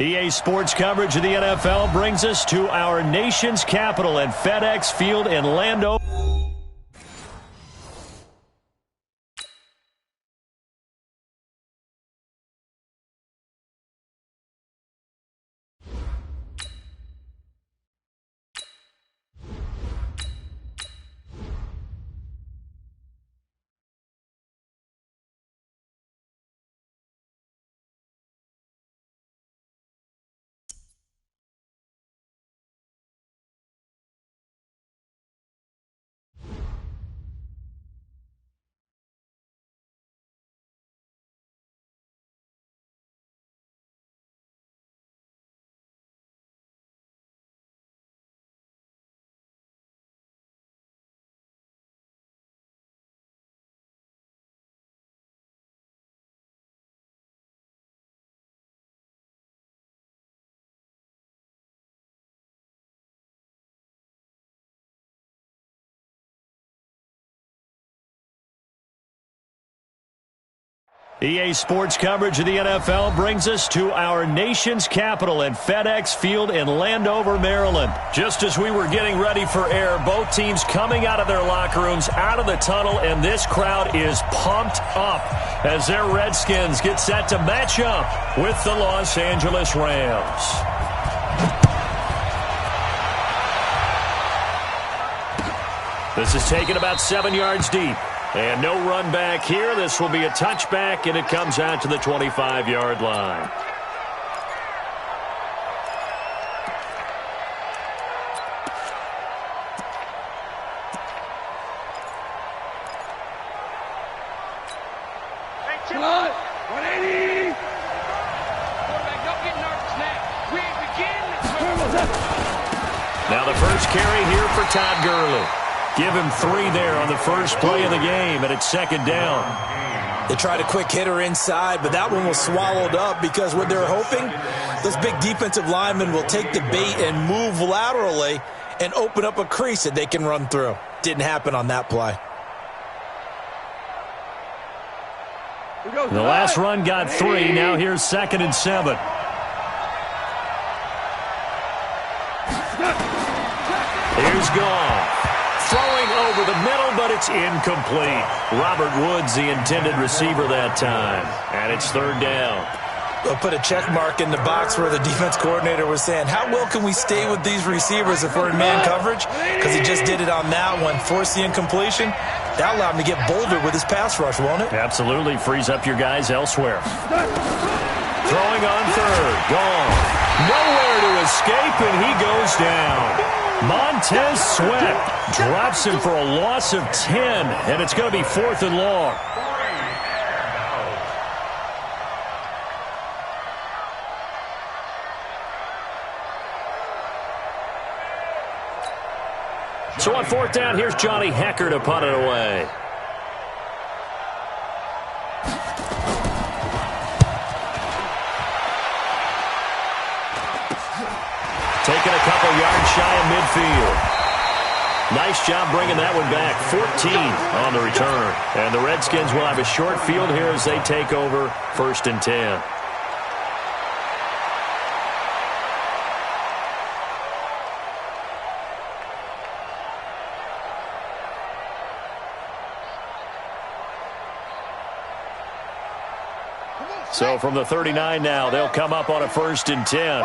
EA Sports coverage of the NFL brings us to our nation's capital at FedEx Field in Landover. EA Sports coverage of the NFL brings us to our nation's capital at FedEx Field in Landover, Maryland. Just as we were getting ready for air, both teams coming out of their locker rooms, out of the tunnel, and this crowd is pumped up as their Redskins get set to match up with the Los Angeles Rams. This is taken about 7 yards deep. And no run back here. This will be a touchback, and it comes out to the 25-yard line. Come on, 180. Quarterback, don't get nervous now. We begin. Now the first carry here for Todd Gurley. Give him 3 there on the first play of the game, and it's second down. They tried a quick hitter inside, but that one was swallowed up because what they're hoping, those big defensive linemen will take the bait and move laterally and open up a crease that they can run through. Didn't happen on that play. The last run got 3. Now here's 2nd and 7. Here's Goff. Throwing over the middle, but it's incomplete. Robert Woods, the intended receiver that time. And it's 3rd down. They'll put a check mark in the box where the defense coordinator was saying, how well can we stay with these receivers if we're in man coverage? Because he just did it on that one. Forced the incompletion. That allowed him to get bolder with his pass rush, won't it? Absolutely. Frees up your guys elsewhere. Throwing on 3rd. Gone. Nowhere to escape, and he goes down. Montez Sweat drops him for a loss of 10, and it's going to be 4th and long. So on 4th down, here's Johnny Hecker to punt it away. Taking a couple yards shy of midfield. Nice job bringing that one back. 14 on the return. And the Redskins will have a short field here as they take over 1st and 10. So from the 39 now, they'll come up on a 1st and 10.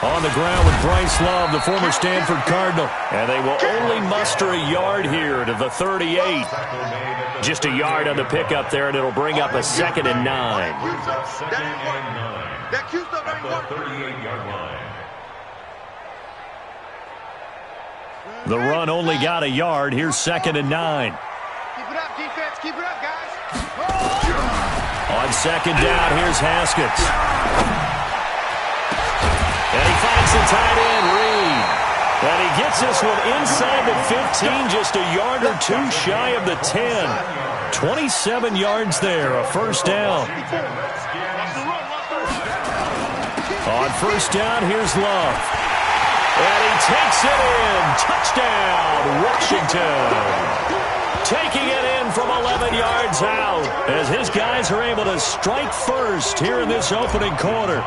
On the ground with Bryce Love, the former Stanford Cardinal. And they will only muster a yard here to the 38. Just a yard on the pickup there, and it'll bring up a 2nd and 9. The run only got a yard. Here's 2nd and 9. Keep it up, defense. Keep it up, guys. On 2nd down, here's Haskins. And he finds the tight end, Reed. And he gets this one inside the 15, just a yard or 2 shy of the 10. 27 yards there, a 1st down. On 1st down, here's Love. And he takes it in. Touchdown, Washington. taking it in from 11 yards out as his guys are able to strike first here in this opening quarter.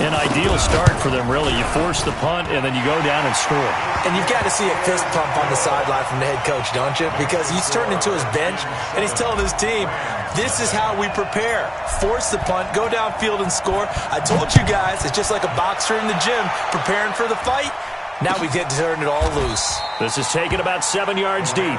An ideal start for them, really. You force the punt, and then you go down and score. And you've got to see a fist pump on the sideline from the head coach, don't you? Because he's turned into his bench, and he's telling his team, this is how we prepare. Force the punt, go downfield and score. I told you guys, it's just like a boxer in the gym preparing for the fight. Now we get to turn it all loose. This is taken about 7 yards deep.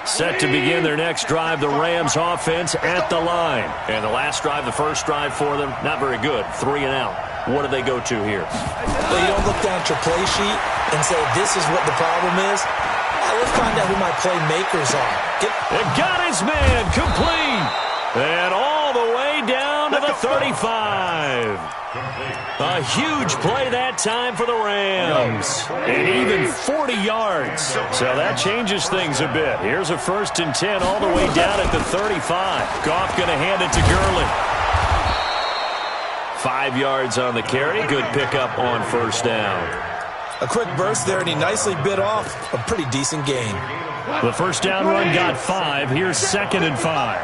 Set to begin their next drive, the Rams offense at the line. And the last drive, the first drive for them, not very good. 3 and out. What do they go to here? Well, you don't look down at your play sheet and say, this is what the problem is. Let's find out who my playmakers are. It got his man complete. And all the way down to the 35. A huge play that time for the Rams. And even 40 yards. So that changes things a bit. Here's a 1st and 10 all the way down at the 35. Goff going to hand it to Gurley. 5 yards on the carry. Good pickup on 1st down. A quick burst there, and he nicely bit off a pretty decent gain. The 1st down run got 5. Here's 2nd and 5.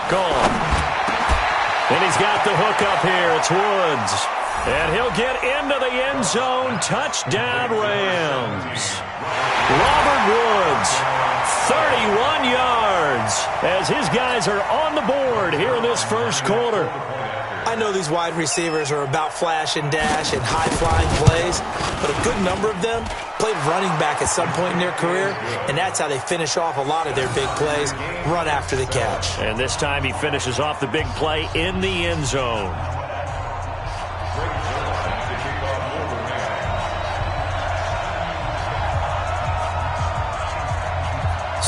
Gone. And he's got the hook up here. It's Woods. And he'll get into the end zone. Touchdown, Rams. Robert Woods, 31 yards, as his guys are on the board here in this first quarter. I know these wide receivers are about flash and dash and high-flying plays, but a good number of them played running back at some point in their career, and that's how they finish off a lot of their big plays, run after the catch. And this time he finishes off the big play in the end zone.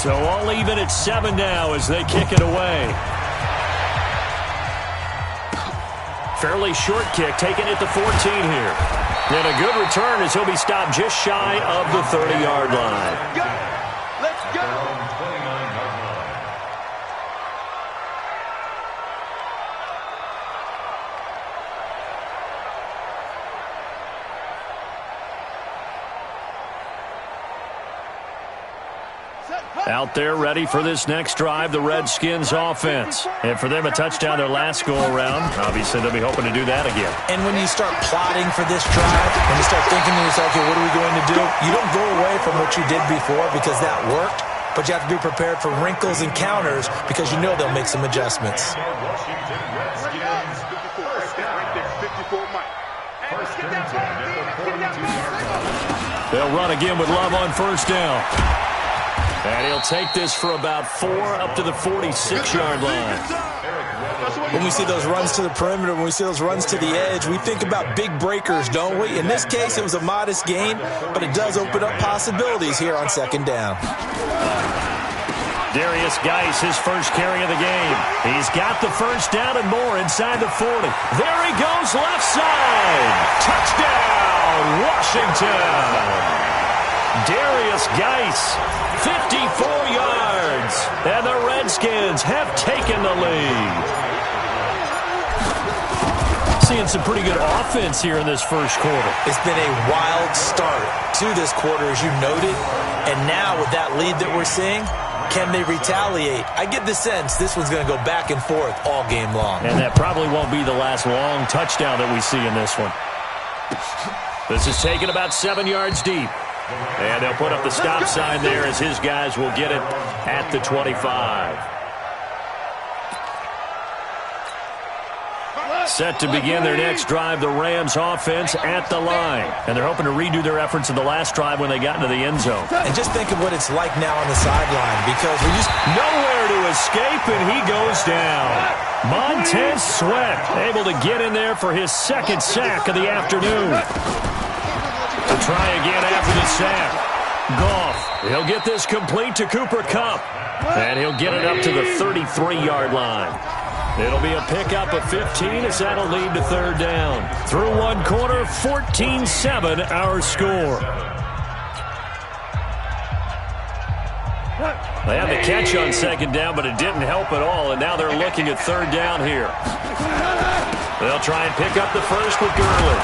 So all even at 7 now as they kick it away. Fairly short kick, taken at the 14 here. And a good return as he'll be stopped just shy of the 30-yard line. Let's go. Out there ready for this next drive, the Redskins offense. And for them, a touchdown their last go-around. Obviously, they'll be hoping to do that again. And when you start plotting for this drive, when you start thinking to yourself, okay, what are we going to do? You don't go away from what you did before because that worked, but you have to be prepared for wrinkles and counters because you know they'll make some adjustments. They'll run again with Love on 1st down. And he'll take this for about 4 up to the 46-yard line. When we see those runs to the perimeter, when we see those runs to the edge, we think about big breakers, don't we? In this case, it was a modest gain, but it does open up possibilities here on 2nd down. Darius Geis, his first carry of the game. He's got the 1st down and more inside the 40. There he goes, left side. Touchdown, Washington. Darius Geis, 54 yards, and the Redskins have taken the lead. Seeing some pretty good offense here in this first quarter. It's been a wild start to this quarter, as you noted, and now with that lead that we're seeing, can they retaliate? I get the sense this one's going to go back and forth all game long. And that probably won't be the last long touchdown that we see in this one. This is taken about 7 yards deep. And they'll put up the stop sign there as his guys will get it at the 25. Set to begin their next drive, the Rams offense at the line. And they're hoping to redo their efforts in the last drive when they got into the end zone. And just think of what it's like now on the sideline, because we just nowhere to escape, and he goes down. Montez Sweat able to get in there for his 2nd sack of the afternoon. To try again after the sack. Goff, he'll get this complete to Cooper Kupp. And he'll get it up to the 33-yard line. It'll be a pickup of 15 as that'll lead to 3rd down. Through one quarter, 14-7 our score. They have the catch on second down, but it didn't help at all, and now they're looking at third down here. They'll try and pick up the first with Gurley.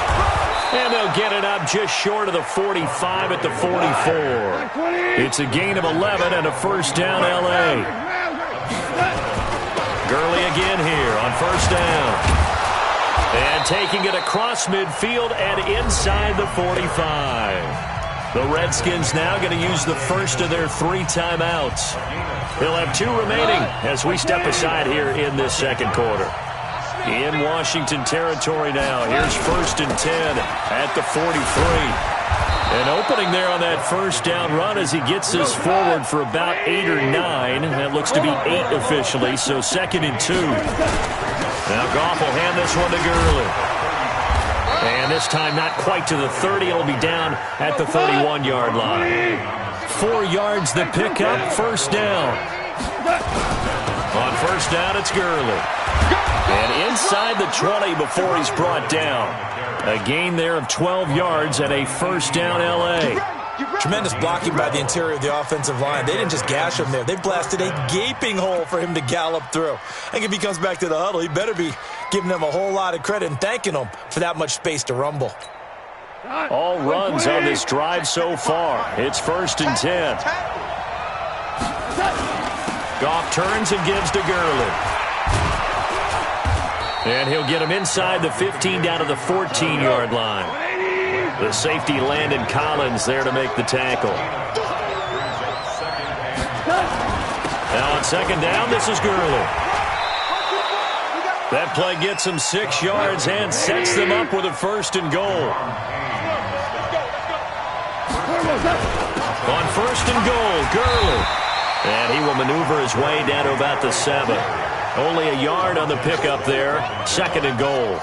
And they'll get it up just short of the 45 at the 44. It's a gain of 11 and a first down, L.A. Gurley again here on first down. And taking it across midfield and inside the 45. The Redskins now going to use the first of their 3 timeouts. They'll have 2 remaining as we step aside here in this second quarter. In Washington territory now. Here's first and 10 at the 43. An opening there on that first down run as he gets this forward for about 8 or 9. That looks to be 8 officially, so second and 2. Now Goff will hand this one to Gurley. And this time not quite to the 30. It'll be down at the 31-yard line. 4 yards the pickup, first down. On first down, it's Gurley. And inside the 20 before he's brought down. A gain there of 12 yards and a first down, L.A. Tremendous blocking by the interior of the offensive line. They didn't just gash him there. They blasted a gaping hole for him to gallop through. I think if he comes back to the huddle, he better be giving them a whole lot of credit and thanking them for that much space to rumble. All runs on this drive so far. It's first and 10. Goff turns and gives to Gurley. And he'll get him inside the 15 down to the 14-yard line. The safety, Landon Collins, there to make the tackle. Now on second down, this is Gurley. That play gets him 6 yards and sets them up with a first and goal. On first and goal, Gurley. And he will maneuver his way down to about the 7. Only a yard on the pickup there. Second and goal.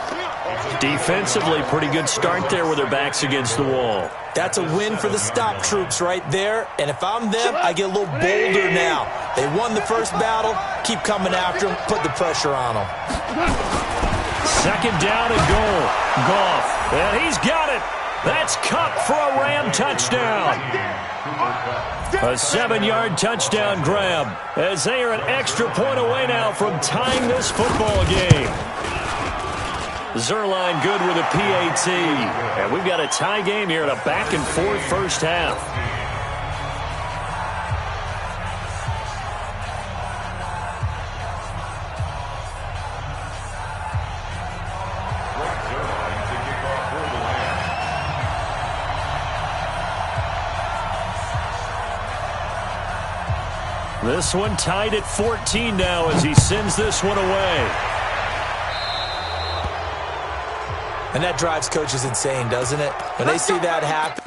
Defensively, pretty good start there with their backs against the wall. That's a win for the stop troops right there. And if I'm them, I get a little bolder now. They won the first battle. Keep coming after them. Put the pressure on them. Second down and goal. Goff. And he's got it. That's Cup for a Ram touchdown. A 7-yard touchdown grab as they are an extra point away now from tying this football game. Zerline good with a PAT. And we've got a tie game here in a back-and-forth first half. This one tied at 14 now as he sends this one away. And that drives coaches insane, doesn't it? When they see that happen.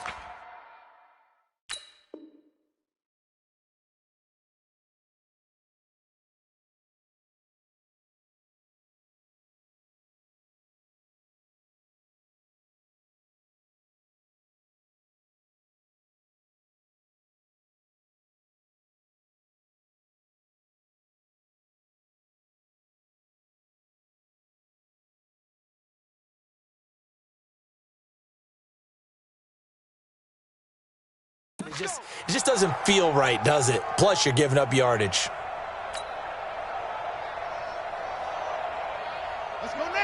It just doesn't feel right, does it? Plus, you're giving up yardage.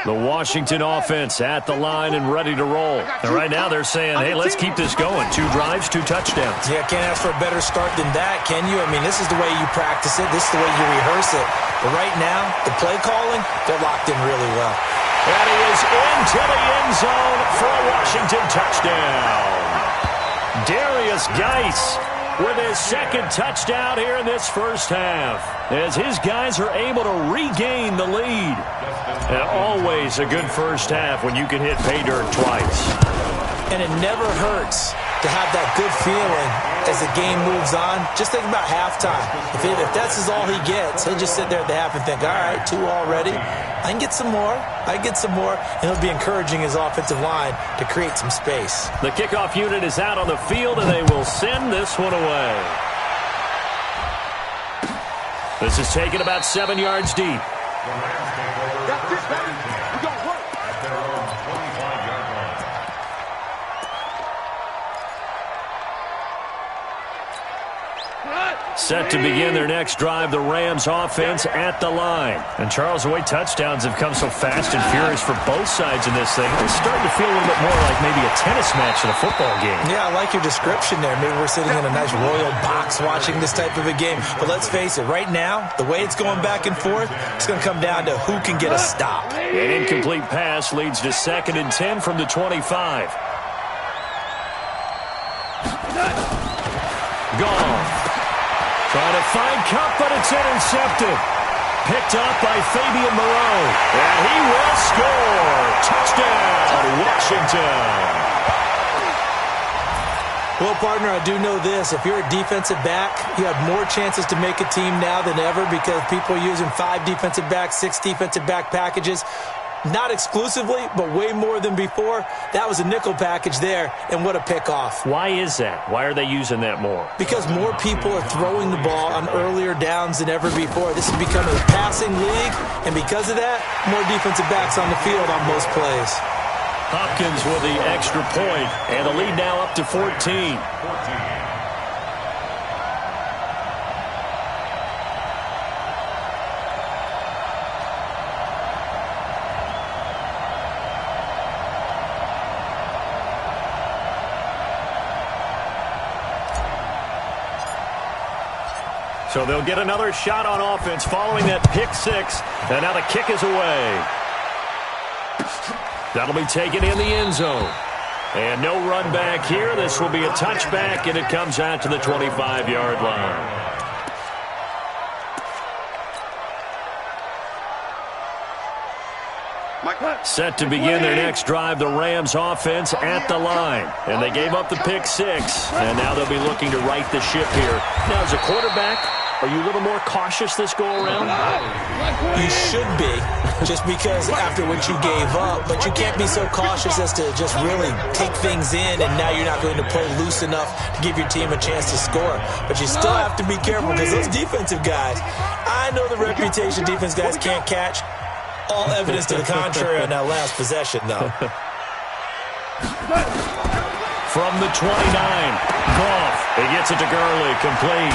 The Washington offense at the line and ready to roll. And right now they're saying, hey, let's keep this going. 2 drives, 2 touchdowns. Yeah, can't ask for a better start than that, can you? I mean, this is the way you practice it. This is the way you rehearse it. But right now, the play calling, they're locked in really well. And he is into the end zone for a Washington touchdown. Darius Geis with his second touchdown here in this first half as his guys are able to regain the lead. And always a good first half when you can hit pay dirt twice. And it never hurts to have that good feeling as the game moves on. Just think about halftime. If that's all he gets, he'll just sit there at the half and think, all right, 2 already. I can get some more. And he'll be encouraging his offensive line to create some space. The kickoff unit is out on the field, and they will send this one away. This is taken about 7 yards deep. Set to begin their next drive, the Rams offense at the line. And Charles, the way touchdowns have come so fast and furious for both sides in this thing, it's starting to feel a little bit more like maybe a tennis match in a football game. Yeah, I like your description there. Maybe we're sitting in a nice royal box watching this type of a game. But let's face it, right now, the way it's going back and forth, it's going to come down to who can get a stop. An incomplete pass leads to 2nd and 10 from the 25. Gone. Trying to find Cup, but it's intercepted. Picked up by Fabian Moreau. And he will score. Touchdown, Washington. Well, partner, I do know this. If you're a defensive back, you have more chances to make a team now than ever because people are using 5 defensive backs, 6 defensive back packages. Not exclusively, but way more than before. That was a nickel package there, and what a pickoff. Why is that? Why are they using that more? Because more people are throwing the ball on earlier downs than ever before. This has become a passing league, and because of that, more defensive backs on the field on most plays. Hopkins with the extra point, and the lead now up to 14. So they'll get another shot on offense following that pick 6. And now the kick is away. That'll be taken in the end zone. And no run back here. This will be a touchback, and it comes out to the 25-yard line. Set to begin their next drive, the Rams offense at the line. And they gave up the pick 6, and now they'll be looking to right the ship here. Now, as a quarterback, are you a little more cautious this go-around? You should be, just because after what you gave up, but you can't be so cautious as to just really take things in, and now you're not going to play loose enough to give your team a chance to score. But you still have to be careful because those defensive guys, I know the reputation defense guys can't catch. All evidence to the contrary on that last possession, though. From the 29, Goff. He gets it to Gurley, complete.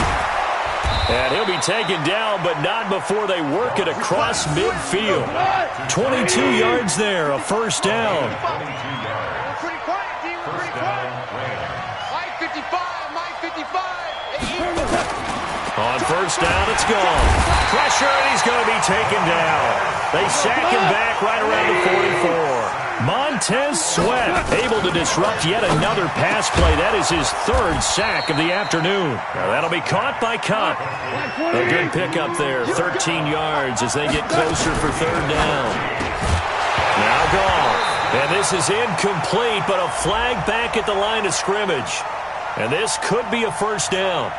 And he'll be taken down, but not before they work it across midfield. 22 yards there, a first down. Pretty quiet, team. Pretty quiet. Mike 55, Mike 55. On first down, it's gone. Pressure, and he's going to be taken down. They sack him back right around the 44. Montez Sweat able to disrupt yet another pass play. That is his 3rd sack of the afternoon. Now that'll be caught by Cup. A good pickup there, 13 yards as they get closer for 3rd down. Now Goff. And this is incomplete, but a flag back at the line of scrimmage. And this could be a first down.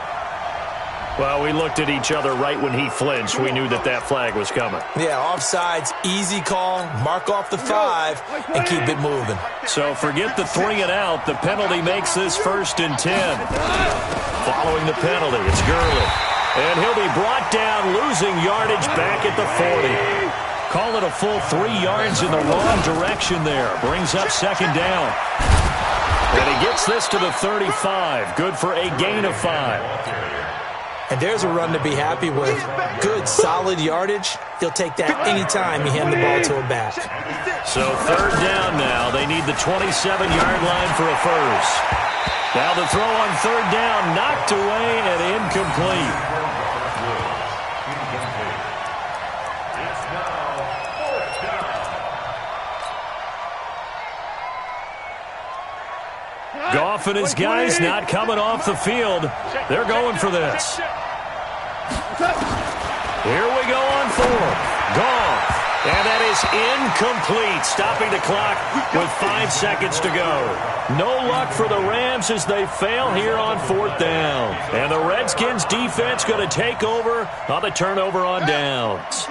Well, we looked at each other right when he flinched. We knew that that flag was coming. Yeah, offsides, easy call, mark off the 5, and keep it moving. So forget the 3 and out. The penalty makes this 1st and 10. Following the penalty, it's Gurley. And he'll be brought down, losing yardage back at the 40. Call it a full 3 yards in the wrong direction there. Brings up 2nd down. And he gets this to the 35. Good for a gain of 5. And there's a run to be happy with. Good, solid yardage. He'll take that anytime you hand the ball to a back. So 3rd down now. They need the 27-yard line for a first. Now the throw on 3rd down, knocked away and incomplete. Goff and his guys not coming off the field. They're going for this. Here we go on 4th. Goff. And that is incomplete, stopping the clock with 5 seconds to go. No luck for the Rams as they fail here on 4th down. And the Redskins defense going to take over on the turnover on downs.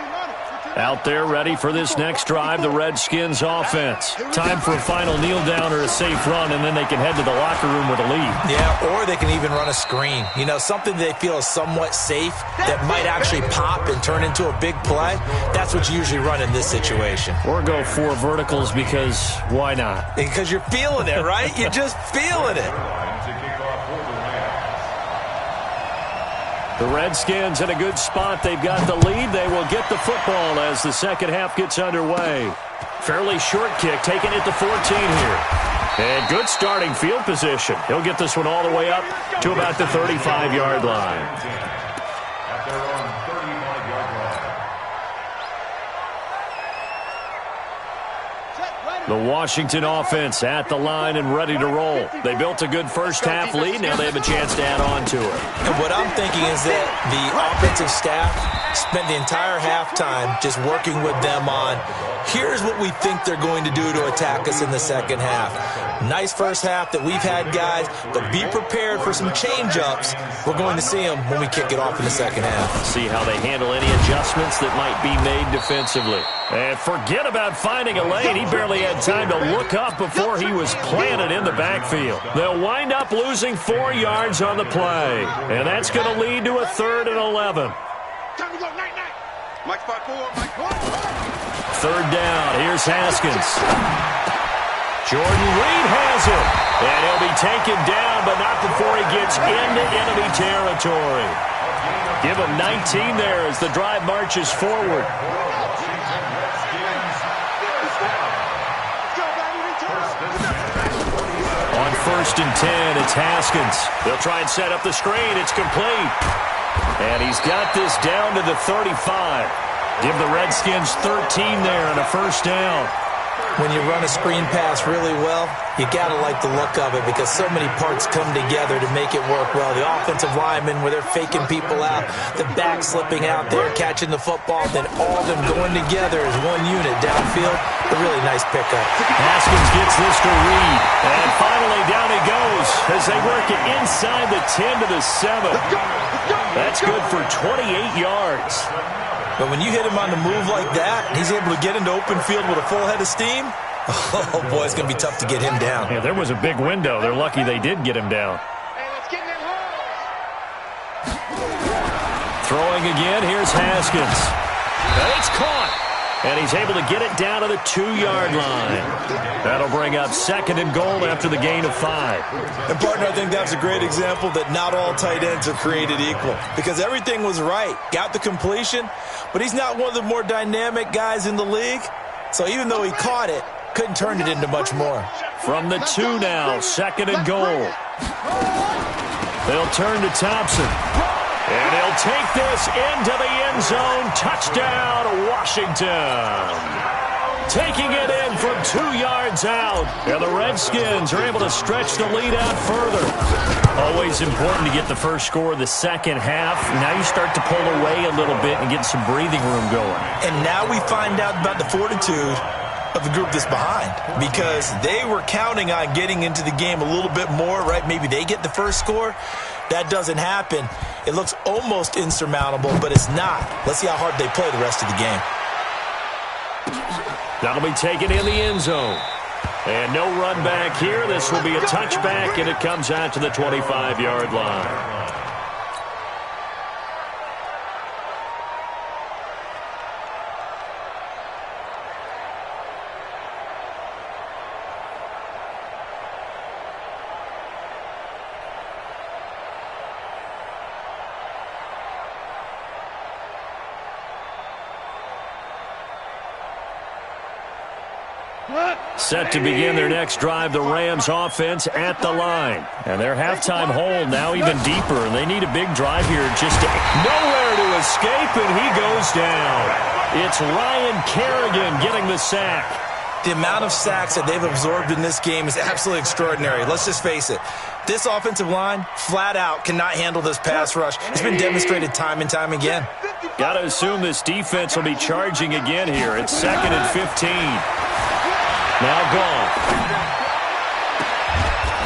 Out there ready for this next drive, the Redskins offense. Time for a final kneel down or a safe run, and then they can head to the locker room with a lead. Yeah, or they can even run a screen. You know, something they feel is somewhat safe that might actually pop and turn into a big play. That's what you usually run in this situation. Or go 4 verticals because why not? Because you're feeling it, right? You're just feeling it. The Redskins in a good spot. They've got the lead. They will get the football as the second half gets underway. Fairly short kick, taking it to 14 here. And good starting field position. He'll get this one all the way up to about the 35-yard line. The Washington offense at the line and ready to roll. They built a good first-half lead. Now they have a chance to add on to it. And what I'm thinking is that the offensive staff spent the entire halftime just working with them on, here's what we think they're going to do to attack us in the second half. Nice first half that we've had, guys, but be prepared for some change-ups. We're going to see them when we kick it off in the second half. See how they handle any adjustments that might be made defensively. And forget about finding a lane. He barely had time to look up before he was planted in the backfield. They'll wind up losing 4 yards on the play. And that's going to lead to a 3rd and 11. Time to go, night. Mike spot 4, Mike 4. 3rd down. Here's Haskins. Jordan Reed has it. And he'll be taken down, but not before he gets into enemy territory. Give him 19 there as the drive marches forward. On 1st and 10, it's Haskins. They'll try and set up the screen. It's complete. And he's got this down to the 35. Give the Redskins 13 there and a 1st down. When you run a screen pass really well, you got to like the look of it because so many parts come together to make it work well. The offensive linemen, where they're faking people out, the back slipping out there, catching the football, then all of them going together as one unit downfield. A really nice pickup. Haskins gets this to Reed. And finally down he goes as they work it inside the 10 to the 7. That's good for 28 yards. But when you hit him on the move like that, he's able to get into open field with a full head of steam, oh, boy, it's going to be tough to get him down. Yeah, there was a big window. They're lucky they did get him down. Hey, let's get in them holes. Throwing again, here's Haskins. It's caught. And he's able to get it down to the 2-yard line. That'll bring up 2nd and goal after the gain of 5. And, partner, I think that's a great example that not all tight ends are created equal. Because everything was right. Got the completion, but he's not one of the more dynamic guys in the league. So even though he caught it, couldn't turn it into much more. From the 2 now, 2nd and goal. They'll turn to Thompson. And he'll take this into the end zone. Touchdown, Washington. Taking it in from 2 yards out. And the Redskins are able to stretch the lead out further. Always important to get the first score of the second half. Now you start to pull away a little bit and get some breathing room going. And now we find out about the fortitude of the group that's behind, because they were counting on getting into the game a little bit more, right? Maybe they get the first score. That doesn't happen. It looks almost insurmountable, but it's not. Let's see how hard they play the rest of the game. That'll be taken in the end zone. And no run back here. This will be a touchback, and it comes out to the 25-yard line. Set to begin their next drive, the Rams offense at the line. And their halftime hold now even deeper. And they need a big drive here just to nowhere to escape, and he goes down. It's Ryan Kerrigan getting the sack. The amount of sacks that they've absorbed in this game is absolutely extraordinary. Let's just face it. This offensive line, flat out, cannot handle this pass rush. It's been demonstrated time and time again. Got to assume this defense will be charging again here. It's 2nd and 15. Now gone.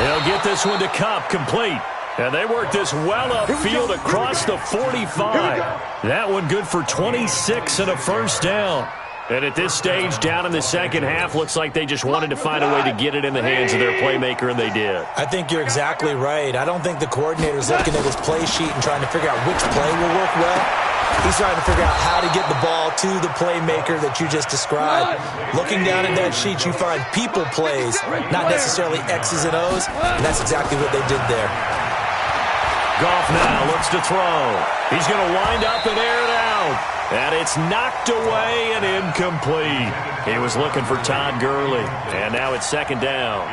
They'll get this one to Cup, complete. And they work this well upfield across the 45. That one good for 26 and a 1st down. And at this stage, down in the second half, looks like they just wanted to find a way to get it in the hands of their playmaker, and they did. I think you're exactly right. I don't think the coordinator's looking at his play sheet and trying to figure out which play will work well. He's trying to figure out how to get the ball to the playmaker that you just described. Looking down at that sheet, you find people plays, not necessarily X's and O's, and that's exactly what they did there. Goff now looks to throw. He's going to wind up and air it out. And it's knocked away and incomplete. He was looking for Todd Gurley. And now it's second down.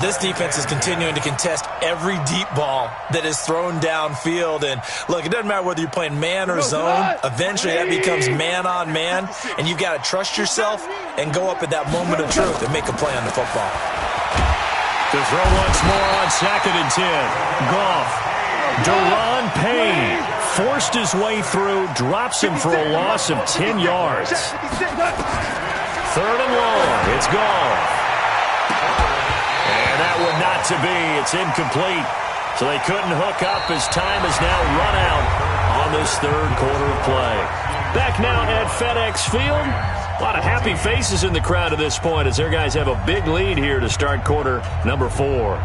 This defense is continuing to contest every deep ball that is thrown downfield. And, look, it doesn't matter whether you're playing man or zone. Eventually that becomes man-on-man. And you've got to trust yourself and go up at that moment of truth and make a play on the football. To throw once more on 2nd and 10. Goff. Deron Payne forced his way through, drops him for a loss of 10 yards. 3rd and long. It's Goff. And that one not to be. It's incomplete. So they couldn't hook up as time has now run out on this 3rd quarter of play. Back now at FedEx Field. A lot of happy faces in the crowd at this point as their guys have a big lead here to start quarter number 4.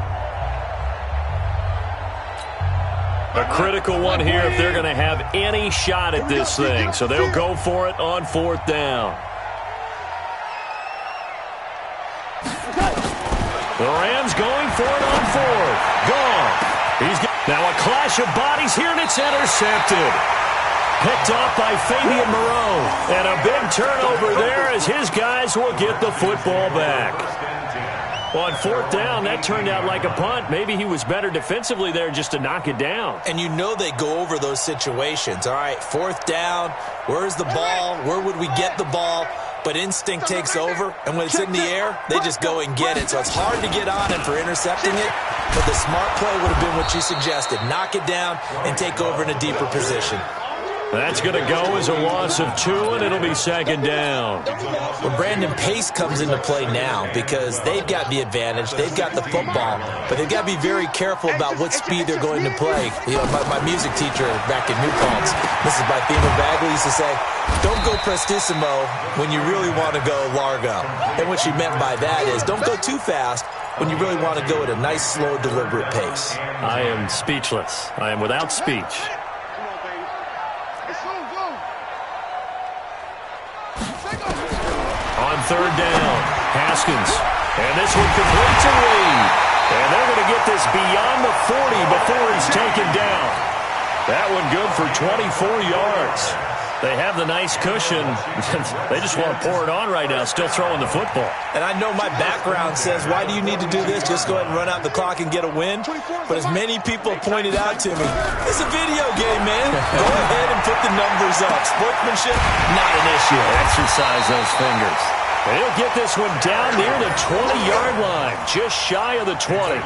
A critical one here if they're going to have any shot at this thing. So they'll go for it on 4th down. The Rams going for it on 4th. Now a clash of bodies here, and it's intercepted. Picked off by Fabian Moreau. And a big turnover there as his guys will get the football back. On 4th down, that turned out like a punt. Maybe he was better defensively there just to knock it down. And you know they go over those situations. All right, 4th down, where's the ball? Where would we get the ball? But instinct takes over, and when it's in the air, they just go and get it. So it's hard to get on him for intercepting it, but the smart play would have been what you suggested. Knock it down and take over in a deeper position. That's going to go as a loss of 2, and it'll be 2nd down. Well, Brandon, pace comes into play now because they've got the advantage. They've got the football, but they've got to be very careful about what speed they're going to play. You know, my music teacher back in New Paltz, Mrs. Bythema Bagley, used to say, don't go prestissimo when you really want to go largo. And what she meant by that is don't go too fast when you really want to go at a nice, slow, deliberate pace. I am speechless. I am without speech. On 3rd down, Haskins. And this one complete to Reed. And they're going to get this beyond the 40 before he's taken down. That one good for 24 yards. They have the nice cushion. They just want to pour it on right now, still throwing the football. And I know my background says, why do you need to do this? Just go ahead and run out the clock and get a win. But as many people pointed out to me, it's a video game, man. Go ahead and put the numbers up. Sportsmanship, not an issue. Exercise those fingers. And he'll get this one down near the 20-yard line, just shy of the 20.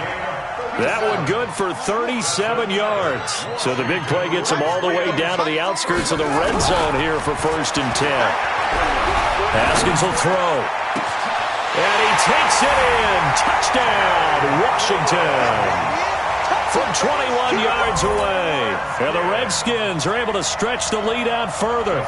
That one good for 37 yards. So the big play gets him all the way down to the outskirts of the red zone here for 1st and 10. Haskins will throw. And he takes it in. Touchdown, Washington. From 21 yards away. And the Redskins are able to stretch the lead out further.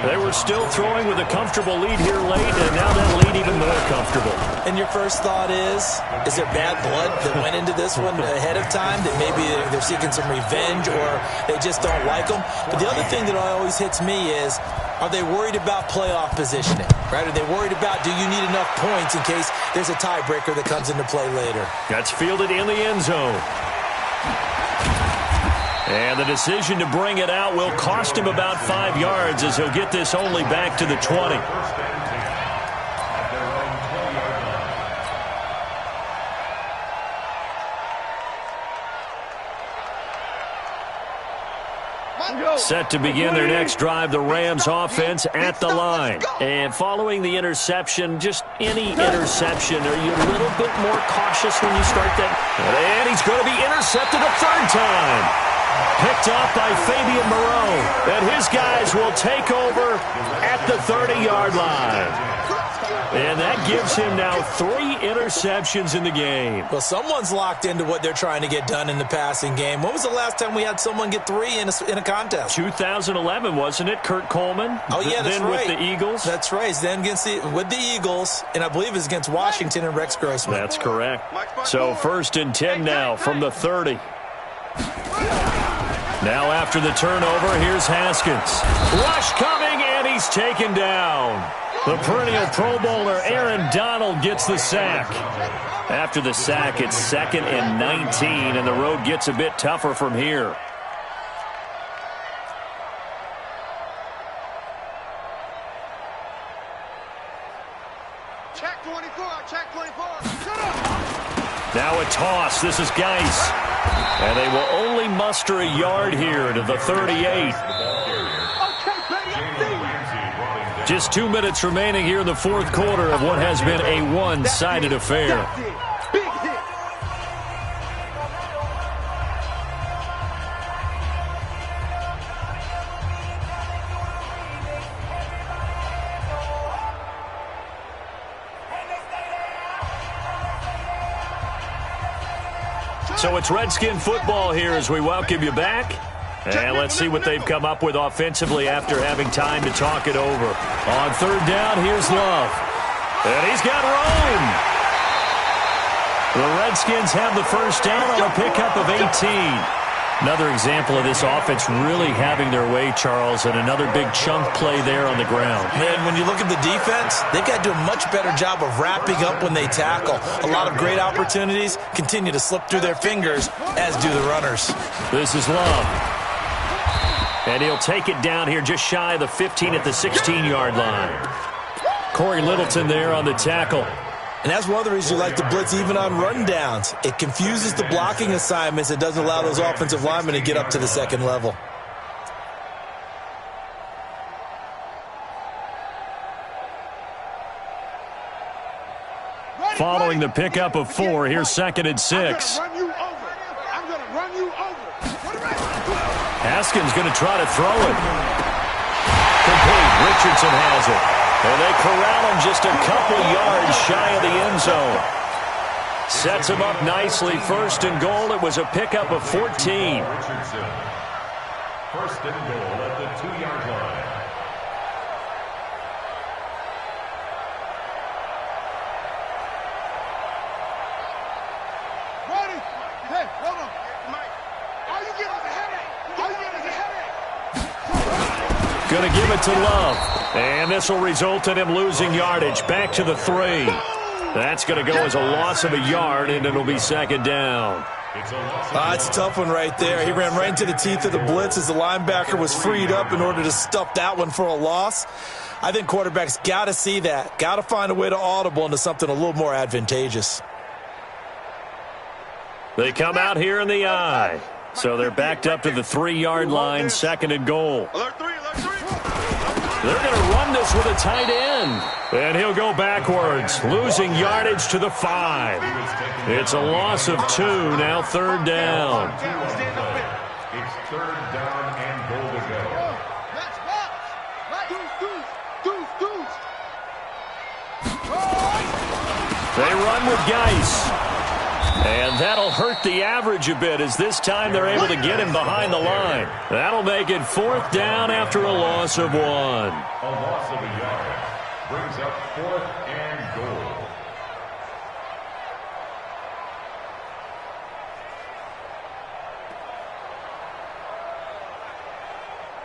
They were still throwing with a comfortable lead here late, and now that lead even more comfortable. And your first thought is there bad blood that went into this one ahead of time, that maybe they're seeking some revenge or they just don't like them? But the other thing that always hits me is, are they worried about playoff positioning? Right? Are they worried about, do you need enough points in case there's a tiebreaker that comes into play later? That's fielded in the end zone. And the decision to bring it out will cost him about 5 yards as he'll get this only back to the 20. Set to begin their next drive, the Rams offense at the line. And following the interception, just any interception, are you a little bit more cautious when you start that? And he's going to be intercepted a 3rd time. Picked off by Fabian Moreau. And his guys will take over at the 30-yard line. And that gives him now 3 interceptions in the game. Well, someone's locked into what they're trying to get done in the passing game. When was the last time we had someone get 3 in a contest? 2011, wasn't it? Kurt Coleman. Oh, yeah, that's then right. With the Eagles. That's right. Then with the Eagles, and I believe it's against Washington and Rex Grossman. That's correct. So 1st and 10 now from the 30. Now after the turnover, here's Haskins. Rush coming, and he's taken down. The perennial Pro Bowler Aaron Donald gets the sack. After the sack, it's 2nd and 19, and the road gets a bit tougher from here. Check 24, check 24. Now a toss. This is Geis. And they will only muster a yard here to the 38. Just 2 minutes remaining here in the fourth quarter of what has been a one-sided affair. So it's Redskin football here as we welcome you back. And let's see what they've come up with offensively after having time to talk it over. On third down, here's Love. And he's got room. The Redskins have the first down on a pickup of 18. Another example of this offense really having their way, Charles, and another big chunk play there on the ground. Man, when you look at the defense, they've got to do a much better job of wrapping up when they tackle. A lot of great opportunities continue to slip through their fingers, as do the runners. This is Love. And he'll take it down here just shy of the 15 at the 16-yard line. Corey Littleton there on the tackle. And that's one of the reasons you like to blitz even on rundowns. It confuses the blocking assignments. It doesn't allow those offensive linemen to get up to the second level. Following the pickup of 4, here's 2nd and 6. I'm going to run you over. Haskins going to try to throw it. Complete. Richardson has it. And they corral him just a couple yards shy of the end zone. Sets him up nicely. 1st and goal. It was a pickup of 14. Richardson. 1st and goal at the 2-yard line. Ready? Hey, hold on. Mike, all you get is a headache. All you get is a headache. Going to give it to Love. And this will result in him losing yardage. Back to the 3. That's going to go as a loss of a yard, and it'll be 2nd down. It's a tough one right there. He ran right into the teeth of the blitz as the linebacker was freed up in order to stuff that one for a loss. I think quarterbacks got to see that. Got to find a way to audible into something a little more advantageous. They come out here in the eye. So they're backed up to the 3-yard line, 2nd and goal. Alert 3, alert 3. They're going to run this with a tight end. And he'll go backwards, losing yardage to the 5. It's a loss of 2, now 3rd down. It's 3rd down and goal to go. They run with Geis. And that'll hurt the average a bit as this time they're able to get him behind the line. That'll make it 4th down after a loss of 1. A loss of a yard brings up 4th and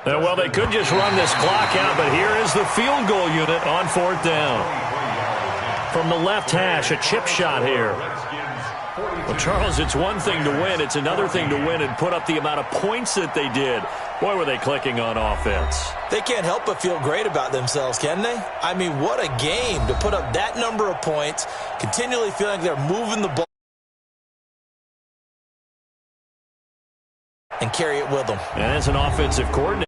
goal. Well, they could just run this clock out, but here is the field goal unit on 4th down. From the left hash, a chip shot here. Well, Charles, it's one thing to win. It's another thing to win and put up the amount of points that they did. Boy, were they clicking on offense. They can't help but feel great about themselves, can they? I mean, what a game to put up that number of points, continually feeling they're moving the ball and carry it with them. And as an offensive coordinator,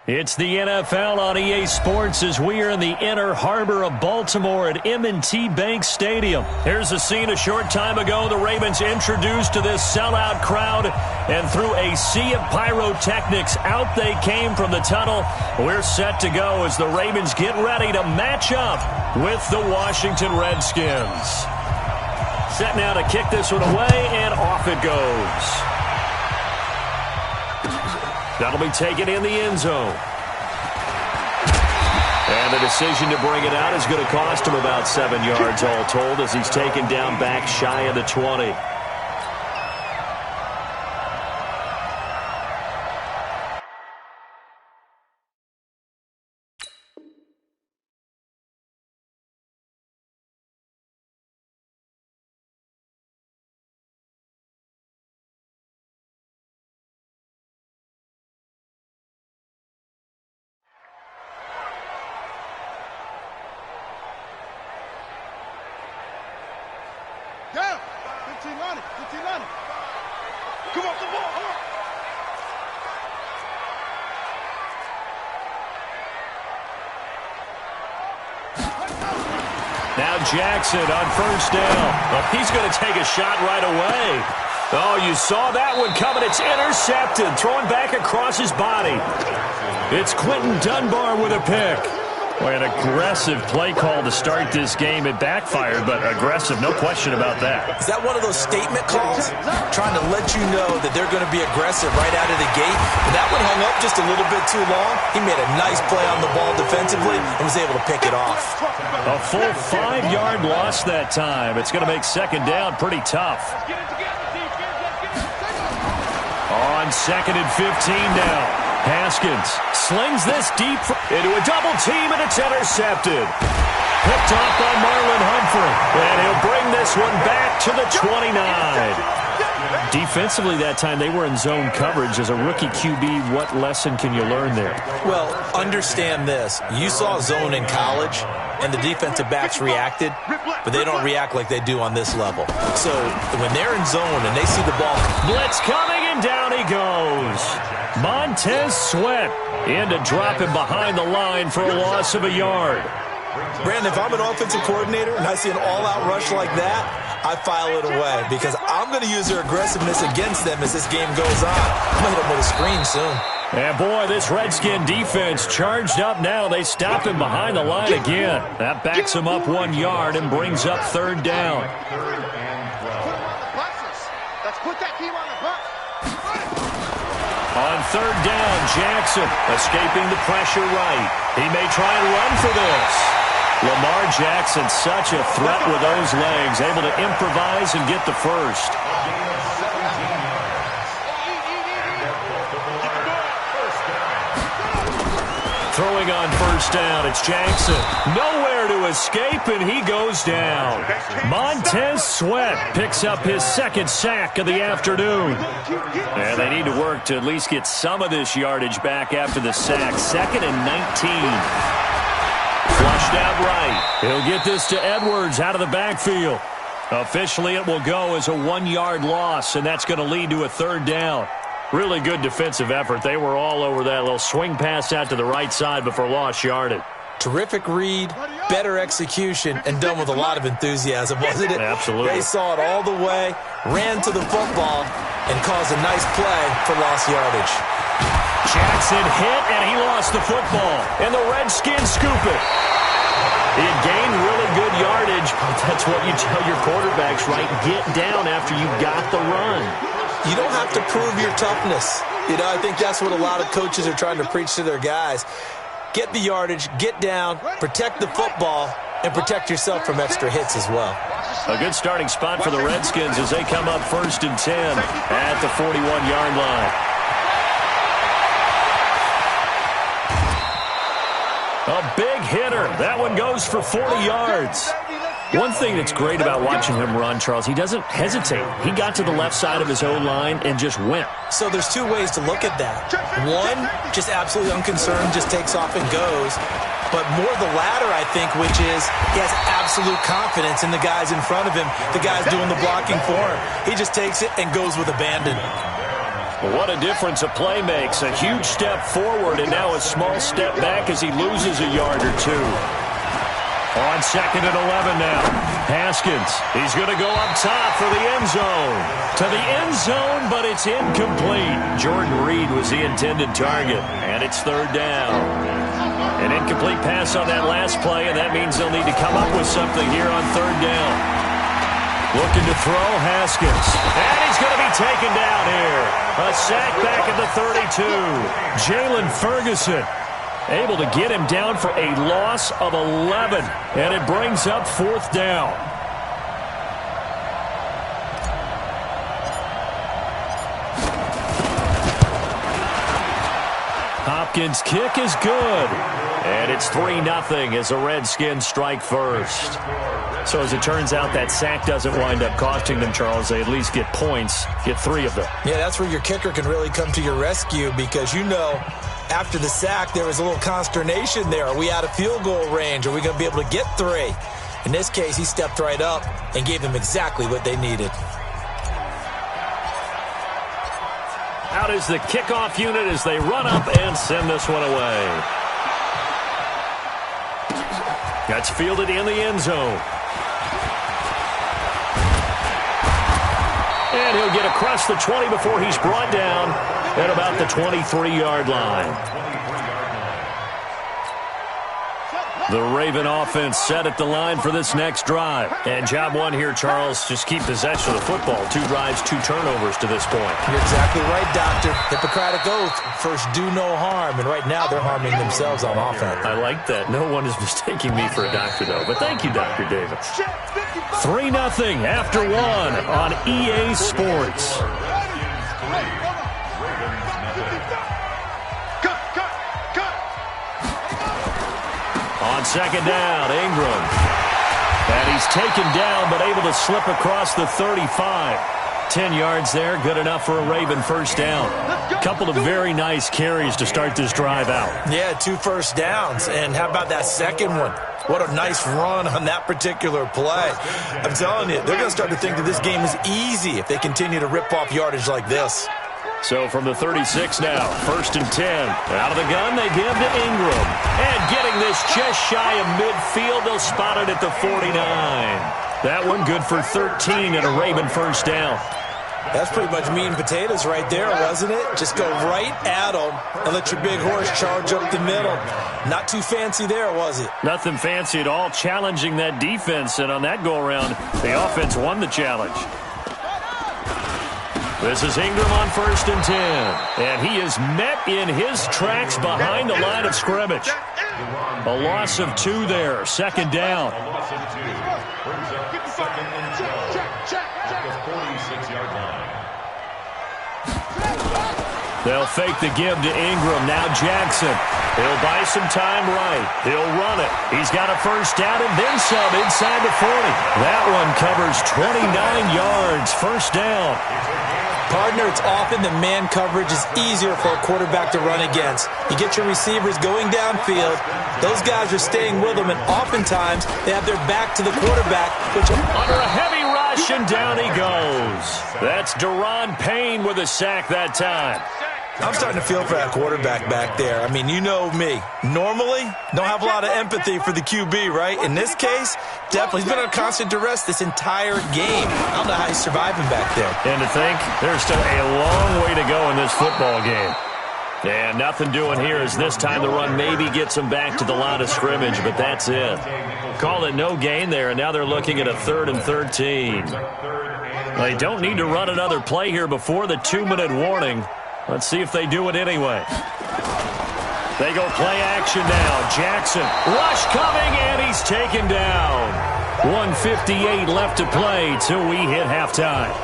It's the NFL on EA Sports as we are in the inner harbor of Baltimore at M&T Bank Stadium. Here's a scene a short time ago. The Ravens introduced to this sellout crowd, and through a sea of pyrotechnics, out they came from the tunnel. We're set to go as the Ravens get ready to match up with the Washington Redskins. Set now to kick this one away, and off it goes. That'll be taken in the end zone. And the decision to bring it out is going to cost him about 7 yards all told as he's taken down back shy of the 20. Down. 15 on it. 15 on it. Come on, come on. Now Jackson on first down. Well, he's going to take a shot right away. Oh, you saw that one coming. It's intercepted. Thrown back across his body. It's Quentin Dunbar with a pick. Boy, an aggressive play call to start this game. It backfired, but aggressive, no question about that. Is that one of those statement calls? Trying to let you know that they're going to be aggressive right out of the gate. But that one hung up just a little bit too long. He made a nice play on the ball defensively and was able to pick it off. A full 5-yard loss that time. It's going to make second down pretty tough. On second and 15 now. Haskins slings this deep into a double team, and it's intercepted. Picked off by Marlon Humphrey, and he'll bring this one back to the 29. Defensively that time, they were in zone coverage. As a rookie QB, what lesson can you learn there? Well, understand this. You saw zone in college, and the defensive backs reacted, but they don't react like they do on this level. So when they're in zone and they see the ball. Blitz coming, and down he goes. Montez Sweat in to drop him behind the line for a loss of a yard. Brandon, if I'm an offensive coordinator and I see an all-out rush like that, I file it away because I'm going to use their aggressiveness against them as this game goes on. I'm going to hit them with a screen soon. And boy, this Redskin defense charged up now. They stop him behind the line again. That backs him up 1 yard and brings up third down. Let's put that team on the bus. On third down, Jackson escaping the pressure right. He may try and run for this. Lamar Jackson, such a threat with those legs, able to improvise and get the first. Throwing on first down, it's Jackson. Nowhere to escape, and he goes down. Montez Sweat picks up his second sack of the afternoon. And they need to work to at least get some of this yardage back after the sack. 2nd and 19. Flushed out right. He'll get this to Edwards out of the backfield. Officially, it will go as a 1-yard loss, and that's going to lead to a third down. Really good defensive effort. They were all over that little swing pass out to the right side before lost yardage. Terrific read, better execution, and done with a lot of enthusiasm, wasn't it? Absolutely. They saw it all the way, ran to the football, and caused a nice play for lost yardage. Jackson hit, and he lost the football. And the Redskins scoop it. He had gained really good yardage, but that's what you tell your quarterbacks, right? Get down after you got the run. You don't have to prove your toughness. You know, I think that's what a lot of coaches are trying to preach to their guys. Get the yardage, get down, protect the football, and protect yourself from extra hits as well. A good starting spot for the Redskins as they come up 1st and 10 at the 41-yard line. A big hitter. That one goes for 40 yards. One thing that's great about watching him run, Charles, he doesn't hesitate. He got to the left side of his O-line and just went. So there's two ways to look at that. One, just absolutely unconcerned, just takes off and goes. But more the latter, I think, which is he has absolute confidence in the guys in front of him, the guys doing the blocking for him. He just takes it and goes with abandon. What a difference a play makes. A huge step forward and now a small step back as he loses a yard or two. On 2nd and 11 now. Haskins, he's going to go up top for the end zone. To the end zone, but it's incomplete. Jordan Reed was the intended target, and it's 3rd down. An incomplete pass on that last play, and that means they'll need to come up with something here on 3rd down. Looking to throw, Haskins. And he's going to be taken down here. A sack back at the 32. Jalen Ferguson able to get him down for a loss of 11. And it brings up 4th down. Hopkins' kick is good. And it's 3-0 as the Redskins strike first. So as it turns out, that sack doesn't wind up costing them, Charles. They at least get points, get 3 of them. Yeah, that's where your kicker can really come to your rescue because, you know, after the sack, there was a little consternation there. Are we out of field goal range? Are we going to be able to get 3? In this case, he stepped right up and gave them exactly what they needed. Out is the kickoff unit as they run up and send this one away. That's fielded in the end zone. And he'll get across the 20 before he's brought down at about the 23-yard line. The Raven offense set at the line for this next drive. And job one here, Charles, just keep possession of the football. 2 drives, 2 turnovers to this point. You're exactly right, Doctor. Hippocratic oath, first do no harm. And right now they're harming themselves on offense. I like that. No one is mistaking me for a doctor, though. But thank you, Dr. Davis. 3-0 after 1 on EA Sports. On 2nd down, Ingram. And he's taken down, but able to slip across the 35. 10 yards there, good enough for a Raven first down. Couple of very nice carries to start this drive out. Yeah, 2 first downs. And how about that second one? What a nice run on that particular play. I'm telling you, they're going to start to think that this game is easy if they continue to rip off yardage like this. So from the 36 now, 1st and 10. Out of the gun, they give to Ingram. And getting this just shy of midfield, they'll spot it at the 49. That one good for 13 and a Raven first down. That's pretty much meat and potatoes right there, wasn't it? Just go right at them and let your big horse charge up the middle. Not too fancy there, was it? Nothing fancy at all, challenging that defense. And on that go-around, the offense won the challenge. This is Ingram on 1st and 10. And he is met in his tracks behind the line of scrimmage. A loss of 2 there. 2nd down. A loss of 2. Brings up 2nd and 12 at the 46-yard line. They'll fake the give to Ingram. Now Jackson. He'll buy some time right. He'll run it. He's got a first down and then some inside the 40. That one covers 29 yards. First down. Partner, it's often the man coverage is easier for a quarterback to run against. You get your receivers going downfield. Those guys are staying with them, and oftentimes they have their back to the quarterback. Under a heavy rush, and down he goes. That's Deron Payne with a sack that time. I'm starting to feel for that quarterback back there. I mean, you know me. Normally, don't have a lot of empathy for the QB, right? In this case, definitely. He's been under constant duress this entire game. I don't know how he's surviving back there. And to think, there's still a long way to go in this football game. And nothing doing here as this time the run maybe gets them back to the line of scrimmage, but that's it. Call it no gain there, and now they're looking at a 3rd and 13. They don't need to run another play here before the 2-minute warning. Let's see if they do it anyway. They go play action now. Jackson, rush coming, and he's taken down. 1:58 left to play till we hit halftime.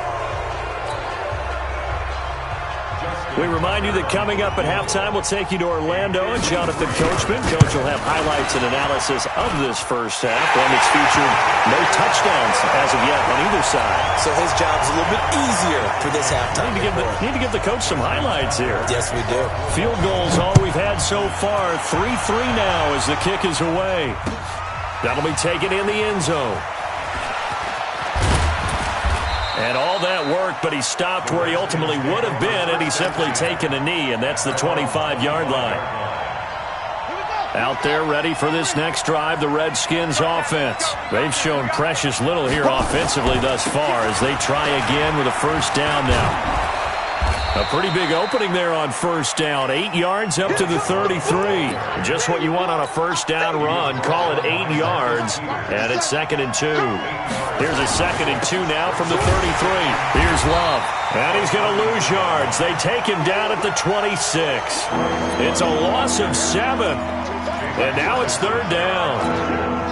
We remind you that coming up at halftime, we'll take you to Orlando and Jonathan Coachman. Coach will have highlights and analysis of this first half, and it's featured no touchdowns as of yet on either side. So his job's a little bit easier for this halftime. Need to give the coach some highlights here. Yes, we do. Field goals, all we've had so far. 3-3 now as the kick is away. That'll be taken in the end zone. And all that work, but he stopped where he ultimately would have been had he simply taken a knee, and that's the 25-yard line. Out there ready for this next drive, the Redskins offense. They've shown precious little here offensively thus far as they try again with a first down now. A pretty big opening there on first down. 8 yards up to the 33. Just what you want on a first down run. Call it 8 yards, and it's 2nd and 2. Here's a 2nd and 2 now from the 33. Here's Love, and he's going to lose yards. They take him down at the 26. It's a loss of 7, and now it's 3rd down.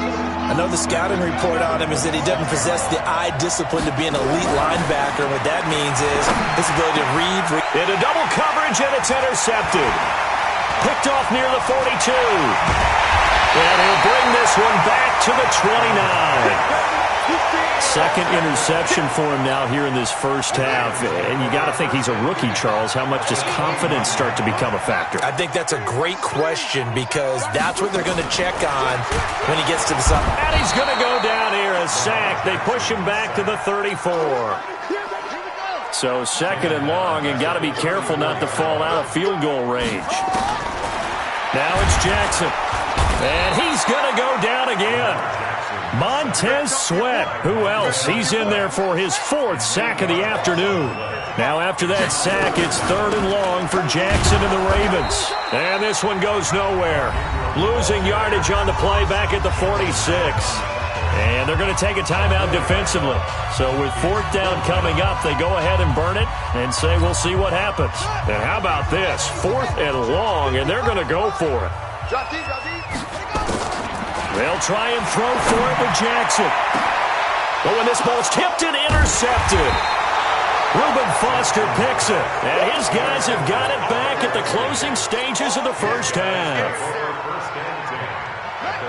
I know the scouting report on him is that he doesn't possess the eye discipline to be an elite linebacker. What that means is his ability to read. Into double coverage, and it's intercepted. Picked off near the 42. And he'll bring this one back to the 29. Second interception for him now here in this first half. And you got to think he's a rookie, Charles. How much does confidence start to become a factor? I think that's a great question because that's what they're going to check on when he gets to the side. And he's going to go down here, a sack. They push him back to the 34. So 2nd and long, and got to be careful not to fall out of field goal range. Now it's Jackson. And he's going to go down again. Montez Sweat. Who else? He's in there for his 4th sack of the afternoon. Now after that sack, it's 3rd and long for Jackson and the Ravens. And this one goes nowhere. Losing yardage on the play back at the 46. And they're going to take a timeout defensively. So with 4th down coming up, they go ahead and burn it and say we'll see what happens. And how about this? 4th and long, and they're going to go for it. They'll try and throw for it with Jackson. But when this ball's tipped and intercepted, Reuben Foster picks it. And his guys have got it back at the closing stages of the first half.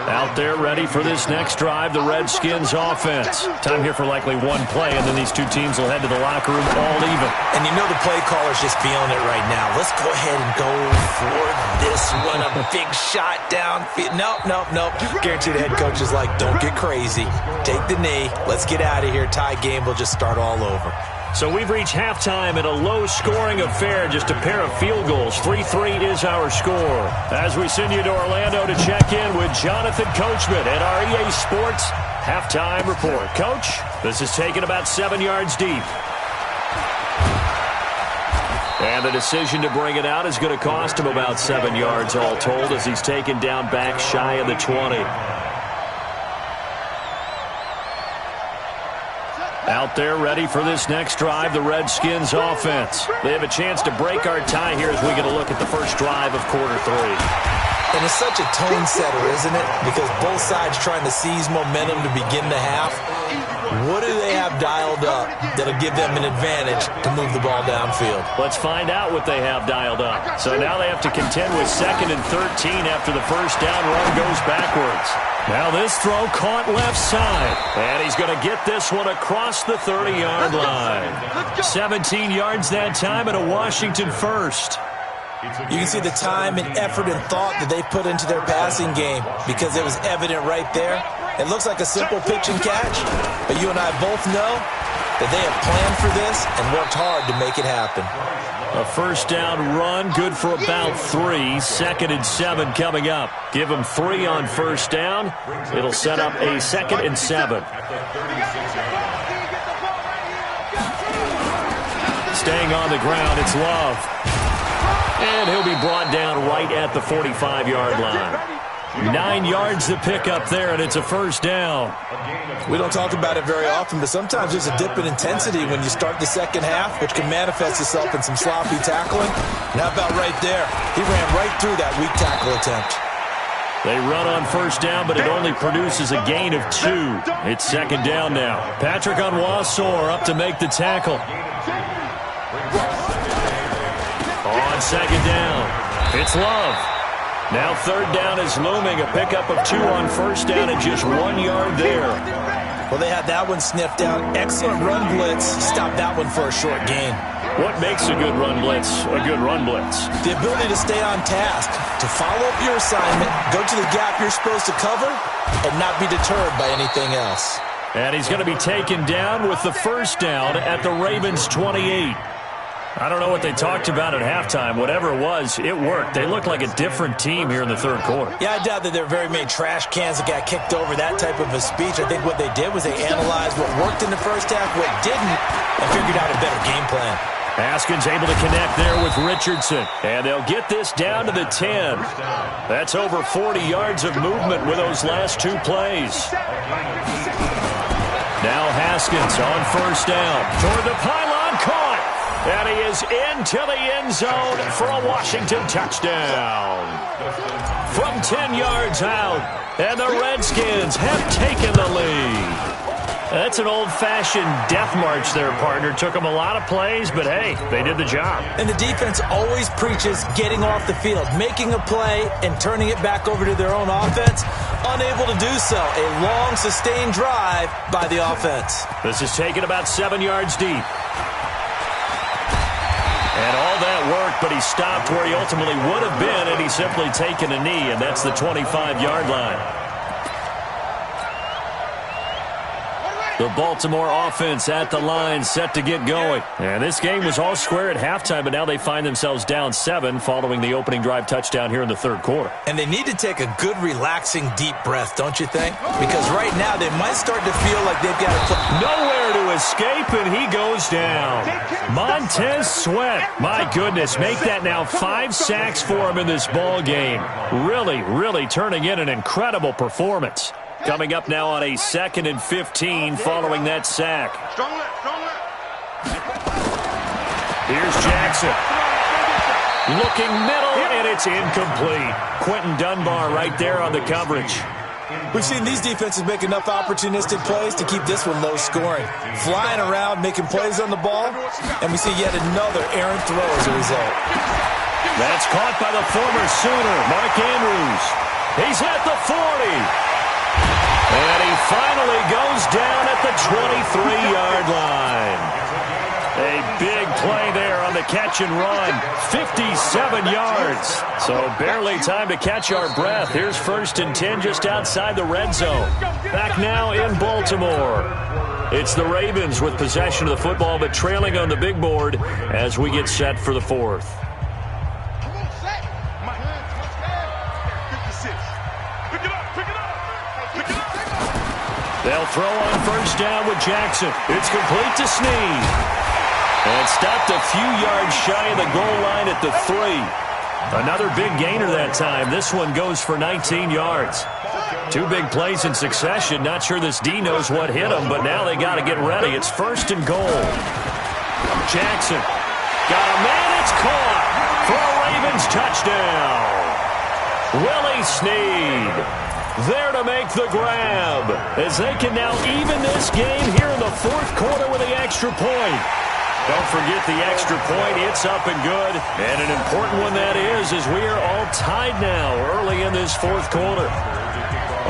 Out there ready for this next drive, the Redskins offense. Time here for likely one play, and then these two teams will head to the locker room all even. And you know the play caller's just feeling it right now. Let's go ahead and go for this one. A big shot downfield. Nope. Guarantee the head coach is like, don't get crazy. Take the knee. Let's get out of here. Tie game will just start all over. So we've reached halftime at a low-scoring affair, just a pair of field goals. 3-3 is our score. As we send you to Orlando to check in with Jonathan Coachman at our EA Sports Halftime Report. Coach, this is taken about 7 yards deep. And the decision to bring it out is going to cost him about 7 yards all told as he's taken down back shy of the 20. Out there ready for this next drive, the Redskins offense. They have a chance to break our tie here as we get a look at the first drive of quarter 3. And it's such a tone setter, isn't it? Because both sides trying to seize momentum to begin the half. What do they have dialed up that'll give them an advantage to move the ball downfield? Let's find out what they have dialed up. So now they have to contend with 2nd and 13 after the first down run goes backwards. Now this throw caught left side. And he's going to get this one across the 30-yard line. 17 yards that time and a Washington first. You can see the time and effort and thought that they put into their passing game because it was evident right there. It looks like a simple pitch and catch, but you and I both know that they have planned for this and worked hard to make it happen. A first down run, good for about 3. 2nd and 7 coming up. Give them 3 on first down. It'll set up a 2nd and 7. Staying on the ground, it's Love. And he'll be brought down right at the 45-yard line. 9 yards to pick up there, and it's a first down. We don't talk about it very often, but sometimes there's a dip in intensity when you start the second half, which can manifest itself in some sloppy tackling. And how about right there? He ran right through that weak tackle attempt. They run on first down, but it only produces a gain of 2. It's 2nd down now. Patrick Onwuasor up to make the tackle. On 2nd down, it's Love. Now 3rd down is looming. A pickup of 2 on first down and just 1 yard there. Well, they had that one sniffed out. Excellent run blitz. Stopped that one for a short gain. What makes a good run blitz a good run blitz? The ability to stay on task, to follow up your assignment, go to the gap you're supposed to cover, and not be deterred by anything else. And he's going to be taken down with the first down at the Ravens' 28. I don't know what they talked about at halftime. Whatever it was, it worked. They looked like a different team here in the third quarter. Yeah, I doubt that there were very many trash cans that got kicked over, that type of a speech. I think what they did was they analyzed what worked in the first half, what didn't, and figured out a better game plan. Haskins able to connect there with Richardson. And they'll get this down to the 10. That's over 40 yards of movement with those last two plays. Now Haskins on first down. Toward the pylon, caught. And he is into the end zone for a Washington touchdown. From 10 yards out. And the Redskins have taken the lead. That's an old-fashioned death march there, partner. Took them a lot of plays, but hey, they did the job. And the defense always preaches getting off the field, making a play, and turning it back over to their own offense. Unable to do so. A long, sustained drive by the offense. This is taken about 7 yards deep. And all that work, but he stopped where he ultimately would have been, and he's simply taken a knee, and that's the 25-yard line. The Baltimore offense at the line, set to get going. And this game was all square at halftime, but now they find themselves down 7 following the opening drive touchdown here in the third quarter. And they need to take a good, relaxing, deep breath, don't you think? Because right now they might start to feel like they've got to play. Nowhere to escape, and he goes down. Montez Sweat, my goodness, make that now 5 sacks for him in this ball game. Really, really turning in an incredible performance. Coming up now on a 2nd and 15 following that sack. Here's Jackson. Looking middle, and it's incomplete. Quentin Dunbar right there on the coverage. We've seen these defenses make enough opportunistic plays to keep this one low scoring. Flying around, making plays on the ball, and we see yet another errant throw as a result. That's caught by the former Sooner, Mark Andrews. He's at the 40. And he finally goes down at the 23-yard line. A big play there on the catch and run. 57 yards. So barely time to catch our breath. Here's 1st and 10 just outside the red zone. Back now in Baltimore. It's the Ravens with possession of the football, but trailing on the big board as we get set for the 4th. They'll throw on first down with Jackson. It's complete to Snead. And stopped a few yards shy of the goal line at the 3. Another big gainer that time. This one goes for 19 yards. 2 big plays in succession. Not sure this D knows what hit him, but now they got to get ready. It's 1st and goal. Jackson got a man. It's caught for a Ravens touchdown. Willie Snead there to make the grab as they can now even this game here in the 4th quarter with the extra point. Don't forget the extra point. It's up and good. And an important one that is, as we are all tied now early in this 4th quarter.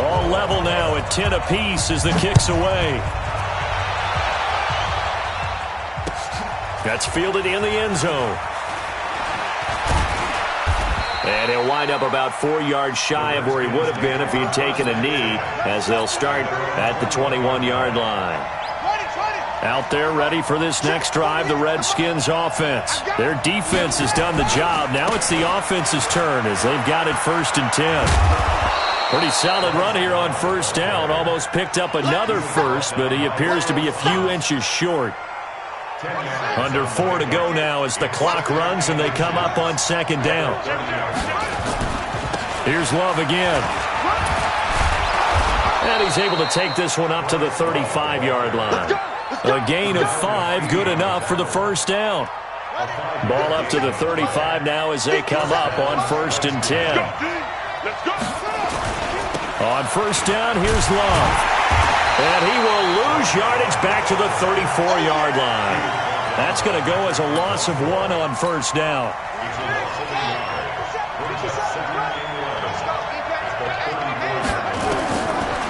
All level now at 10 apiece as the kick's away. That's fielded in the end zone. And he'll wind up about 4 yards shy of where he would have been if he'd taken a knee, as they'll start at the 21-yard line. Out there ready for this next drive, the Redskins offense. Their defense has done the job. Now it's the offense's turn as they've got it 1st and 10. Pretty solid run here on first down. Almost picked up another first, but he appears to be a few inches short. Under 4 to go now as the clock runs and they come up on 2nd down. Here's Love again. And he's able to take this one up to the 35-yard line. A gain of 5, good enough for the first down. Ball up to the 35 now as they come up on 1st and 10. On first down, here's Love. And he will lose yardage back to the 34-yard line. That's going to go as a loss of 1 on first down.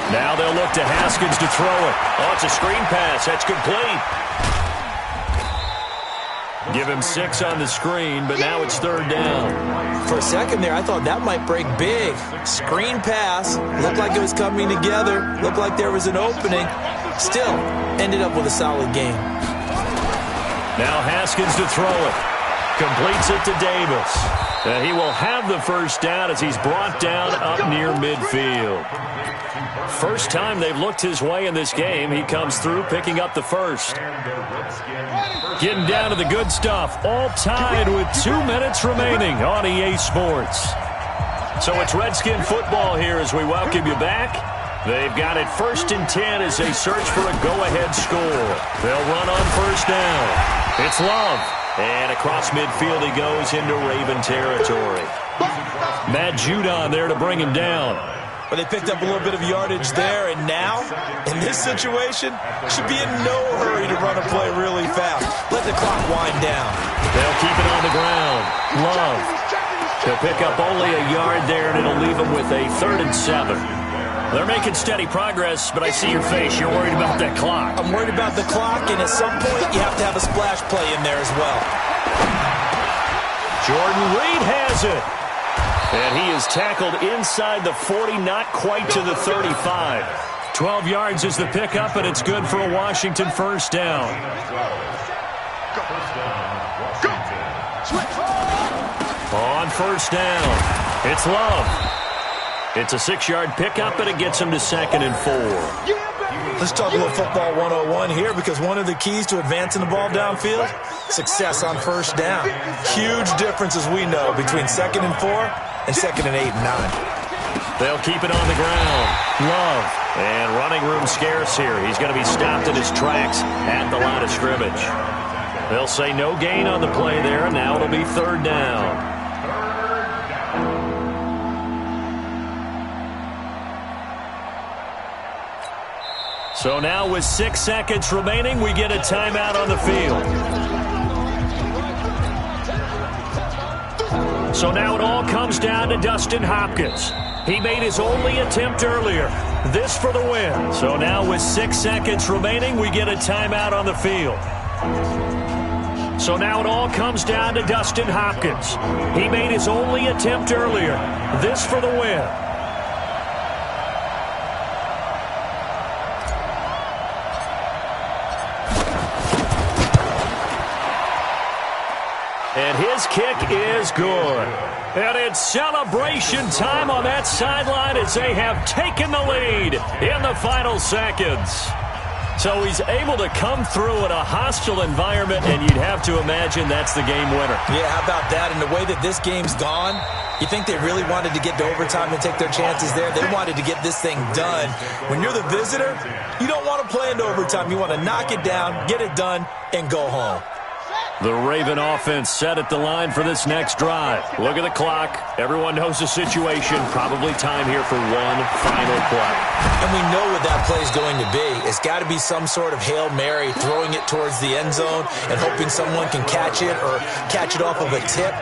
Now they'll look to Haskins to throw it. Oh, it's a screen pass. That's complete. Give him 6 on the screen, but now it's 3rd down. For a second there, I thought that might break big. Screen pass. Looked like it was coming together. Looked like there was an opening. Still, ended up with a solid game. Now Haskins to throw it. Completes it to Davis. He will have the first down as he's brought down up near midfield. First time they've looked his way in this game. He comes through picking up the first. Getting down to the good stuff. All tied with 2 minutes remaining on EA Sports. So it's Redskin football here as we welcome you back. They've got it 1st and 10 as they search for a go-ahead score. They'll run on first down. It's Love. And across midfield he goes into Raven territory. Matt Judon there to bring him down. But they picked up a little bit of yardage there, and now, in this situation, should be in no hurry to run a play really fast. Let the clock wind down. They'll keep it on the ground. Love. They'll pick up only a yard there, and it'll leave them with a 3rd and 7. They're making steady progress, but I see your face. You're worried about that clock. I'm worried about the clock, and at some point, you have to have a splash play in there as well. Jordan Reed has it. And he is tackled inside the 40, not quite to the 35. 12 yards is the pickup, and it's good for a Washington first down. On first down, it's Love. It's a 6-yard pickup, and it gets him to 2nd and 4. Let's talk a little football 101 here, because one of the keys to advancing the ball downfield, success on first down. Huge difference, as we know, between 2nd and 4 and 2nd and 8 and 9. They'll keep it on the ground. Love. And running room scarce here. He's going to be stopped in his tracks at the line of scrimmage. They'll say no gain on the play there, and now it'll be 3rd down. So now with 6 seconds remaining, we get a timeout on the field. So now it all comes down to Dustin Hopkins. He made his only attempt earlier. This for the win. So now with 6 seconds remaining, we get a timeout on the field. So now it all comes down to Dustin Hopkins. He made his only attempt earlier. This for the win. And his kick is good. And it's celebration time on that sideline as they have taken the lead in the final seconds. So he's able to come through in a hostile environment, and you'd have to imagine that's the game winner. Yeah, how about that? And the way that this game's gone, you think they really wanted to get to overtime and take their chances there? They wanted to get this thing done. When you're the visitor, you don't want to play into overtime. You want to knock it down, get it done, and go home. The Raven offense set at the line for this next drive. Look at the clock. Everyone knows the situation. Probably time here for one final play. And we know what that play is going to be. It's got to be some sort of Hail Mary, throwing it towards the end zone and hoping someone can catch it or catch it off of a tip.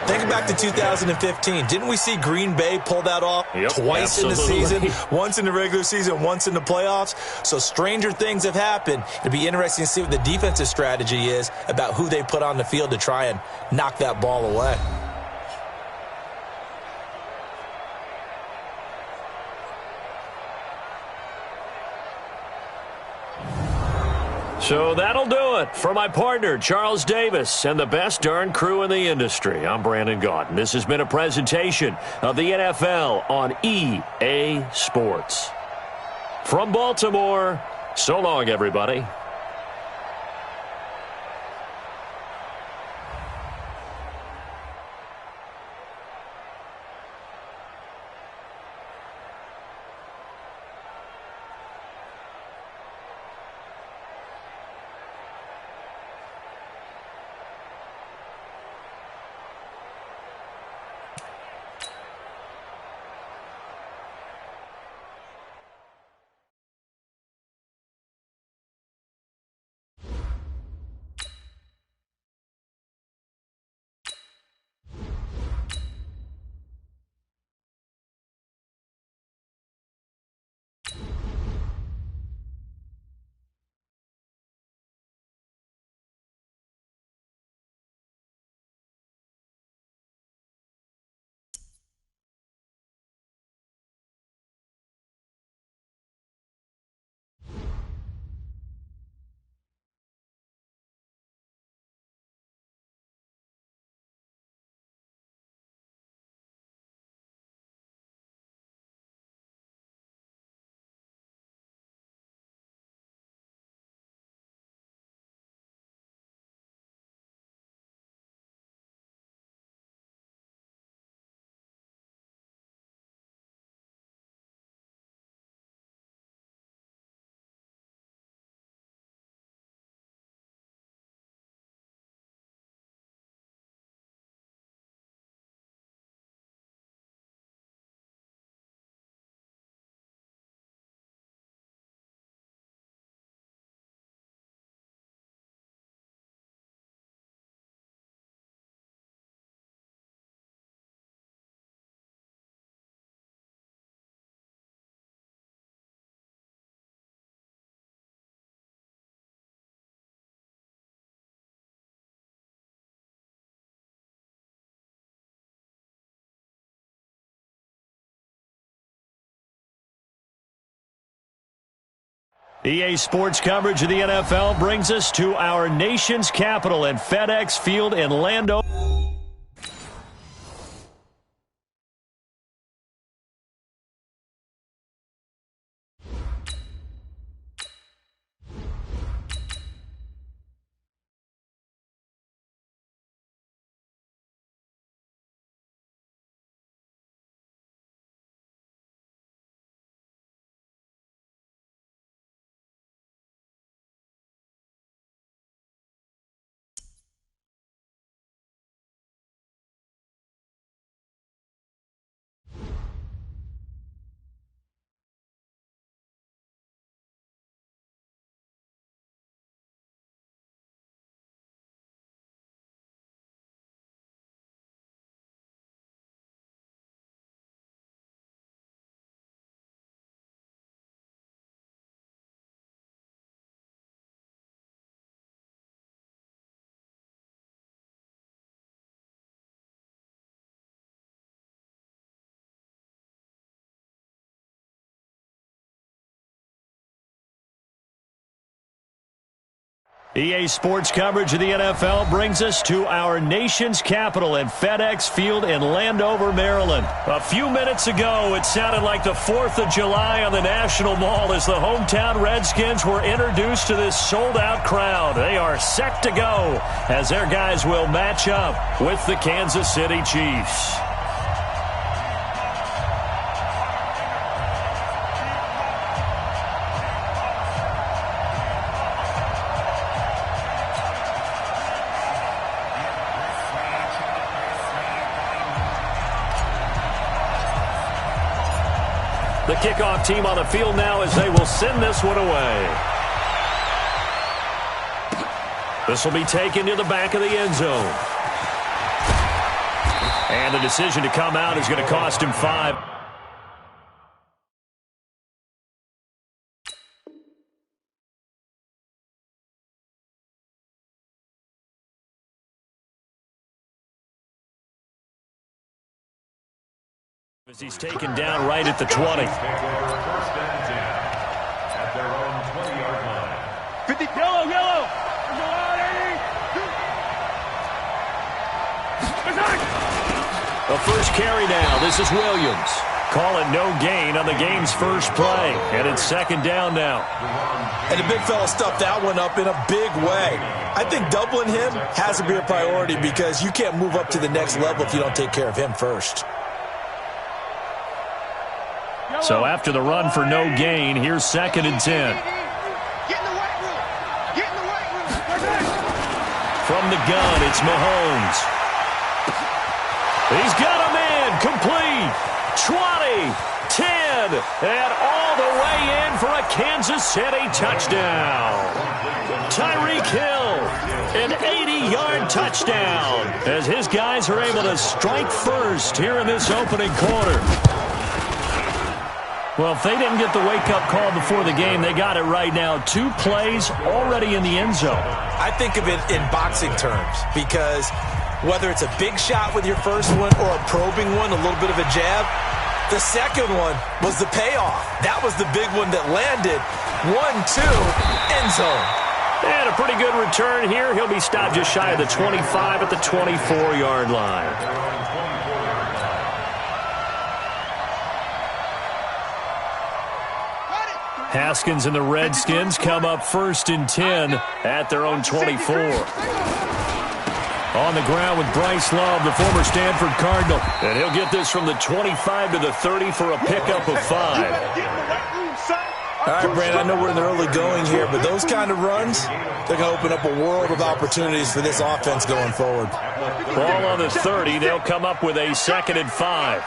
Think back to 2015. Didn't we see Green Bay pull that off twice in the season? Once in the regular season, once in the playoffs. So stranger things have happened. It'll be interesting to see what the defensive strategy is about who they put on the field to try and knock that ball away. So that'll do it for my partner, Charles Davis, and the best darn crew in the industry. I'm Brandon Gaudin. This has been a presentation of the NFL on EA Sports. From Baltimore, so long, everybody. EA Sports coverage of the NFL brings us to our nation's capital at FedEx Field in Landover. EA Sports coverage of the NFL brings us to our nation's capital at FedEx Field in Landover, Maryland. A few minutes ago, it sounded like the 4th of July on the National Mall as the hometown Redskins were introduced to this sold-out crowd. They are set to go as their guys will match up with the Kansas City Chiefs. The kickoff team on the field now as they will send this one away. This will be taken to the back of the end zone. And the decision to come out is going to cost him 5. As he's taken down right at the 20. First and 10 at their own 20-yard line. 50, yellow. The first carry now. This is Williams. Call it no gain on the game's first play. And it's second down now. And the big fella stuffed that one up in a big way. I think doubling him has to be a priority because you can't move up to the next level if you don't take care of him first. So after the run for no gain, here's second and 10. Get in the weight room. Get in the weight room. From the gun, it's Mahomes. He's got him in. Complete. 20, 10, and all the way in for a Kansas City touchdown. Tyreek Hill, an 80-yard touchdown as his guys are able to strike first here in this opening quarter. Well, if they didn't get the wake-up call before the game, they got it right now. 2 plays already in the end zone. I think of it in boxing terms because whether it's a big shot with your first one or a probing one, a little bit of a jab, the second one was the payoff. That was the big one that landed. 1-2, end zone. And a pretty good return here. He'll be stopped just shy of the 25 at the 24-yard line. Haskins and the Redskins come up first and 10 at their own 24. On the ground with Bryce Love, the former Stanford Cardinal. And he'll get this from the 25 to the 30 for a pickup of 5. All right, Brandon, I know we're in the early going here, but those kind of runs, they're going to open up a world of opportunities for this offense going forward. Ball on the 30. They'll come up with a second and 5.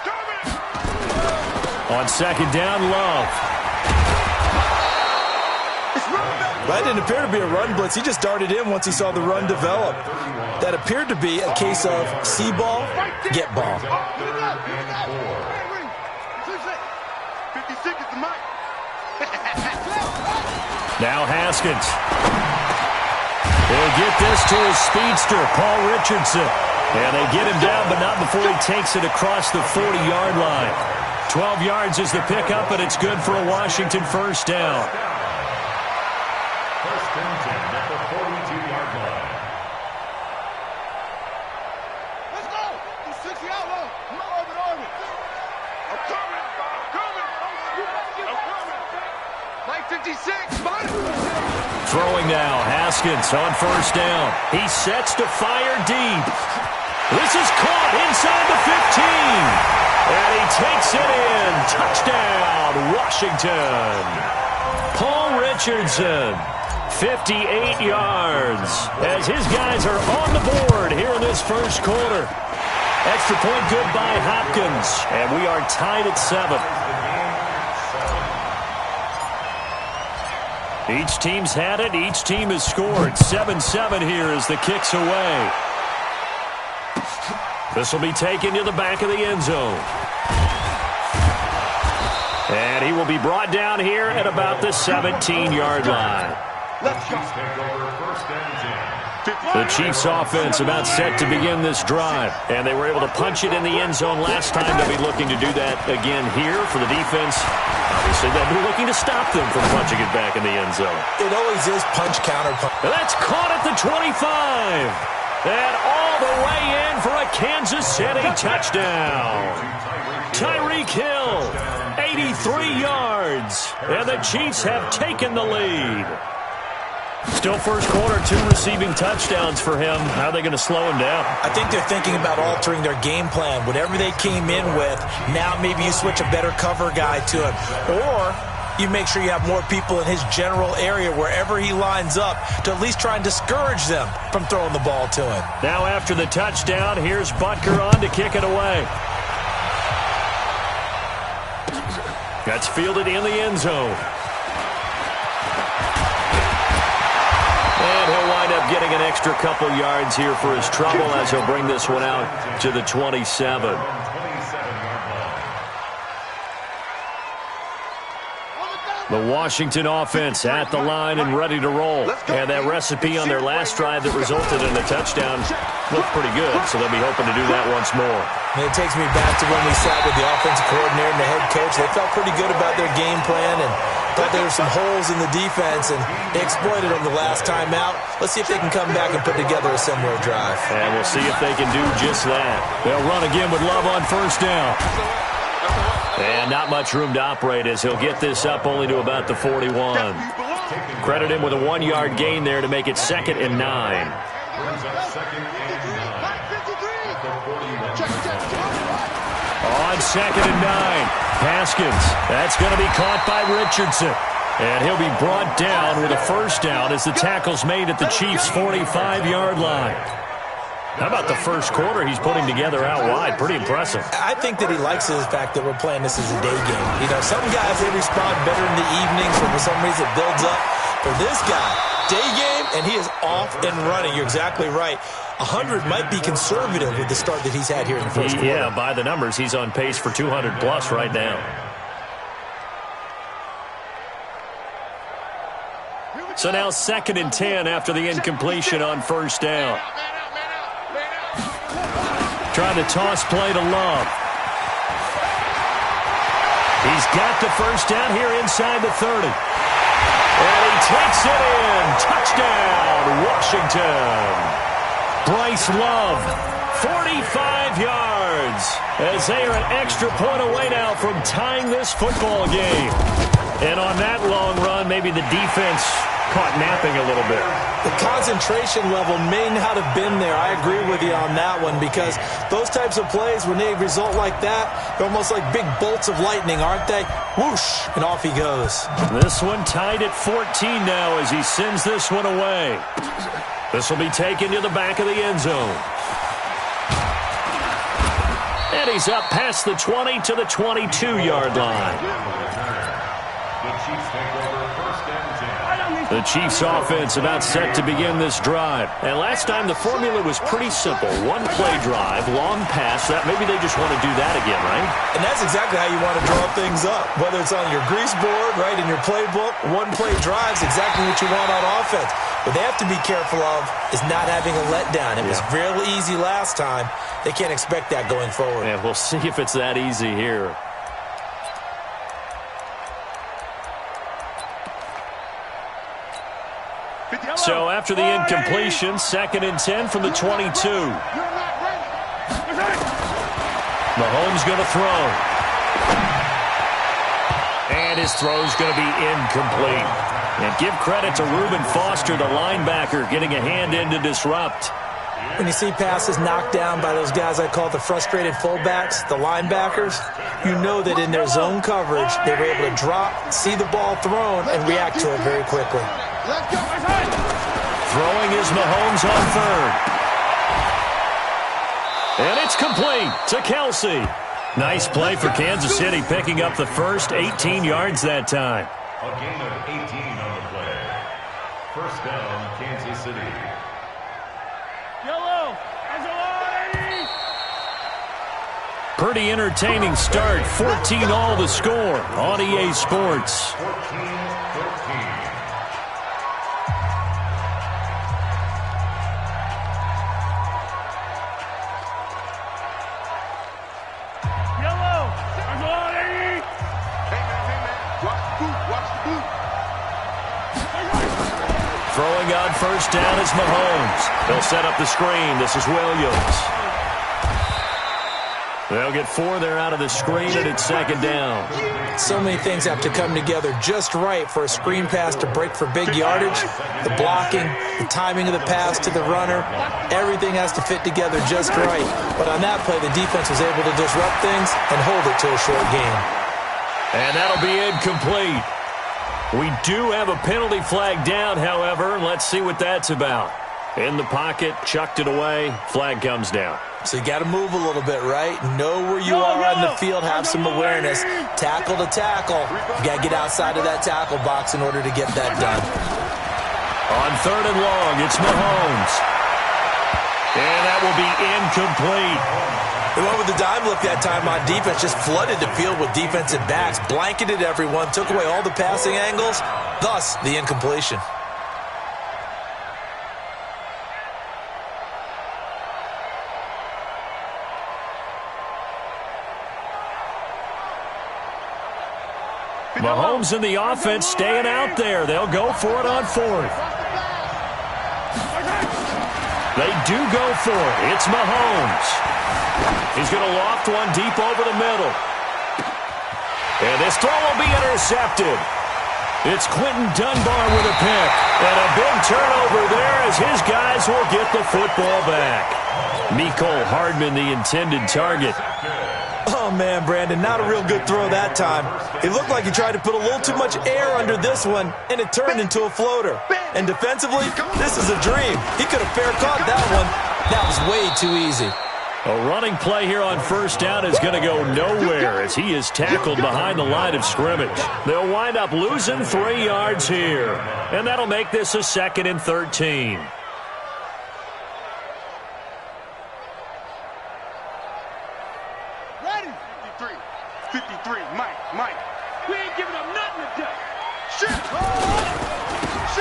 On second down, Love. That didn't appear to be a run blitz. He just darted in once he saw the run develop. That appeared to be a case of see ball, get ball. Now Haskins. He'll get this to his speedster, Paul Richardson. And they get him down, but not before he takes it across the 40-yard line. 12 yards is the pickup, and it's good for a Washington first down. First and 10 at the 42-yard line. Let's go. 60 out low. I'm coming. Mike 56. Throwing now, Haskins on first down. He sets to fire deep. This is caught inside the 15. And he takes it in. Touchdown, Washington. Paul Richardson, 58 yards, as his guys are on the board here in this first quarter. Extra point good by Hopkins, and we are tied at 7. Each team's had it. Each team has scored. 7-7 here as the kick's away. This will be taken to the back of the end zone. And he will be brought down here at about the 17-yard line. Let's go. The Chiefs offense about set to begin this drive. And they were able to punch it in the end zone last time. They'll be looking to do that again here for the defense. Obviously, they'll be looking to stop them from punching it back in the end zone. It always is punch, counter, punch. That's caught at the 25. And all the way in for a Kansas City touchdown. Tyreek Hill, 83 yards. And the Chiefs have taken the lead. Still first quarter, 2 receiving touchdowns for him. How are they going to slow him down? I think they're thinking about altering their game plan. Whatever they came in with, now maybe you switch a better cover guy to him. Or you make sure you have more people in his general area wherever he lines up to at least try and discourage them from throwing the ball to him. Now after the touchdown, here's Butker on to kick it away. That's fielded in the end zone. And he'll wind up getting an extra couple yards here for his trouble as he'll bring this one out to the 27. The Washington offense at the line and ready to roll. And that recipe on their last drive that resulted in a touchdown looked pretty good, so they'll be hoping to do that once more. And it takes me back to when we sat with the offensive coordinator and the head coach. They felt pretty good about their game plan and thought there were some holes in the defense, and they exploited them the last time out. Let's see if they can come back and put together a similar drive. And we'll see if they can do just that. They'll run again with Love on first down. And not much room to operate as he'll get this up only to about the 41. Credit him with a 1-yard gain there to make it 2nd and 9. On 2nd and 9, Haskins. That's going to be caught by Richardson. And he'll be brought down with a first down as the tackle's made at the Chiefs' 45-yard line. How about the first quarter he's putting together out wide? Pretty impressive. I think that he likes the fact that we're playing this as a day game. You know, some guys, they respond better in the evenings, or for some reason it builds up. For this guy, day game, and he is off and running. You're exactly right. 100 might be conservative with the start that he's had here in the first quarter. Yeah, by the numbers, he's on pace for 200-plus right now. So now 2nd and 10 after the incompletion on first down. Trying to toss play to Love. He's got the first down here inside the 30. And he takes it in. Touchdown, Washington. Bryce Love, 45 yards. As they are an extra point away now from tying this football game. And on that long run, maybe the defense caught napping a little bit. The concentration level may not have been there. I agree with you on that one, because those types of plays, when they result like that, they're almost like big bolts of lightning, aren't they? Whoosh, and off he goes. This one tied at 14 now as he sends this one away. This will be taken to the back of the end zone. And he's up past the 20 to the 22-yard line. The Chiefs offense about set to begin this drive. And last time the formula was pretty simple. One play drive, long pass. That maybe they just want to do that again, right? And that's exactly how you want to draw things up. Whether it's on your grease board, right, in your playbook, one play drive is exactly what you want on offense. What they have to be careful of is not having a letdown. It was real easy last time. They can't expect that going forward. And we'll see if it's that easy here. So after the incompletion, 2nd and 10 from the 22. Mahomes going to throw. And his throw's going to be incomplete. And give credit to Reuben Foster, the linebacker, getting a hand in to disrupt. When you see passes knocked down by those guys I call the frustrated fullbacks, the linebackers, you know that in their zone coverage, they were able to drop, see the ball thrown, and react to it very quickly. Throwing is Mahomes on 3rd. And it's complete to Kelsey. Nice play for Kansas City, picking up the first 18 yards that time. A gain of 18 on the play. First down, Kansas City. Yellow. Pretty entertaining start. 14-all the score on EA Sports. 14-13. Throwing on first down is Mahomes. They'll set up the screen. This is Williams. They'll get 4 there out of the screen, and it's 2nd down. So many things have to come together just right for a screen pass to break for big yardage. The blocking, the timing of the pass to the runner, everything has to fit together just right. But on that play, the defense was able to disrupt things and hold it to a short gain. And that'll be incomplete. We do have a penalty flag down, however. Let's see what that's about. In the pocket, chucked it away, flag comes down. So you got to move a little bit, right? Know where you are on the field, have some awareness. Tackle to tackle. You got to get outside of that tackle box in order to get that done. On 3rd and long, it's Mahomes. And that will be incomplete. They went with the dime look that time on defense, just flooded the field with defensive backs, blanketed everyone, took away all the passing angles, thus the incompletion. Mahomes and the offense staying out there. They'll go for it on 4th. They do go for it. It's Mahomes. He's going to loft one deep over the middle. And this throw will be intercepted. It's Quentin Dunbar with a pick. And a big turnover there as his guys will get the football back. Mecole Hardman, the intended target. Oh, man, Brandon, not a real good throw that time. It looked like he tried to put a little too much air under this one, and it turned into a floater. And defensively, this is a dream. He could have fair caught that one. That was way too easy. A running play here on first down is going to go nowhere as he is tackled behind the line of scrimmage. They'll wind up losing 3 yards here, and that'll make this a 2nd and 13. Ready? 53, Mike. We ain't giving up nothing today.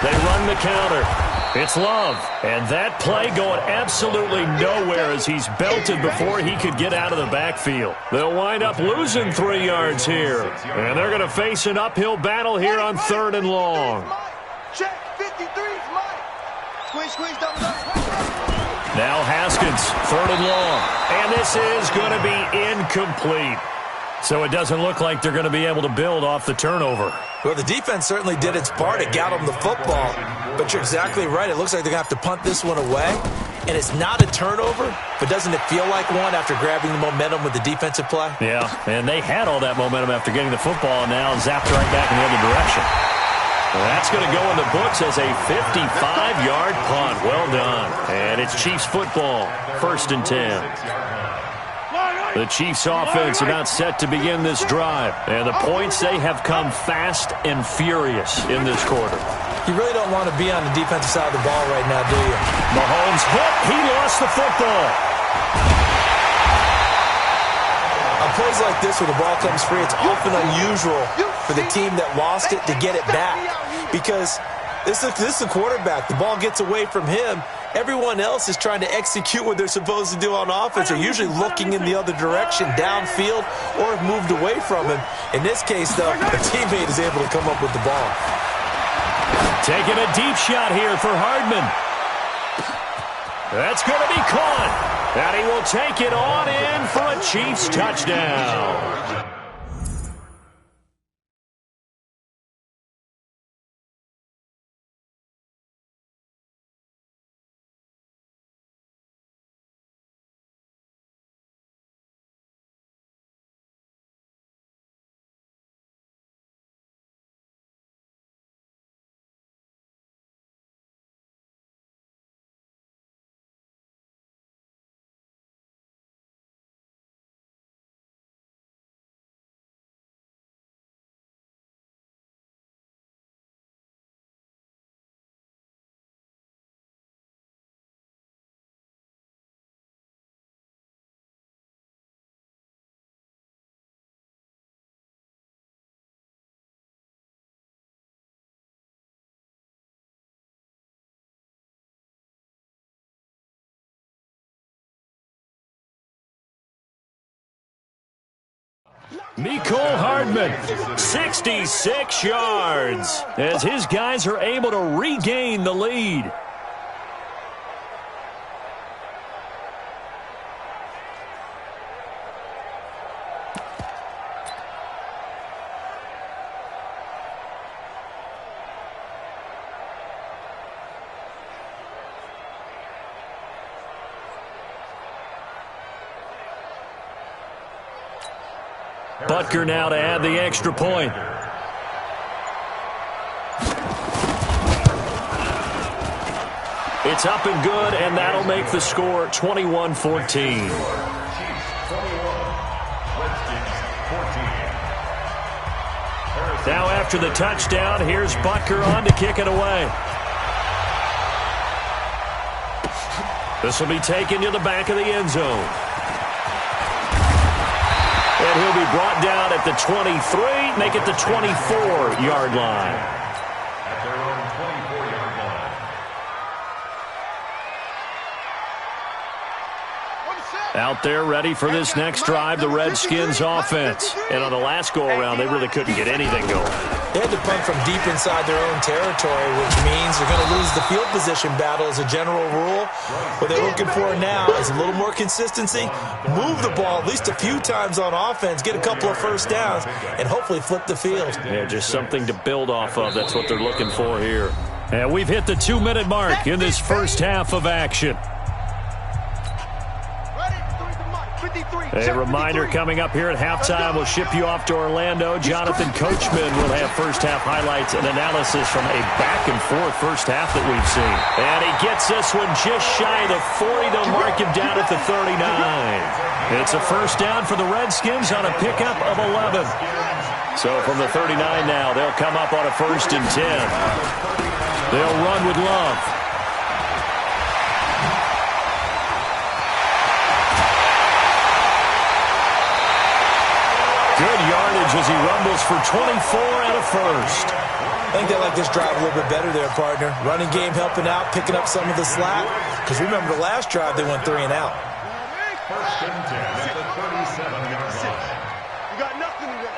They run the counter. It's Love. And that play going absolutely nowhere as he's belted before he could get out of the backfield. They'll wind up losing 3 yards here. And they're going to face an uphill battle here on 3rd and long. Check, 53, Mike. Squeeze, double up. Now Haskins, 3rd and long. And this is going to be incomplete. So it doesn't look like they're going to be able to build off the turnover. Well, the defense certainly did its part. It got them the football. But you're exactly right. It looks like they're going to have to punt this one away. And it's not a turnover, but doesn't it feel like one after grabbing the momentum with the defensive play? Yeah, and they had all that momentum after getting the football and now zapped right back in the other direction. Well, that's going to go in the books as a 55-yard punt. Well done. And it's Chiefs football, 1st and 10. The Chiefs offense about set to begin this drive. And the points, they have come fast and furious in this quarter. You really don't want to be on the defensive side of the ball right now, do you? Mahomes hit. He lost the football. On plays like this where the ball comes free, it's often unusual for the team that lost it to get it back. Because this is a quarterback. The ball gets away from him. Everyone else is trying to execute what they're supposed to do on offense. They're usually looking in the other direction, downfield, or have moved away from him. In this case, though, a teammate is able to come up with the ball. Taking a deep shot here for Hardman. That's going to be caught. And he will take it on in for a Chiefs touchdown. Mecole Hardman, 66 yards, as his guys are able to regain the lead. Butker now to add the extra point. It's up and good, and that'll make the score 21-14. Now after the touchdown, here's Butker on to kick it away. This will be taken to the back of the end zone. And he'll be brought down at the 23, make it the 24-yard line. At their own 24-yard line. Out there ready for this next drive, the Redskins offense. And on the last go-around, they really couldn't get anything going. They had to punt from deep inside their own territory, which means they're going to lose the field position battle as a general rule. What they're looking for now is a little more consistency, move the ball at least a few times on offense, get a couple of first downs, and hopefully flip the field. Yeah, just something to build off of. That's what they're looking for here. And we've hit the 2-minute mark in this first half of action. A reminder coming up here at halftime. We'll ship you off to Orlando. Jonathan Coachman will have first-half highlights and analysis from a back-and-forth first half that we've seen. And he gets this one just shy of the 40. They'll mark him down at the 39. It's a first down for the Redskins on a pickup of 11. So from the 39 now, they'll come up on a 1st and 10. They'll run with Love. Good yardage as he rumbles for 24 and a first. I think they like this drive a little bit better there, partner. Running game helping out, picking up some of the slack. Because remember, the last drive, they went 3 and out. 1st and 10 at the 37-yard line. You got nothing to do.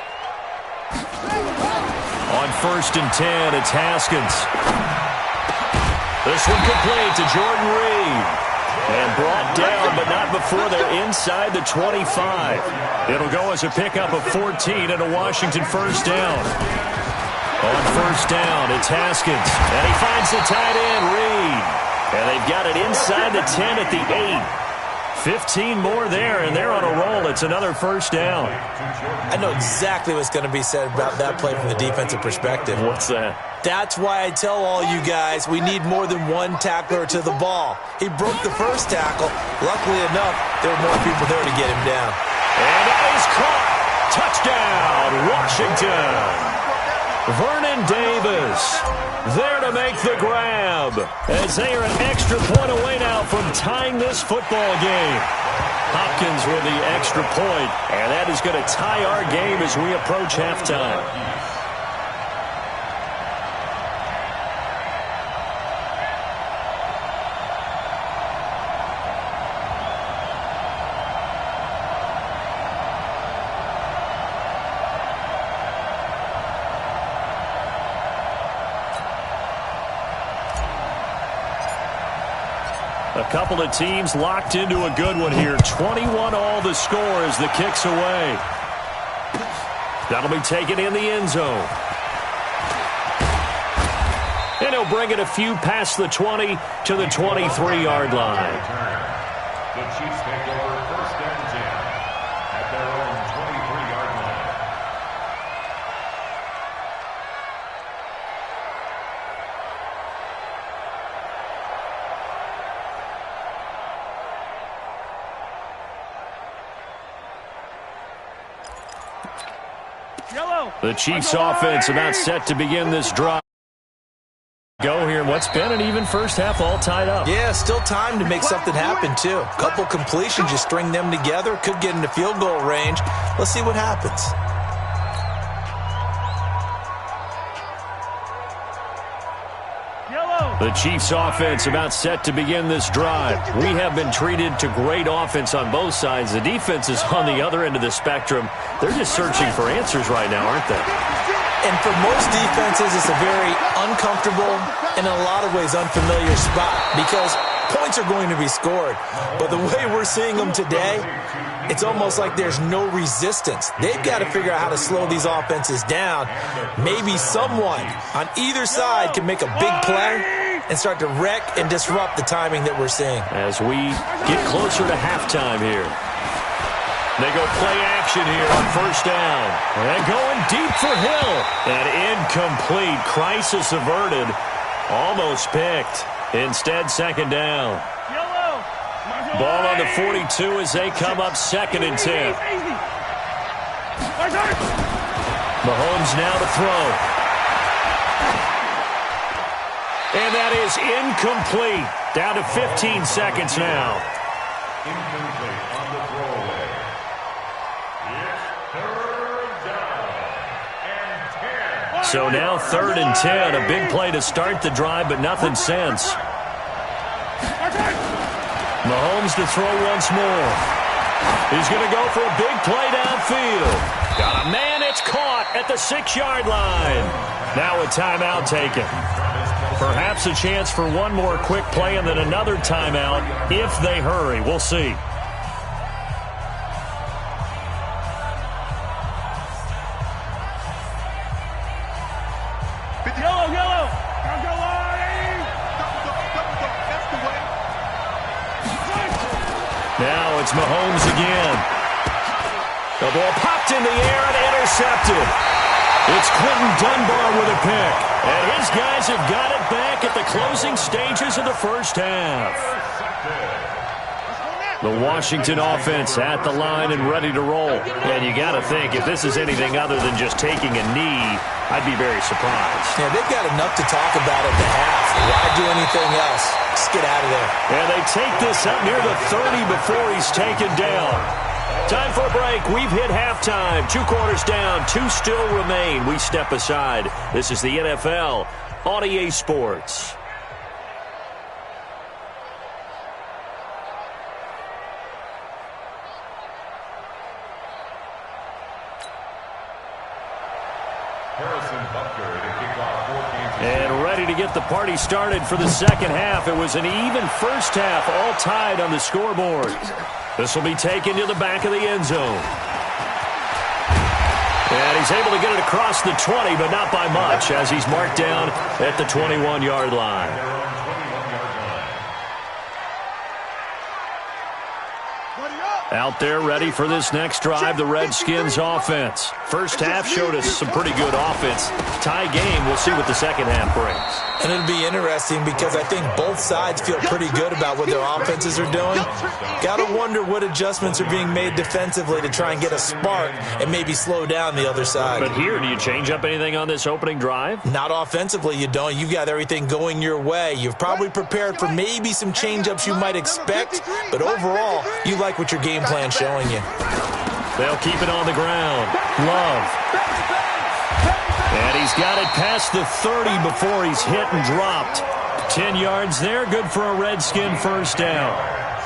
On 1st and 10, it's Haskins. This one complete to Jordan Reed. And brought down, but not before they're inside the 25. It'll go as a pickup of 14 and a Washington 1st down. On 1st down, it's Haskins. And he finds the tight end, Reed. And they've got it inside the 10 at the 8. 15 more there, and they're on a roll. It's another 1st down. I know exactly what's going to be said about that play from the defensive perspective. What's that? That's why I tell all you guys we need more than one tackler to the ball. He broke the first tackle. Luckily enough, there were more people there to get him down. And that is caught. Touchdown, Washington. Vernon Davis there to make the grab as they are an extra point away now from tying this football game. Hopkins with the extra point, and that is going to tie our game as we approach halftime. A couple of teams locked into a good one here. 21 all the score as the kick's away. That'll be taken in the end zone. And he'll bring it a few past the 20 to the 23-yard line. The Chiefs take over first and 10 at their own 23-yard line. The Chiefs offense about set to begin this drive. Go here. What's been an even first half, all tied up. Yeah, still time to make something happen, too. A couple completions, you string them together, could get into field goal range. Let's see what happens. The Chiefs offense about set to begin this drive. We have been treated to great offense on both sides. The defense is on the other end of the spectrum. They're just searching for answers right now, aren't they? And for most defenses, it's a very uncomfortable and in a lot of ways unfamiliar spot because points are going to be scored. But the way we're seeing them today, it's almost like there's no resistance. They've got to figure out how to slow these offenses down. Maybe someone on either side can make a big play and start to wreck and disrupt the timing that we're seeing. As we get closer to halftime here. They go play action here on first down. And going deep for Hill. And incomplete. Crisis averted. Almost picked. Instead, second down. Ball on the 42 as they come up second and 10. Mahomes now to throw. And that is incomplete. Down to 15 seconds now. Incomplete on the throwaway. It's 3rd down and 10. So now 3rd and 10. A big play to start the drive, but nothing since. Mahomes to throw once more. He's going to go for a big play downfield. Got a man. It's caught at the 6-yard line. Now a timeout taken. Perhaps a chance for one more quick play and then another timeout if they hurry. We'll see. Yellow. Now it's Mahomes again. The ball popped in the air and intercepted. It's Quentin Dunbar with a pick. And his guys have got it back at the closing stages of the first half. The Washington offense at the line and ready to roll. And you got to think, if this is anything other than just taking a knee, I'd be very surprised. Yeah, they've got enough to talk about at the half. Why do anything else? Just get out of there. And they take this up near the 30 before he's taken down. Time for a break. We've hit halftime. 2 quarters down. 2 still remain. We step aside. This is the NFL on EA Sports. And ready to get the party started for the second half. It was an even first half, all tied on the scoreboard. This will be taken to the back of the end zone. And he's able to get it across the 20, but not by much, as he's marked down at the 21-yard line. Out there ready for this next drive, the Redskins offense. First half showed us some pretty good offense. Tie game, we'll see what the second half brings. And it'll be interesting because I think both sides feel pretty good about what their offenses are doing. Got to wonder what adjustments are being made defensively to try and get a spark and maybe slow down the other side. But here, do you change up anything on this opening drive? Not offensively, you don't. You've got everything going your way. You've probably prepared for maybe some change-ups you might expect, but overall, you like what your game plan's showing you. They'll keep it on the ground. Love. And he's got it past the 30 before he's hit and dropped. 10 yards there, good for a Redskin first down.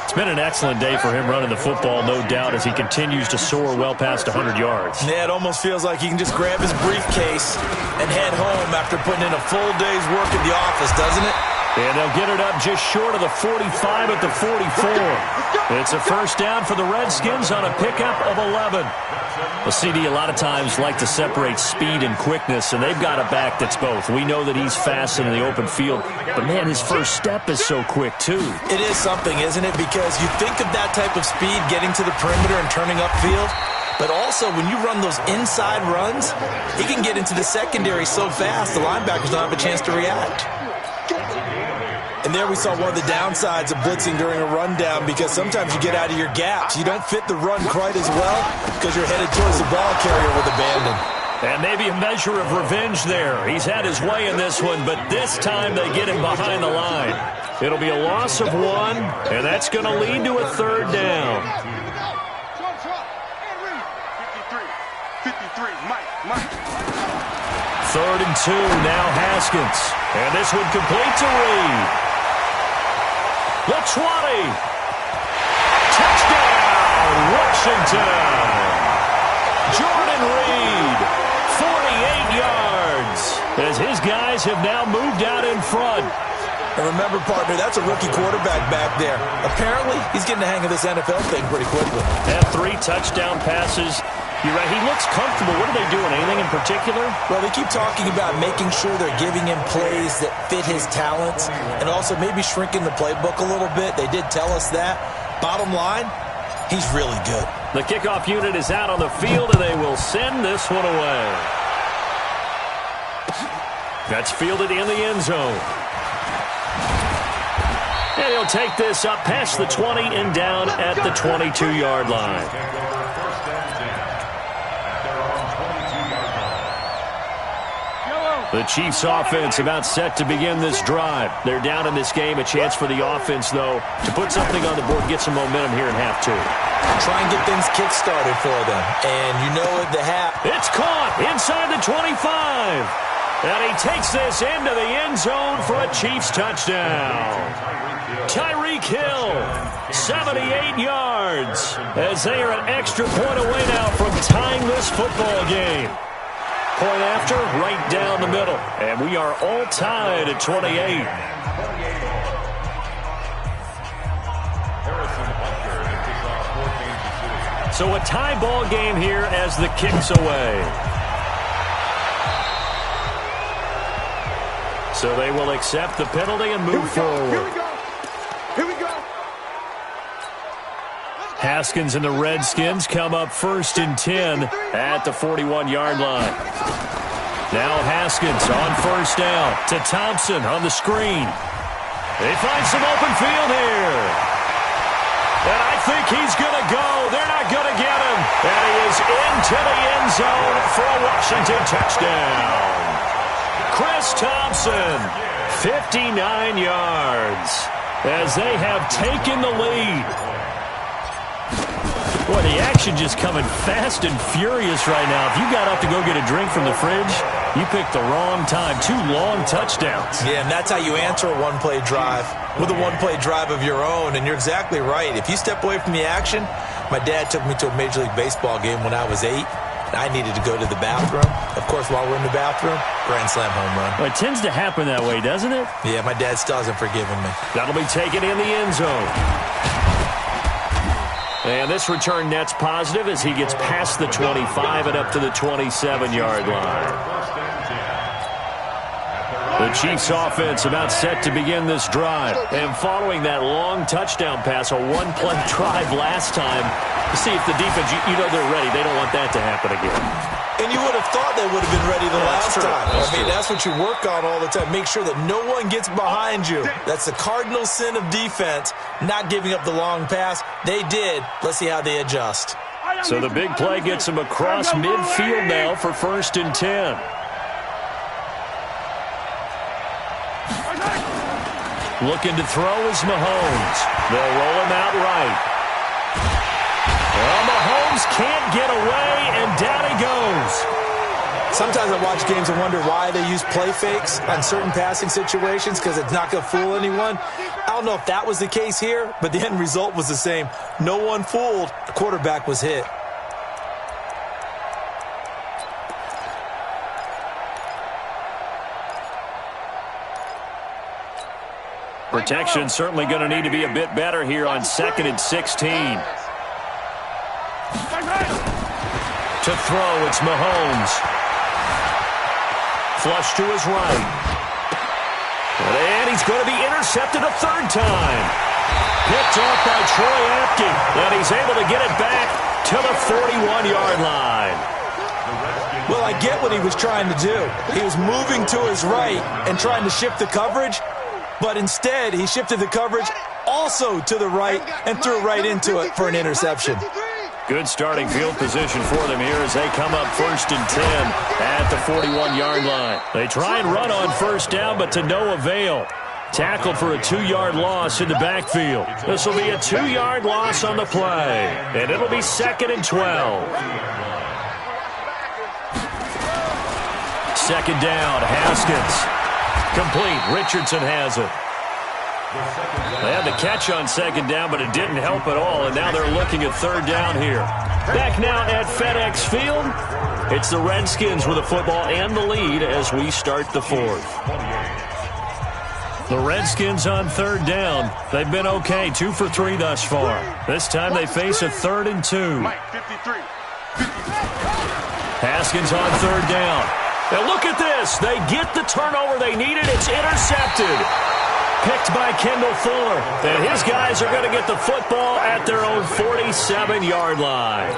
It's been an excellent day for him running the football, no doubt, as he continues to soar well past 100 yards. Yeah, it almost feels like he can just grab his briefcase and head home after putting in a full day's work at the office, doesn't it? And they'll get it up just short of the 45 at the 44. It's a first down for the Redskins on a pickup of 11. The CD a lot of times like to separate speed and quickness, and they've got a back that's both. We know that he's fast in the open field, but, man, his first step is so quick, too. It is something, isn't it? Because you think of that type of speed getting to the perimeter and turning upfield, but also when you run those inside runs, he can get into the secondary so fast the linebackers don't have a chance to react. And there we saw one of the downsides of blitzing during a rundown, because sometimes you get out of your gaps. You don't fit the run quite as well because you're headed towards the ball carrier with abandon. And maybe a measure of revenge there. He's had his way in this one, but this time they get him behind the line. It'll be a loss of 1, and that's going to lead to a third down. 53, Mike. 3rd and 2, now Haskins. And this one complete to Reed. The 20. Touchdown, Washington. Jordan Reed, 48 yards, as his guys have now moved out in front. And remember, partner, that's a rookie quarterback back there. Apparently, he's getting the hang of this NFL thing pretty quickly. And 3 touchdown passes. You're right, he looks comfortable. What are they doing? Anything in particular? Well, they keep talking about making sure they're giving him plays that fit his talents and also maybe shrinking the playbook a little bit. They did tell us that. Bottom line, he's really good. The kickoff unit is out on the field, and they will send this one away. That's fielded in the end zone. And he'll take this up past the 20 and down at the 22-yard line. The Chiefs offense about set to begin this drive. They're down in this game. A chance for the offense, though, to put something on the board, get some momentum here in half 2. Try and get things kick-started for them. And you know at the half. It's caught inside the 25. And he takes this into the end zone for a Chiefs touchdown. Tyreek Hill, 78 yards, as they are an extra point away now from tying this football game. Point after, right down the middle. And we are all tied at 28. So a tie ball game here as the kick's away. So they will accept the penalty and move forward. Here we go. Haskins and the Redskins come up 1st and 10 at the 41-yard line. Now Haskins on 1st down to Thompson on the screen. They find some open field here. And I think he's going to go. They're not going to get him. And he is into the end zone for a Washington touchdown. Chris Thompson, 59 yards, as they have taken the lead. Boy, the action just coming fast and furious right now. If you got up to go get a drink from the fridge, you picked the wrong time. 2 long touchdowns. Yeah, and that's how you answer a one-play drive with a one-play drive of your own. And you're exactly right. If you step away from the action, my dad took me to a Major League Baseball game when I was 8. And I needed to go to the bathroom. Of course, while we're in the bathroom, grand slam home run. Well, it tends to happen that way, doesn't it? Yeah, my dad still hasn't forgiven me. That'll be taken in the end zone. And this return net's positive as he gets past the 25 and up to the 27-yard line. The Chiefs offense about set to begin this drive. And following that long touchdown pass, a one-play drive last time, to see if the defense, you know they're ready. They don't want that to happen again. And you would have thought they would have been ready the last time. That's what you work on all the time. Make sure that no one gets behind you. That's the cardinal sin of defense, not giving up the long pass. They did. Let's see how they adjust. So the big play gets them across midfield now for 1st and 10. Looking to throw is Mahomes. They'll roll him out right. Well, Mahomes can't get away, and down he goes. Sometimes I watch games and wonder why they use play fakes on certain passing situations, because it's not going to fool anyone. I don't know if that was the case here, but the end result was the same. No one fooled. The quarterback was hit. Protection certainly going to need to be a bit better here on 2nd and 16. To throw, it's Mahomes. Flush to his right. And he's going to be intercepted a third time. Picked off by Troy Apke. And he's able to get it back to the 41-yard line. Well, I get what he was trying to do. He was moving to his right and trying to shift the coverage, but instead he shifted the coverage also to the right and threw right into it for an interception. Good starting field position for them here as they come up 1st and 10 at the 41-yard line. They try and run on first down, but to no avail. Tackled for a 2-yard loss in the backfield. This will be a 2-yard loss on the play, and it'll be 2nd and 12. 2nd down, Haskins. Complete. Richardson has it. They had the catch on 2nd down, but it didn't help at all, and now they're looking at 3rd down here. Back now at FedEx Field, it's the Redskins with the football and the lead as we start the 4th. The Redskins on 3rd down. They've been okay, 2 for 3 thus far. This time they face a 3rd and 2. Haskins on 3rd down. Now look at this. They get the turnover they needed. It's intercepted. Picked by Kendall Fuller. And his guys are going to get the football at their own 47-yard line.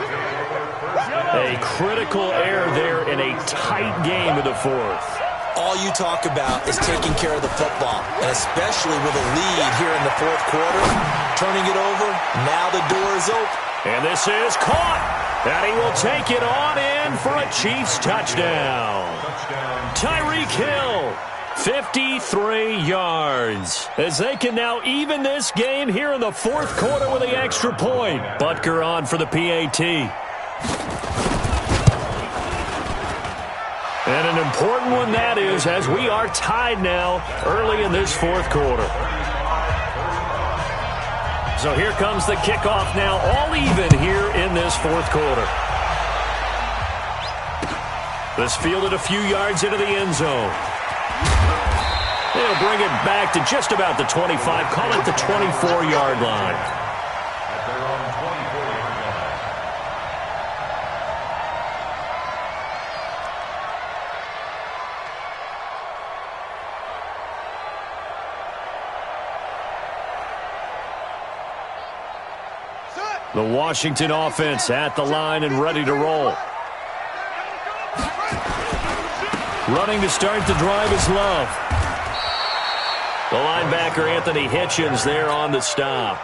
A critical error there in a tight game of the 4th. All you talk about is taking care of the football, and especially with a lead here in the 4th quarter. Turning it over, now the door is open. And this is caught. And he will take it on in for a Chiefs touchdown. Tyreek Hill, 53 yards. As they can now even this game here in the 4th quarter with the extra point. Butker on for the PAT. And an important one that is, as we are tied now early in this 4th quarter. So here comes the kickoff now, all even here in this 4th quarter. This fielded a few yards into the end zone. They'll bring it back to just about the 25, call it the 24-yard line. The Washington offense at the line and ready to roll. Running to start the drive is Love. The linebacker, Anthony Hitchens, there on the stop.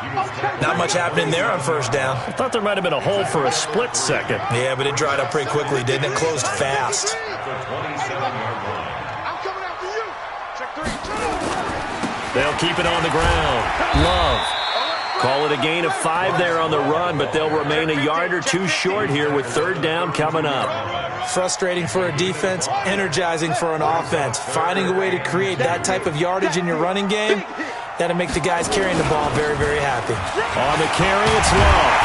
Not much happening there on 1st down. I thought there might have been a hole for a split second. Yeah, but it dried up pretty quickly, didn't it? Closed fast. They'll keep it on the ground. Love. Call it a gain of 5 there on the run, but they'll remain a yard or 2 short here with 3rd down coming up. Frustrating for a defense, energizing for an offense. Finding a way to create that type of yardage in your running game, that'll make the guys carrying the ball very, very happy. On the carry, it's Love.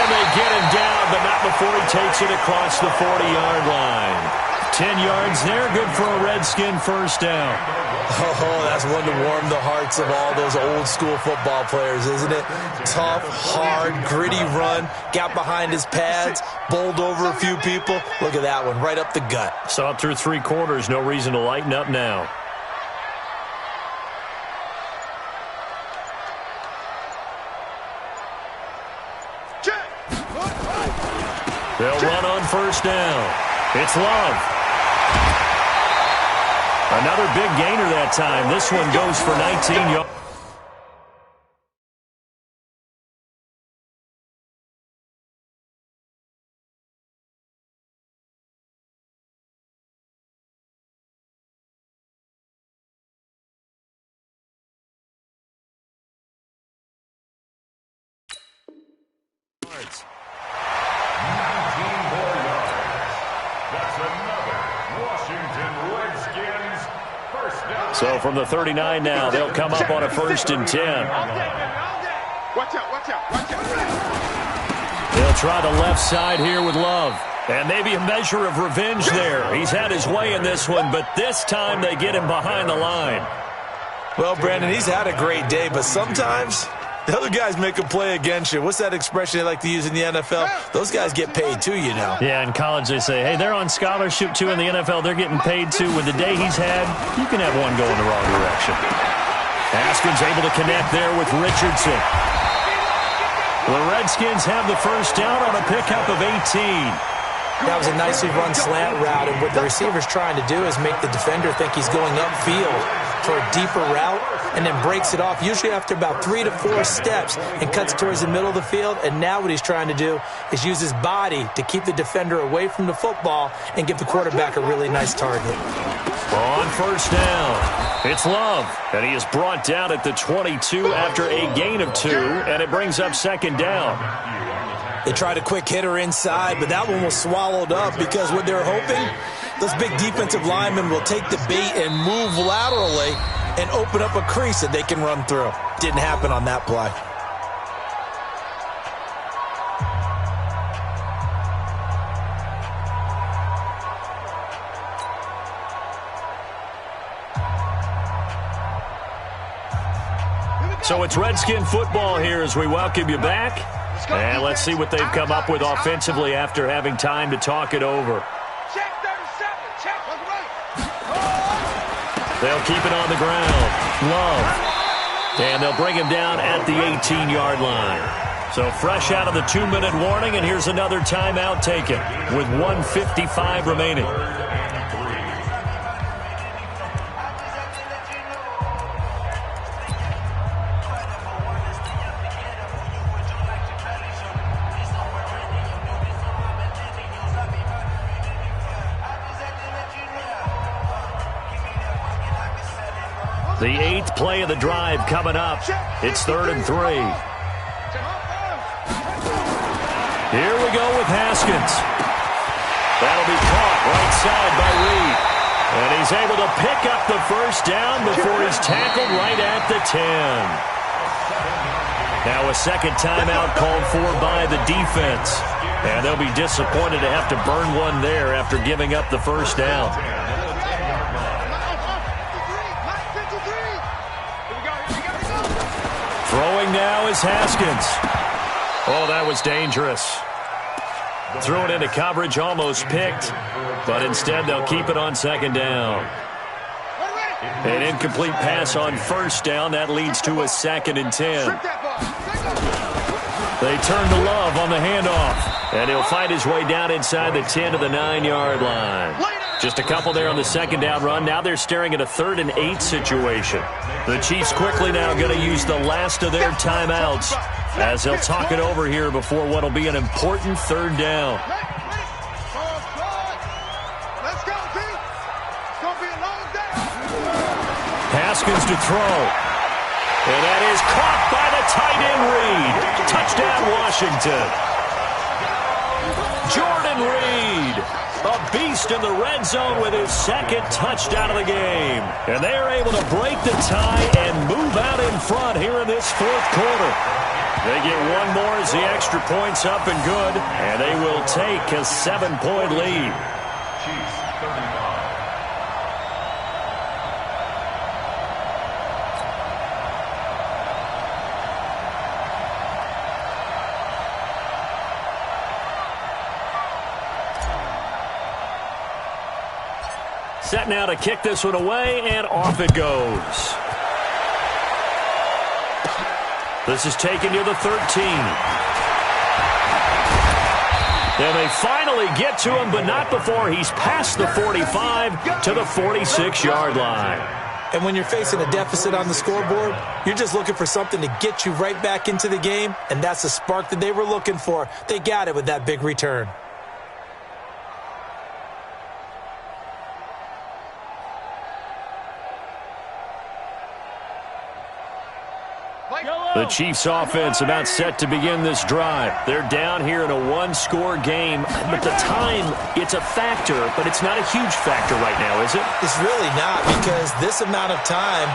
And they get him down, but not before he takes it across the 40-yard line. 10 yards there, good for a Redskin 1st down. Oh, that's one to warm the hearts of all those old-school football players, isn't it? Tough, hard, gritty run, got behind his pads, bowled over a few people. Look at that one, right up the gut. Saw it through 3 quarters, no reason to lighten up now. They'll run on 1st down. It's Love. Another big gainer that time. This one goes for 19 yards. So from the 39 now, they'll come up on a 1st and 10. Watch out. They'll try the left side here with Love. And maybe a measure of revenge there. He's had his way in this one, but this time they get him behind the line. Well, Brandon, he's had a great day, but sometimes the other guys make a play against you. What's that expression they like to use in the NFL? Those guys get paid too, you know. Yeah, in college they say, hey, they're on scholarship too. In the NFL, they're getting paid too. With the day he's had, you can have one go in the wrong direction. Haskins able to connect there with Richardson. The Redskins have the first down on a pickup of 18. That was a nicely run slant route, and what the receiver's trying to do is make the defender think he's going upfield for a deeper route, and then breaks it off, usually after about 3 to 4 steps, and cuts towards the middle of the field. And now what he's trying to do is use his body to keep the defender away from the football and give the quarterback a really nice target. On first down, it's Love, and he is brought down at the 22 after a gain of 2, and it brings up second down. They tried a quick hitter inside, but that one was swallowed up because what they're hoping, those big defensive linemen will take the bait and move laterally and open up a crease that they can run through. Didn't happen on that play. So it's Redskin football here as we welcome you back. And let's see what they've come up with offensively after having time to talk it over. Check 37. Check. They'll keep it on the ground. Love. And they'll bring him down at the 18-yard line. So fresh out of the 2-minute warning, and here's another timeout taken with 1:55 remaining. The 8th play of the drive coming up. It's 3rd and 3. Here we go with Haskins. That'll be caught right side by Reed. And he's able to pick up the first down before he's tackled right at the 10. Now a second timeout called for by the defense. And they'll be disappointed to have to burn one there after giving up the first down. Throwing now is Haskins. Oh, that was dangerous. Threw it into coverage, almost picked, but instead they'll keep it on second down. An incomplete pass on first down. That leads to a 2nd and 10. They turn to Love on the handoff, and he'll find his way down inside the 10 to the 9-yard line. Just a couple there on the second down run. Now they're staring at a 3rd and 8 situation. The Chiefs quickly now going to use the last of their timeouts as they'll talk it over here before what will be an important 3rd down. Haskins to throw. And that is caught by the tight end Reed. Touchdown, Washington. Jordan Reed, a beast in the red zone with his 2nd touchdown of the game. And they are able to break the tie and move out in front here in this 4th quarter. They get one more as the extra point's up and good, and they will take a 7-point lead. Chiefs 35. Set now to kick this one away, and off it goes. This is taken near the 13. And they finally get to him, but not before he's past the 45 to the 46-yard line. And when you're facing a deficit on the scoreboard, you're just looking for something to get you right back into the game, and that's the spark that they were looking for. They got it with that big return. The Chiefs offense about set to begin this drive. They're down here in a 1-score game, but the time, it's a factor, but it's not a huge factor right now, is it? It's really not, because this amount of time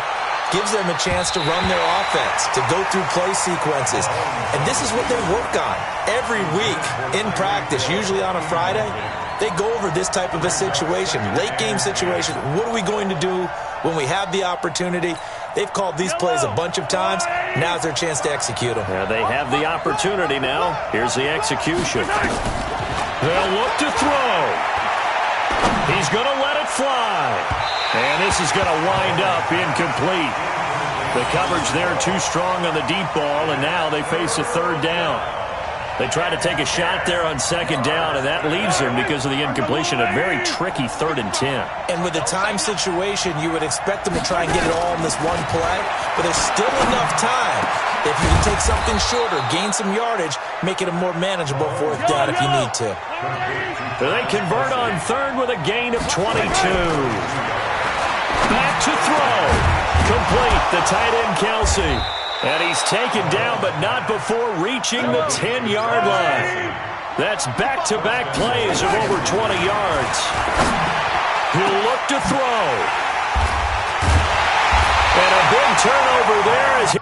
gives them a chance to run their offense, to go through play sequences. And this is what they work on every week in practice, usually on a Friday. they go over this type of a situation, late game situation. What are we going to do when we have the opportunity? They've called these plays a bunch of times. Now's their chance to execute them. Yeah, they have the opportunity now. Here's the execution. They'll look to throw. He's going to let it fly. And this is going to wind up incomplete. The coverage there too strong on the deep ball, and now they face a third down. They try to take a shot there on second down, and that leaves them, because of the incompletion, a very tricky 3rd and 10. And with the time situation, you would expect them to try and get it all in this one play, but there's still enough time. If you can take something shorter, gain some yardage, make it a more manageable 4th down if you need to. They convert on 3rd with a gain of 22. Back to throw. Complete, the tight end Kelsey. And he's taken down, but not before reaching the 10-yard line. That's back-to-back plays of over 20 yards. He'll look to throw. And a big turnover there as he...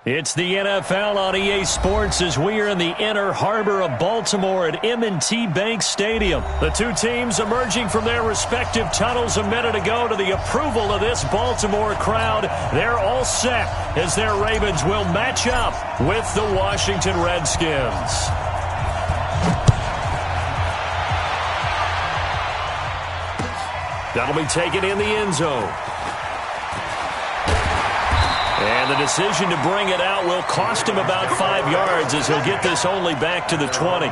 It's the NFL on EA Sports as we are in the inner harbor of Baltimore at M&T Bank Stadium. The two teams emerging from their respective tunnels a minute ago to the approval of this Baltimore crowd. They're all set as their Ravens will match up with the Washington Redskins. That'll be taken in the end zone. And the decision to bring it out will cost him about 5 yards as he'll get this only back to the 20.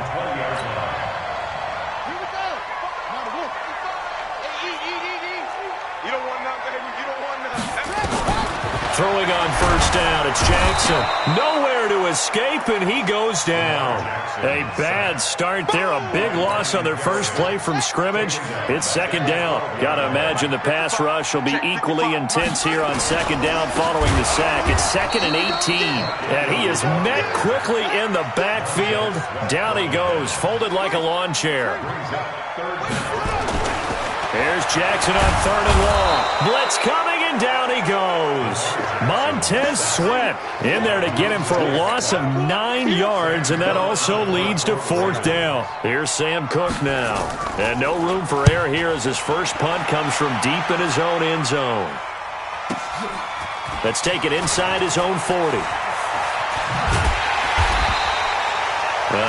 Throwing on first down, it's Jackson. Nowhere to escape, and he goes down. A bad start there, a big loss on their first play from scrimmage. It's second down. Got to imagine the pass rush will be equally intense here on second down following the sack. It's 2nd and 18, and he is met quickly in the backfield. Down he goes, folded like a lawn chair. Here's Jackson on 3rd and long. Blitz coming, and down he goes. Montez Sweat in there to get him for a loss of 9 yards, and that also leads to 4th down. Here's Sam Cook now. And no room for error here as his first punt comes from deep in his own end zone. Let's take it inside his own 40.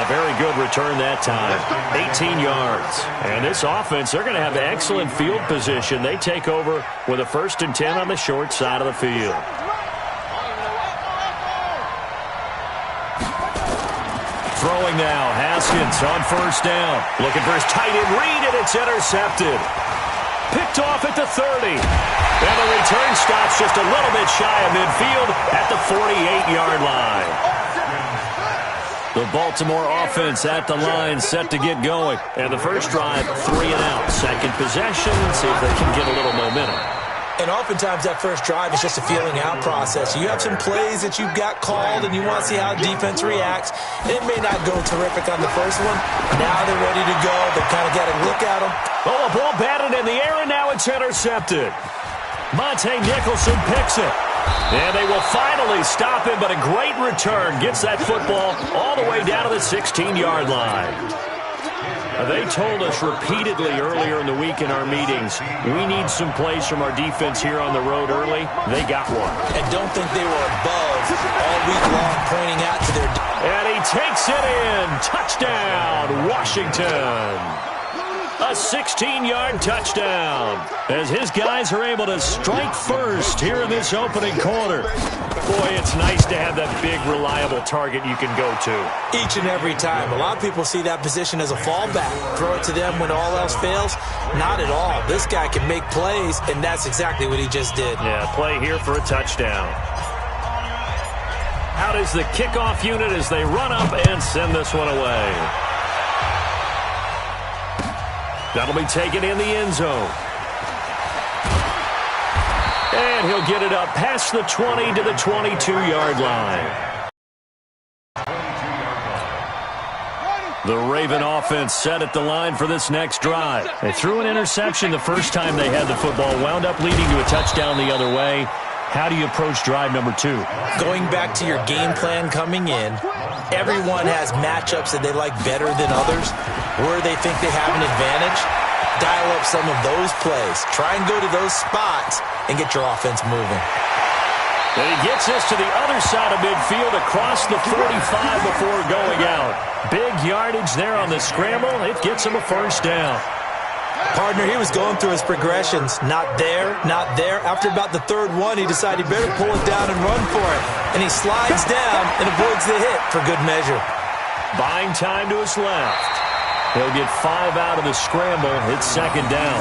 Very good return that time. 18 yards. And this offense, they're going to have excellent field position. They take over with a 1st and 10 on the short side of the field. Throwing now, Haskins on first down. Looking for his tight end read, and it's intercepted. Picked off at the 30. And the return stops just a little bit shy of midfield at the 48-yard line. The Baltimore offense at the line, set to get going. And the first drive, 3 and out. Second possession, see if they can get a little momentum. And oftentimes that first drive is just a feeling out process. You have some plays that you've got called and you want to see how defense reacts. It may not go terrific on the first one. Now they're ready to go. They kind of got a look at them. Oh, a ball batted in the air, and now it's intercepted. Monte Nicholson picks it. And they will finally stop him, but a great return gets that football all the way down to the 16-yard line. They told us repeatedly earlier in the week in our meetings, we need some plays from our defense here on the road early. They got one. And don't think they were above all week long pointing out to their... And he takes it in. Touchdown, Washington. A 16-yard touchdown as his guys are able to strike first here in this opening quarter. Boy, it's nice to have that big, reliable target you can go to. Each and every time. A lot of people see that position as a fallback. Throw it to them when all else fails. Not at all. This guy can make plays, and that's exactly what he just did. Yeah, play here for a touchdown. Out is the kickoff unit as they run up and send this one away. That'll be taken in the end zone. And he'll get it up past the 20 to the 22-yard line. The Raven offense set at the line for this next drive. They threw an interception the first time they had the football, wound up leading to a touchdown the other way. How do you approach drive number 2? Going back to your game plan coming in, everyone has matchups that they like better than others, where they think they have an advantage. Dial up some of those plays. Try and go to those spots and get your offense moving. And he gets us to the other side of midfield across the 45 before going out. Big yardage there on the scramble. It gets him a first down. Partner, he was going through his progressions. Not there, not there. After about the third one, he decided he better pull it down and run for it. And he slides down and avoids the hit for good measure. Buying time to his left. He'll get 5 out of the scramble. It's second down.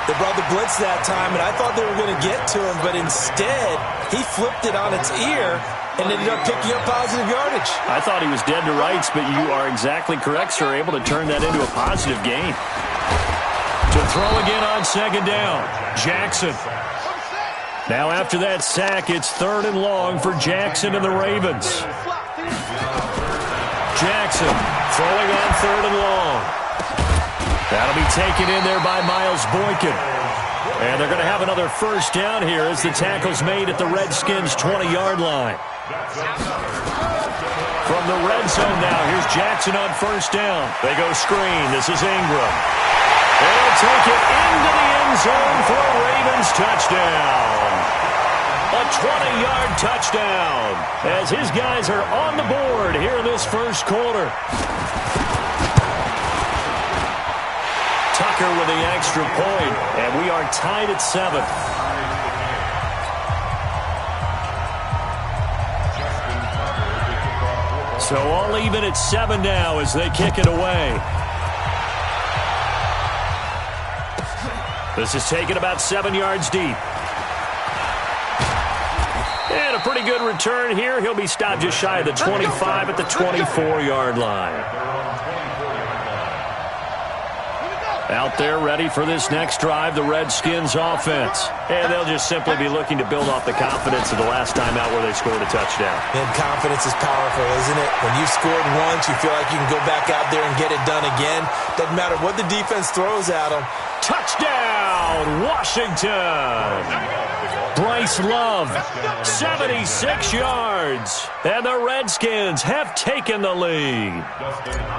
They brought the blitz that time, and I thought they were going to get to him, but instead, he flipped it on its ear and ended up picking up positive yardage. I thought he was dead to rights, but you are exactly correct, sir. Able to turn that into a positive gain. To throw again on second down, Jackson. Now after that sack, it's 3rd and long for Jackson and the Ravens. Jackson throwing on 3rd and long. That'll be taken in there by Miles Boykin. And they're going to have another first down here as the tackle's made at the Redskins' 20-yard line. From the red zone now, here's Jackson on first down. They go screen. This is Ingram. They'll take it into the end zone for a Ravens touchdown. A 20-yard touchdown as his guys are on the board here in this first quarter. Tucker with the extra point, and we are tied at 7. So all even at 7 now as they kick it away. This is taken about 7 yards deep. And a pretty good return here. He'll be stopped just shy of the 25 at the 24-yard line. Out there ready for this next drive, the Redskins offense. And they'll just simply be looking to build off the confidence of the last time out where they scored a touchdown. And confidence is powerful, isn't it? When you scored once, you feel like you can go back out there and get it done again. Doesn't matter what the defense throws at them. Touchdown, Washington! Bryce Love, 76 yards. And the Redskins have taken the lead.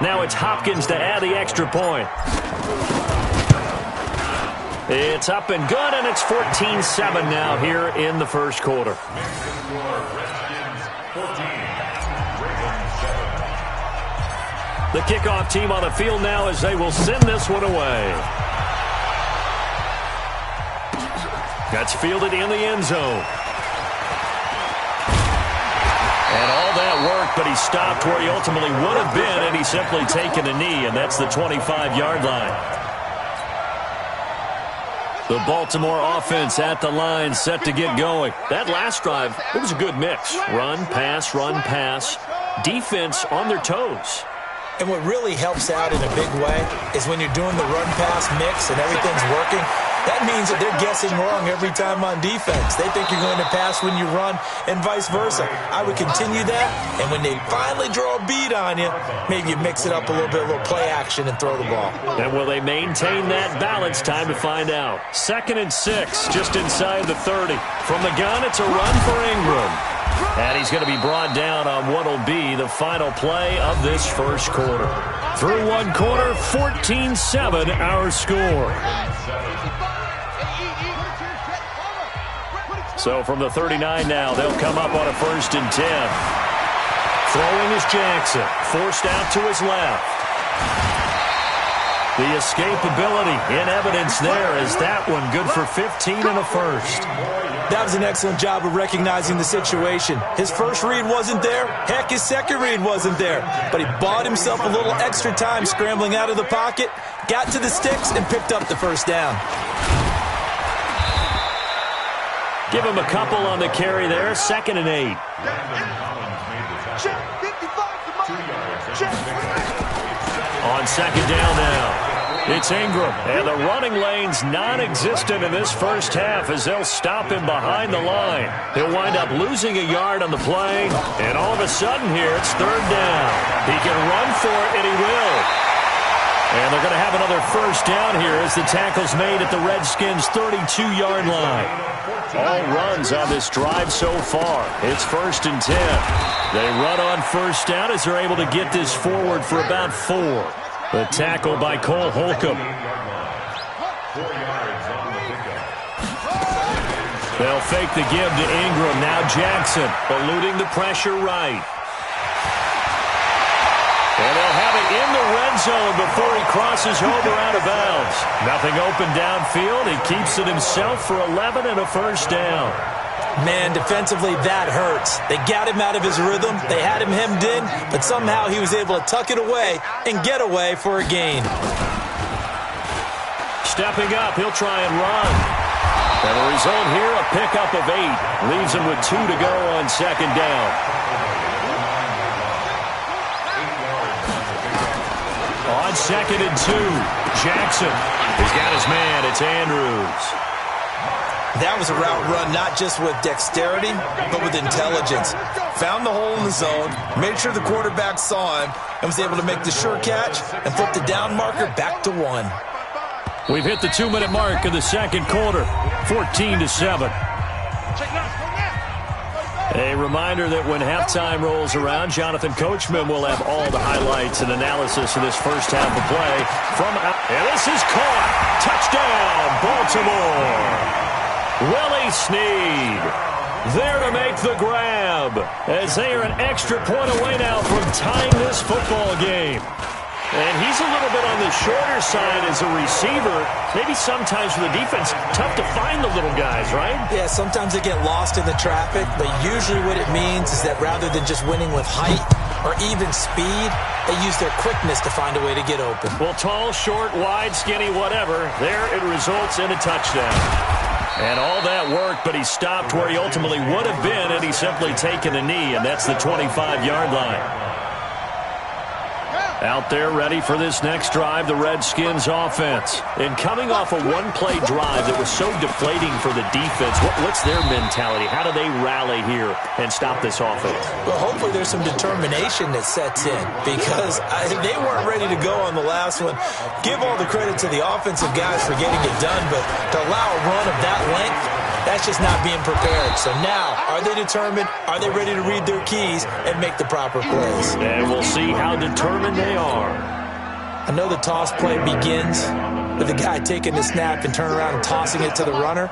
Now it's Hopkins to add the extra point. It's up and good, and it's 14-7 now here in the first quarter. The kickoff team on the field now as they will send this one away. That's fielded in the end zone. And all that work, but he stopped where he ultimately would have been, and he's simply taken a knee, and that's the 25-yard line. The Baltimore offense at the line, set to get going. That last drive, it was a good mix. Run, pass, defense on their toes. And what really helps out in a big way is when you're doing the run-pass mix and everything's working, That means that they're guessing wrong every time on defense. They think you're going to pass when you run and vice versa. I would continue that, and when they finally draw a beat on you, maybe you mix it up a little bit, a little play action, and throw the ball. And will they maintain that balance? Time to find out. 2nd and 6, just inside the 30. From the gun, it's a run for Ingram. And he's going to be brought down on what will be the final play of this first quarter. Through one quarter, 14-7 our score. So from the 39 now, they'll come up on a 1st and 10. Throwing is Jackson, forced out to his left. The escapability in evidence there as that one good for 15 and a first. That was an excellent job of recognizing the situation. His first read wasn't there. Heck, his second read wasn't there. But he bought himself a little extra time scrambling out of the pocket, got to the sticks, and picked up the first down. Give him a couple on the carry there. 2nd and 8. On 2nd down now. It's Ingram, and the running lane's non-existent in this first half as they'll stop him behind the line. He'll wind up losing a yard on the play, and all of a sudden here it's 3rd down. He can run for it, and he will. And they're going to have another first down here as the tackle's made at the Redskins' 32-yard line. All runs on this drive so far. It's 1st and 10. They run on first down as they're able to get this forward for about 4. The tackle by Cole Holcomb. They'll fake the give to Ingram. Now Jackson eluding the pressure right. And they'll have it in the red zone before he crosses over out of bounds. Nothing open downfield. He keeps it himself for 11 and a first down. Man, defensively, that hurts. They got him out of his rhythm. They had him hemmed in, but somehow he was able to tuck it away and get away for a gain. Stepping up, he'll try and run. And the result here, a pickup of 8. Leaves him with 2 to go on 2nd down. On 2nd and 2, Jackson. He's got his man. It's Andrews. That was a route run not just with dexterity, but with intelligence. Found the hole in the zone, made sure the quarterback saw him, and was able to make the sure catch and flip the down marker back to 1. We've hit the 2-minute mark of the second quarter, 14-7. A reminder that when halftime rolls around, Jonathan Coachman will have all the highlights and analysis of this first half of play. And this is caught. Touchdown, Baltimore. Willie Snead there to make the grab as they are an extra point away now from tying this football game. And he's a little bit on the shorter side as a receiver. Maybe sometimes for the defense, tough to find the little guys, right? Yeah, sometimes they get lost in the traffic, but usually what it means is that rather than just winning with height or even speed, they use their quickness to find a way to get open. Well, tall, short, wide, skinny, whatever, there it results in a touchdown. And all that work, but he stopped where he ultimately would have been had he simply taken a knee, and that's the 25-yard line. Out there ready for this next drive, the Redskins offense. And coming off a one-play drive that was so deflating for the defense, what's their mentality? How do they rally here and stop this offense? Well, hopefully there's some determination that sets in because they weren't ready to go on the last one. Give all the credit to the offensive guys for getting it done, but to allow a run of that length, that's just not being prepared. So now, are they determined? Are they ready to read their keys and make the proper plays? And we'll see how determined they are. I know the toss play begins with the guy taking the snap and turning around and tossing it to the runner.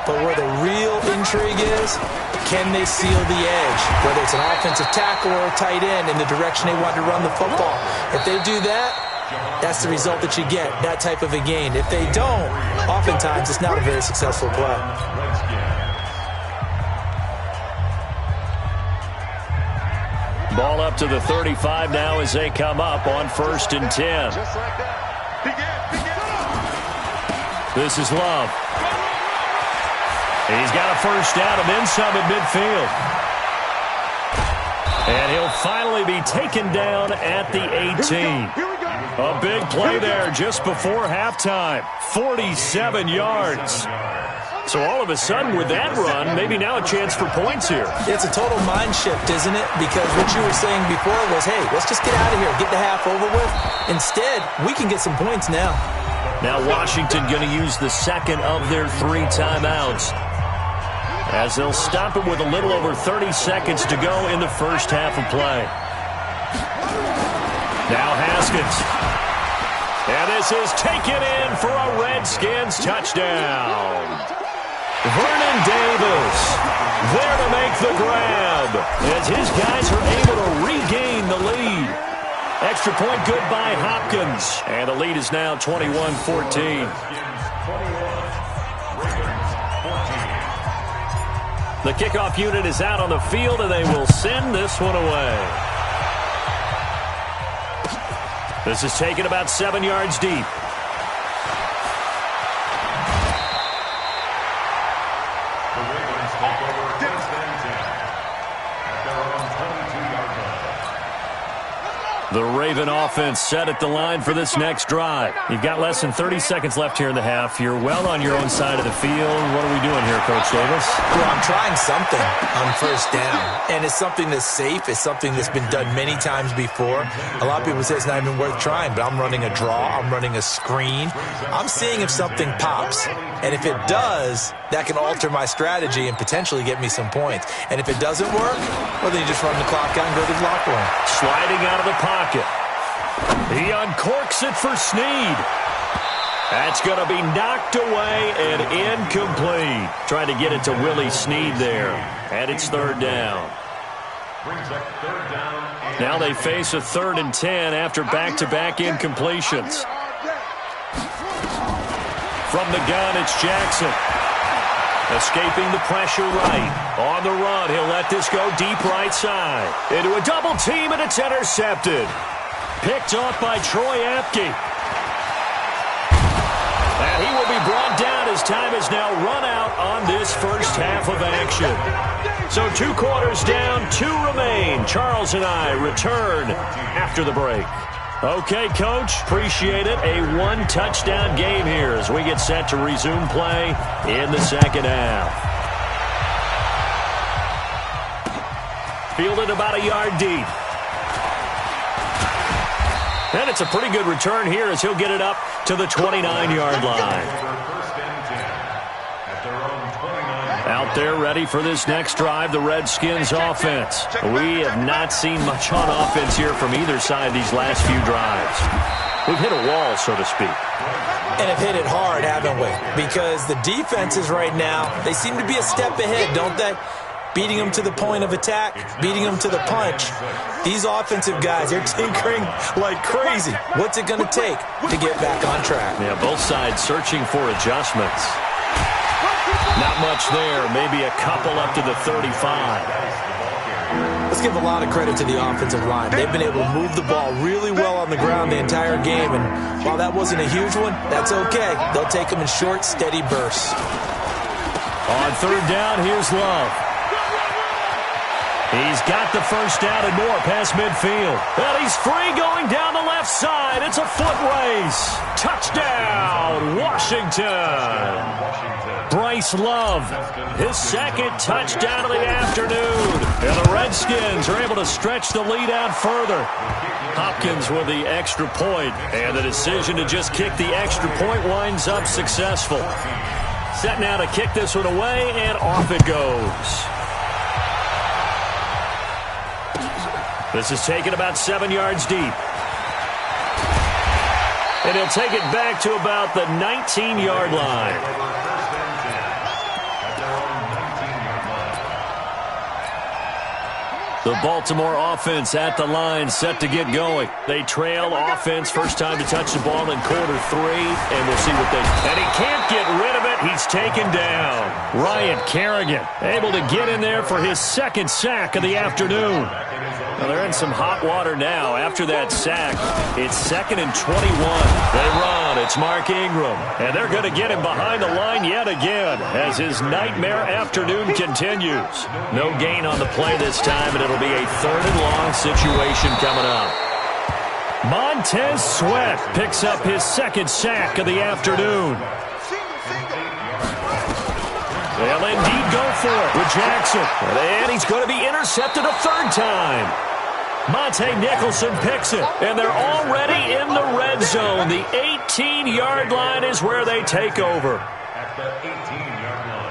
But where the real intrigue is, can they seal the edge? Whether it's an offensive tackle or a tight end in the direction they want to run the football. If they do that, that's the result that you get, that type of a gain. If they don't, oftentimes it's not a very successful play. Ball up to the 35 now as they come up on 1st and 10. This is Love. He's got a first down and then some at midfield. And he'll finally be taken down at the 18. A big play there just before halftime. 47 yards. So all of a sudden with that run, maybe now a chance for points here. It's a total mind shift, isn't it? Because what you were saying before was, hey, let's just get out of here, get the half over with. Instead, we can get some points now. Now Washington going to use the second of their 3 timeouts, as they'll stop it with a little over 30 seconds to go in the first half of play. Now Haskins. And this is taken in for a Redskins touchdown. Vernon Davis there to make the grab as his guys are able to regain the lead. Extra point good by Hopkins. And the lead is now 21-14. The kickoff unit is out on the field, and they will send this one away. This is taken about 7 yards deep. The Raven offense set at the line for this next drive. You've got less than 30 seconds left here in the half. You're well on your own side of the field. What are we doing here, Coach Davis? Well, I'm trying something on first down. And it's something that's safe. It's something that's been done many times before. A lot of people say it's not even worth trying, but I'm running a draw. I'm running a screen. I'm seeing if something pops. And if it does, that can alter my strategy and potentially get me some points. And if it doesn't work, well, then you just run the clock out and go to the locker room. Sliding out of the pocket. He uncorks it for Snead. That's going to be knocked away and incomplete. Trying to get it to Willie Snead there. And it's third down. Now they face a 3rd and 10 after back-to-back incompletions. From the gun, it's Jackson. Escaping the pressure right. On the run, he'll let this go deep right side. Into a double team, and it's intercepted. Picked off by Troy Apke. And he will be brought down as time is now run out on this first half of action. So 2 quarters down, 2 remain. Charles and I return after the break. Okay, Coach, appreciate it. A 1-touchdown game here as we get set to resume play in the second half. Fielded about a yard deep. And it's a pretty good return here as he'll get it up to the 29-yard line. Out there ready for this next drive, the Redskins offense. We have not seen much on offense here from either side these last few drives. We've hit a wall, so to speak. And have hit it hard, haven't we? Because the defenses right now, they seem to be a step ahead, don't they? Beating them to the point of attack, beating them to the punch. These offensive guys, they're tinkering like crazy. What's it going to take to get back on track? Yeah, both sides searching for adjustments. Not much there, maybe a couple up to the 35. Let's give a lot of credit to the offensive line. They've been able to move the ball really well on the ground the entire game, and while that wasn't a huge one, that's okay. They'll take them in short, steady bursts. On third down, here's Love. He's got the first down and more past midfield. And he's free going down the left side. It's a foot race. Touchdown, Washington. Bryce Love, his second touchdown of the afternoon. And the Redskins are able to stretch the lead out further. Hopkins with the extra point. And the decision to just kick the extra point winds up successful. Set now to kick this one away, and off it goes. This is taken about 7 yards deep. And he'll take it back to about the 19-yard line. The Baltimore offense at the line, set to get going. They trail offense, first time to touch the ball in quarter 3, and we'll see what they... And he can't get rid of it. He's taken down. Ryan Kerrigan able to get in there for his second sack of the afternoon. Well, they're in some hot water now. After that sack, it's 2nd and 21. They run. It's Mark Ingram. And they're going to get him behind the line yet again as his nightmare afternoon continues. No gain on the play this time, and it'll be a 3rd and long situation coming up. Montez Sweat picks up his second sack of the afternoon. They'll indeed go for it with Jackson. And he's going to be intercepted a third time. Monte Nicholson picks it, and they're already in the red zone. The 18-yard line is where they take over. At the 18-yard line.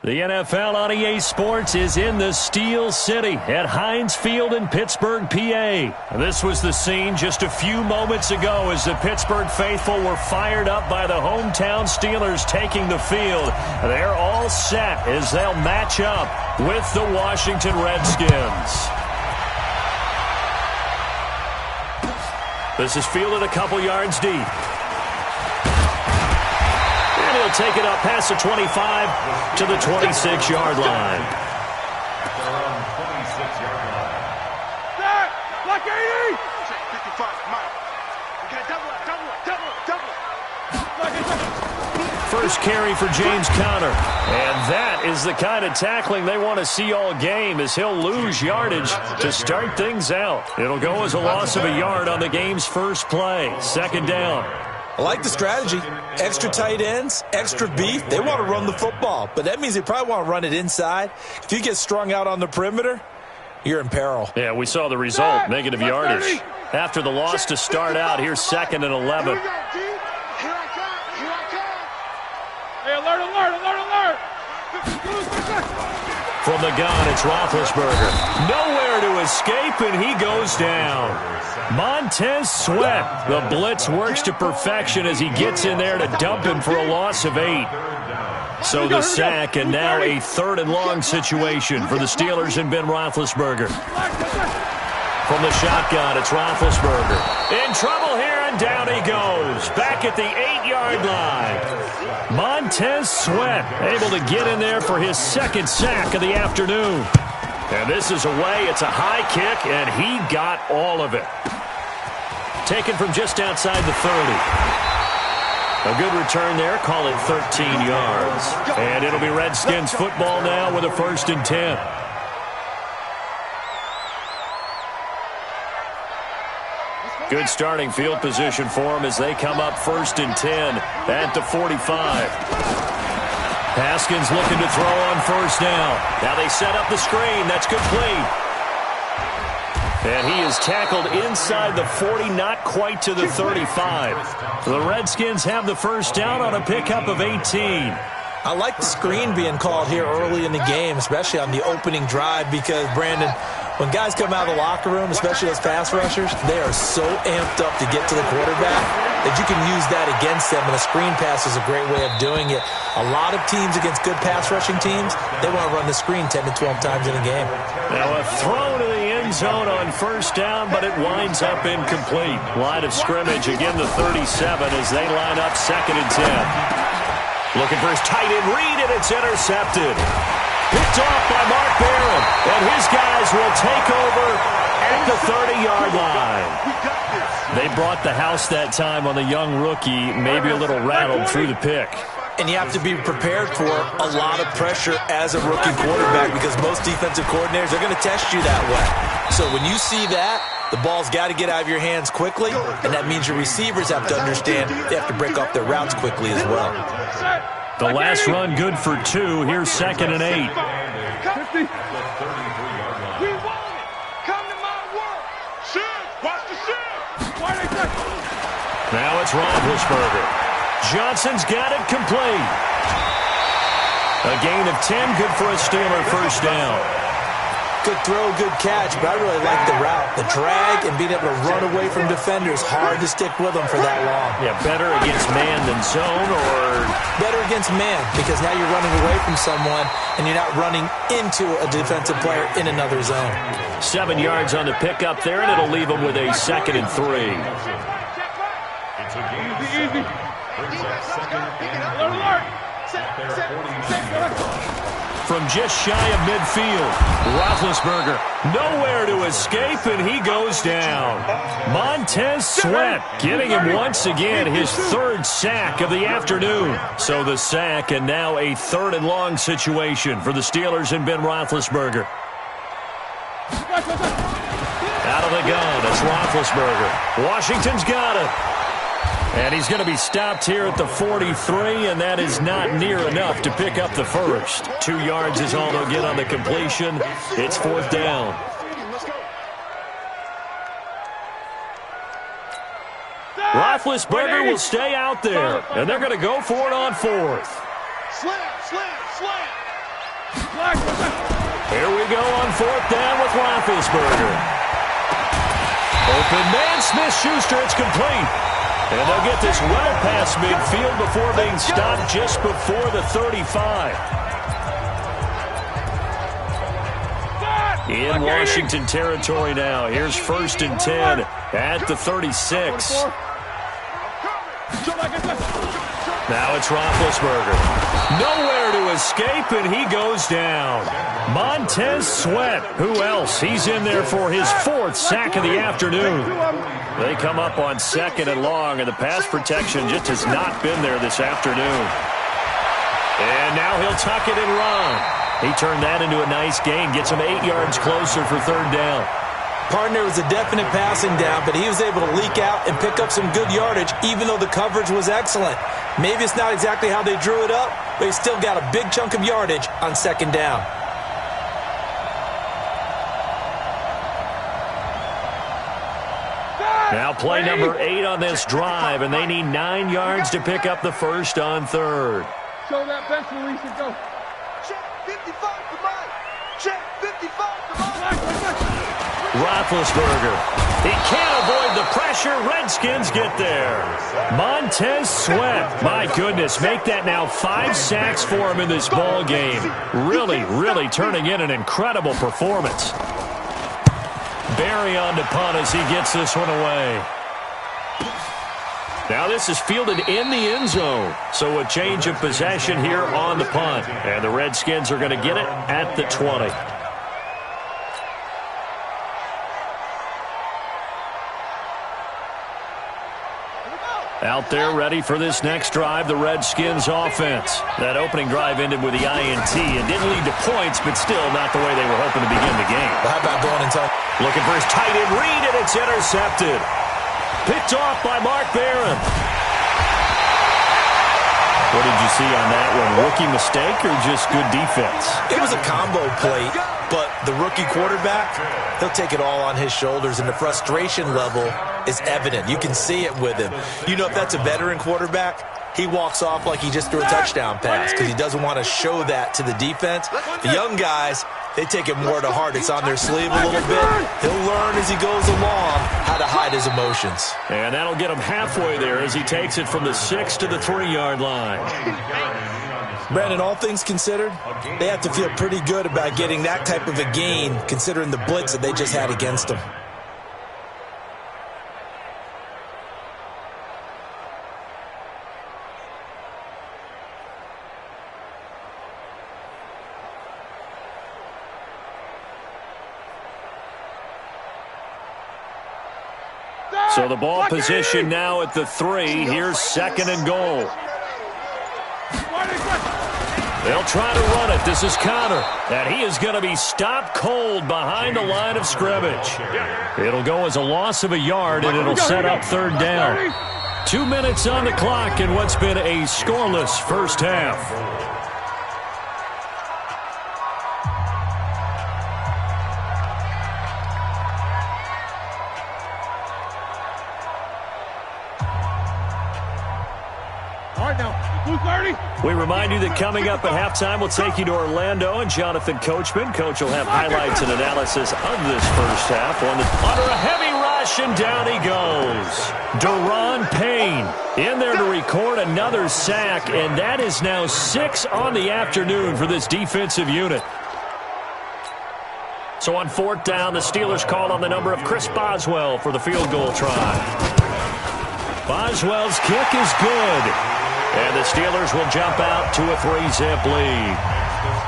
The NFL on EA Sports is in the Steel City at Heinz Field in Pittsburgh, PA. This was the scene just a few moments ago as the Pittsburgh faithful were fired up by the hometown Steelers taking the field. They're all set as they'll match up with the Washington Redskins. This is fielded a couple yards deep. He'll take it up past the 25 to the 26-yard line. They're on 26-yard line. Set! Like 80! 55, Mike. We got double it. First carry for James Conner. And that is the kind of tackling they want to see all game as he'll lose yardage to start things out. It'll go as a loss of a yard on the game's first play. Second down. I like the strategy. Extra tight ends, extra beef. They want to run the football, but that means they probably want to run it inside. If you get strung out on the perimeter, you're in peril. Yeah, we saw the result, negative yardage. After the loss to start out, here's 2nd and 11. Here I come. Hey, alert. From the gun, it's Roethlisberger. Nowhere to escape, and he goes down. Montez Sweat. The blitz works to perfection as he gets in there to dump him for a loss of 8. So the sack, and now a 3rd and long situation for the Steelers and Ben Roethlisberger. From the shotgun, it's Roethlisberger. In trouble here, and down he goes. Back at the 8-yard line. Montez Sweat able to get in there for his 2nd sack of the afternoon. And this is away. It's a high kick, and he got all of it. Taken from just outside the 30. A good return there. Call it 13 yards. And it'll be Redskins football now with a 1st and 10. Good starting field position for them as they come up 1st and 10 at the 45. Haskins looking to throw on 1st down. Now they set up the screen. That's complete. And he is tackled inside the 40, not quite to the 35. The Redskins have the 1st down on a pickup of 18. I like the screen being called here early in the game, especially on the opening drive, because, Brandon, when guys come out of the locker room, especially those pass rushers, they are so amped up to get to the quarterback that you can use that against them, and a screen pass is a great way of doing it. A lot of teams against good pass rushing teams, they want to run the screen 10 to 12 times in a game. Now a throw to the end zone on 1st down, but it winds up incomplete. Line of scrimmage, again the 37 as they line up 2nd and 10. Looking for his tight end read, and it's intercepted. Picked off by Mark Barron, and his guys will take over at the 30-yard line. They brought the house that time on the young rookie, maybe a little rattled through the pick. And you have to be prepared for a lot of pressure as a rookie quarterback, because most defensive coordinators are going to test you that way. So when you see that, the ball's got to get out of your hands quickly, and that means your receivers have to understand they have to break off their routes quickly as well. The last run good for 2. Here's 2nd and 8. We want it. Come to my world. Shift. Watch the shift. Now it's Roethlisberger. Johnson's got it complete. A gain of 10, good for a Steeler first down. Good throw, good catch, but I really like the route. The drag and being able to run away from defenders, hard to stick with them for that long. Yeah, better against man than zone, or? Better against man, because now you're running away from someone and you're not running into a defensive player in another zone. 7 yards on the pickup there, and it'll leave them with a 2nd and 3. It's a gain of 7. Brings up 2nd and 3. From just shy of midfield, Roethlisberger nowhere to escape, and he goes down. Montez Sweat getting him once again his 3rd sack of the afternoon. So the sack, and now a 3rd and long situation for the Steelers and Ben Roethlisberger. Out of the gun, it's Roethlisberger. Washington's got it. And he's going to be stopped here at the 43, and that is not near enough to pick up the first. 2 yards is all they'll get on the completion. It's 4th down. Roethlisberger will stay out there, and they're going to go for it on 4th. Here we go on 4th down with Roethlisberger. Open man, Smith-Schuster, it's complete. And they'll get this well past midfield before being stopped just before the 35. In Washington territory now. Here's 1st and 10 at the 36. Now it's Roethlisberger. Nowhere to escape, and he goes down. Montez Sweat. Who else? He's in there for his 4th sack of the afternoon. They come up on 2nd and long, and the pass protection just has not been there this afternoon. And now he'll tuck it and run. He turned that into a nice gain, gets him 8 yards closer for 3rd down. Partner was a definite passing down, but he was able to leak out and pick up some good yardage, even though the coverage was excellent. Maybe it's not exactly how they drew it up, but he still got a big chunk of yardage on 2nd down. Now play number 8 on this drive, and they need 9 yards to pick up the first on 3rd. Show that bench release and go. Check 55 to mine. Check 55 to mine. Roethlisberger. He can't avoid the pressure. Redskins get there. Montez Sweat. My goodness, make that now 5 sacks for him in this ball game. Really turning in an incredible performance. Barry on to punt as he gets this one away. Now this is fielded in the end zone. So a change of possession here on the punt. And the Redskins are going to get it at the 20. Out there ready for this next drive, the Redskins offense. That opening drive ended with the INT. It didn't lead to points, but still not the way they were hoping to begin the game. Well, how about going until... Looking for his tight end read, and it's intercepted. Picked off by Mark Barron. What did you see on that one? Rookie mistake or just good defense? It was a combo play, but the rookie quarterback, he'll take it all on his shoulders, and the frustration level is evident. You can see it with him. You know, if that's a veteran quarterback, he walks off like he just threw a touchdown pass because he doesn't want to show that to the defense. The young guys, they take it more to heart. It's on their sleeve a little bit. He'll learn as he goes along how to hide his emotions. And that'll get him halfway there as he takes it from the 6 to the 3-yard line. Brandon, all things considered, they have to feel pretty good about getting that type of a gain considering the blitz that they just had against them. So the ball position now at the 3. Here's 2nd and goal. They'll try to run it. This is Connor. And he is going to be stopped cold behind the line of scrimmage. It'll go as a loss of a yard, and it'll set up 3rd down. 2 minutes on the clock in what's been a scoreless first half. We remind you that coming up at halftime, we'll take you to Orlando and Jonathan Coachman. Coach will have highlights and analysis of this first half. Under a heavy rush, and down he goes. Deron Payne in there to record another sack, and that is now 6 on the afternoon for this defensive unit. So on 4th down, the Steelers call on the number of Chris Boswell for the field goal try. Boswell's kick is good. And the Steelers will jump out to a 3-zip lead.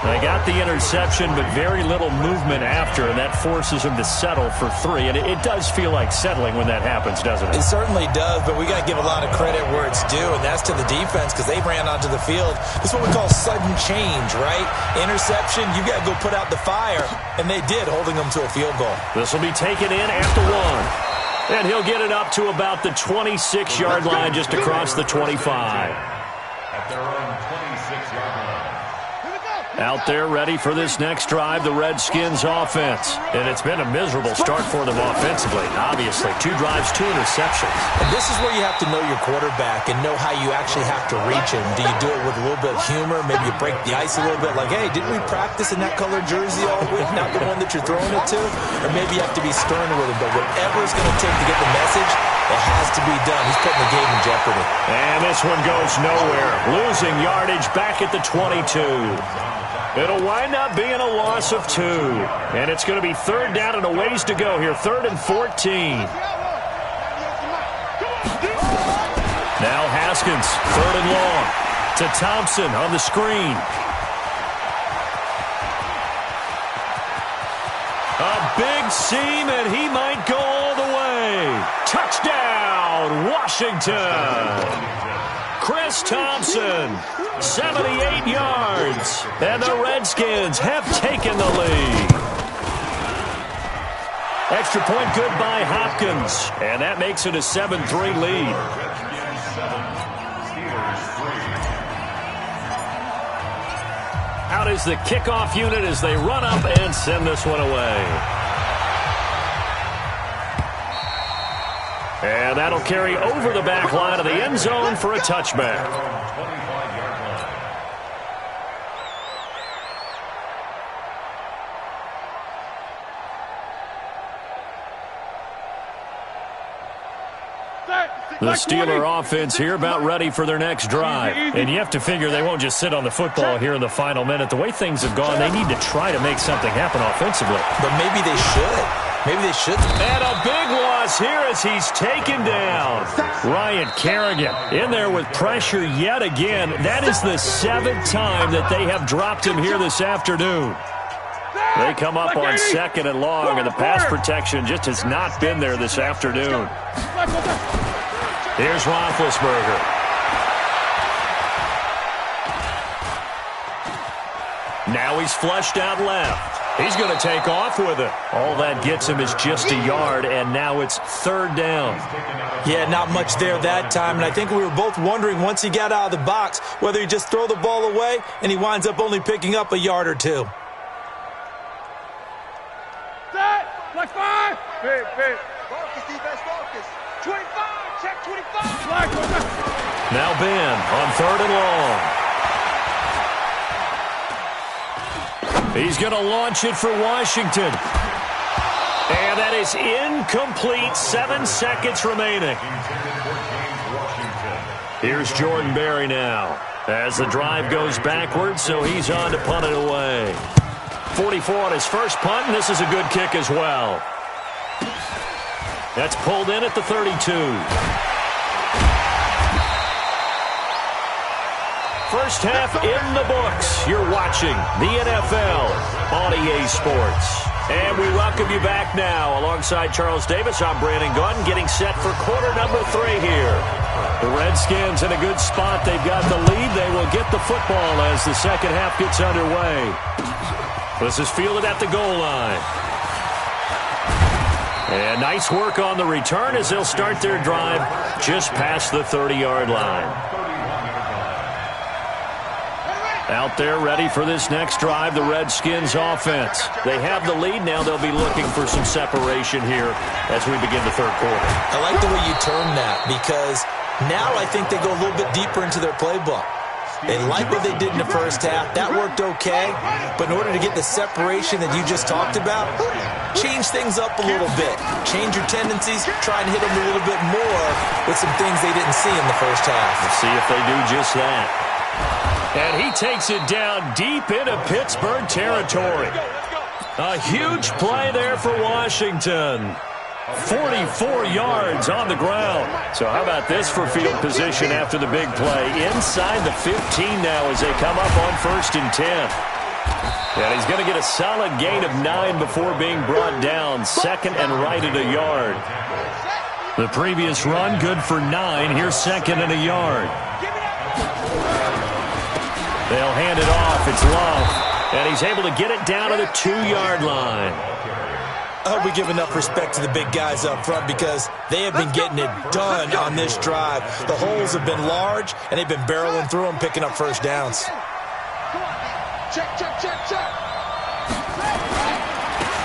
They got the interception, but very little movement after, and that forces them to settle for 3. And it does feel like settling when that happens, doesn't it? It certainly does, but we got to give a lot of credit where it's due, and that's to the defense because they ran onto the field. This is what we call sudden change, right? Interception, you got to go put out the fire, and they did, holding them to a field goal. This will be taken in after 1. And he'll get it up to about the 26-yard line, just across the 25. At their own 26-yard line. Out there ready for this next drive, the Redskins offense. And it's been a miserable start for them offensively, obviously. 2 drives, 2 interceptions. And this is where you have to know your quarterback and know how you actually have to reach him. Do you do it with a little bit of humor? Maybe you break the ice a little bit, like, hey, didn't we practice in that colored jersey all week, not the one that you're throwing it to? Or maybe you have to be stern with him. But whatever it's going to take to get the message, it has to be done. He's putting the game in jeopardy. And this one goes nowhere. Losing yardage back at the 22. It'll wind up being a loss of 2. And it's going to be 3rd down and a ways to go here. 3rd and 14. Now Haskins, 3rd and long. To Thompson on the screen. A big seam, and he might go all the way. Touchdown, Washington. Chris Thompson, 78 yards. And the Redskins have taken the lead. Extra point good by Hopkins. And that makes it a 7-3 lead. Out is the kickoff unit as they run up and send this one away. And that'll carry over the back line of the end zone for a touchback. The Steeler offense here about ready for their next drive. And you have to figure they won't just sit on the football here in the final minute. The way things have gone, they need to try to make something happen offensively. But maybe they should. Maybe they should. And a big loss here as he's taken down. Ryan Kerrigan in there with pressure yet again. That is the 7th time that they have dropped him here this afternoon. They come up on 2nd and long, and the pass protection just has not been there this afternoon. Here's Roethlisberger. Now he's flushed out left. He's going to take off with it. All that gets him is just a yard, and now it's 3rd down. Yeah, not much there that time, and I think we were both wondering once he got out of the box whether he just throw the ball away, and he winds up only picking up a yard or 2. Like 5. Big. Focus, defense, focus. 25, check 25. Now Ben on 3rd and long. He's going to launch it for Washington. And that is incomplete. 7 seconds remaining. Here's Jordan Berry now as the drive goes backwards, so he's on to punt it away. 44 on his first punt, and this is a good kick as well. That's pulled in at the 32. First half in the books. You're watching the NFL on EA Sports. And we welcome you back now. Alongside Charles Davis, I'm Brandon Gordon, getting set for quarter number 3 here. The Redskins in a good spot. They've got the lead. They will get the football as the second half gets underway. This is fielded at the goal line. And nice work on the return as they'll start their drive just past the 30-yard line. Out there ready for this next drive, the Redskins offense. They have the lead. Now they'll be looking for some separation here as we begin the third quarter. I like the way you term that because Now I think they go a little bit deeper into their playbook. They like what they did in the first half. That worked okay. But in order to get the separation that you just talked about, change things up a little bit. Change your tendencies. Try and hit them a little bit more with some things they didn't see in the first half. Let's see if they do just that. And he takes it down deep into Pittsburgh territory. A huge play there for Washington. 44 yards on the ground. So how about this for field position after the big play? Inside the 15 now as they come up on 1st and 10. And he's going to get a solid gain of 9 before being brought down. 2nd and right at a yard. The previous run good for 9. Here's 2nd and a yard. They'll hand it off. It's Love. And he's able to get it down to the 2-yard line. I hope we give enough respect to the big guys up front because they have been getting it done on this drive. The holes have been large, and they've been barreling through them, picking up first downs. Check.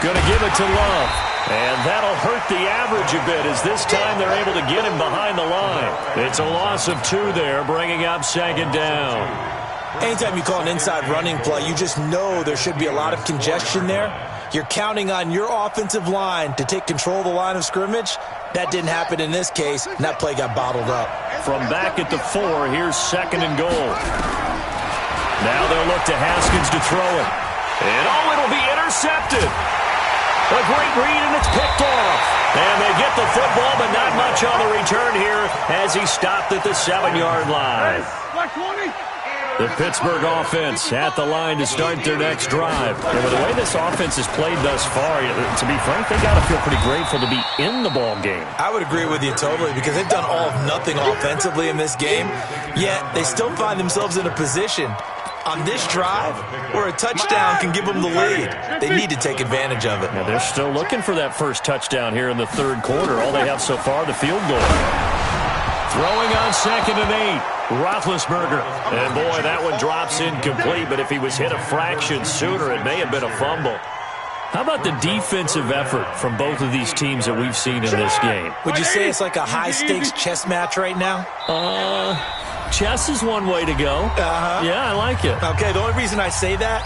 Going to give it to Love. And that'll hurt the average a bit as this time they're able to get him behind the line. It's a loss of 2 there, bringing up 2nd down. Anytime you call an inside running play, you just know there should be a lot of congestion there. You're counting on your offensive line to take control of the line of scrimmage. That didn't happen in this case, and that play got bottled up. From back at the 4, here's 2nd and goal. Now they'll look to Haskins to throw it. And it'll be intercepted. A great read, and it's picked off. And they get the football, but not much on the return here as he stopped at the 7-yard line. The Pittsburgh offense at the line to start their next drive. And with the way this offense has played thus far, to be frank, they got to feel pretty grateful to be in the ball game. I would agree with you totally because they've done all of nothing offensively in this game, yet they still find themselves in a position on this drive where a touchdown can give them the lead. They need to take advantage of it. Now they're still looking for that first touchdown here in the 3rd quarter. All they have so far, the field goal. Throwing on 2nd and 8. Roethlisberger. And, boy, that one drops incomplete, but if he was hit a fraction sooner, it may have been a fumble. How about the defensive effort from both of these teams that we've seen in this game? Would you say it's like a high-stakes chess match right now? Chess is one way to go. Yeah, I like it. Okay, the only reason I say that,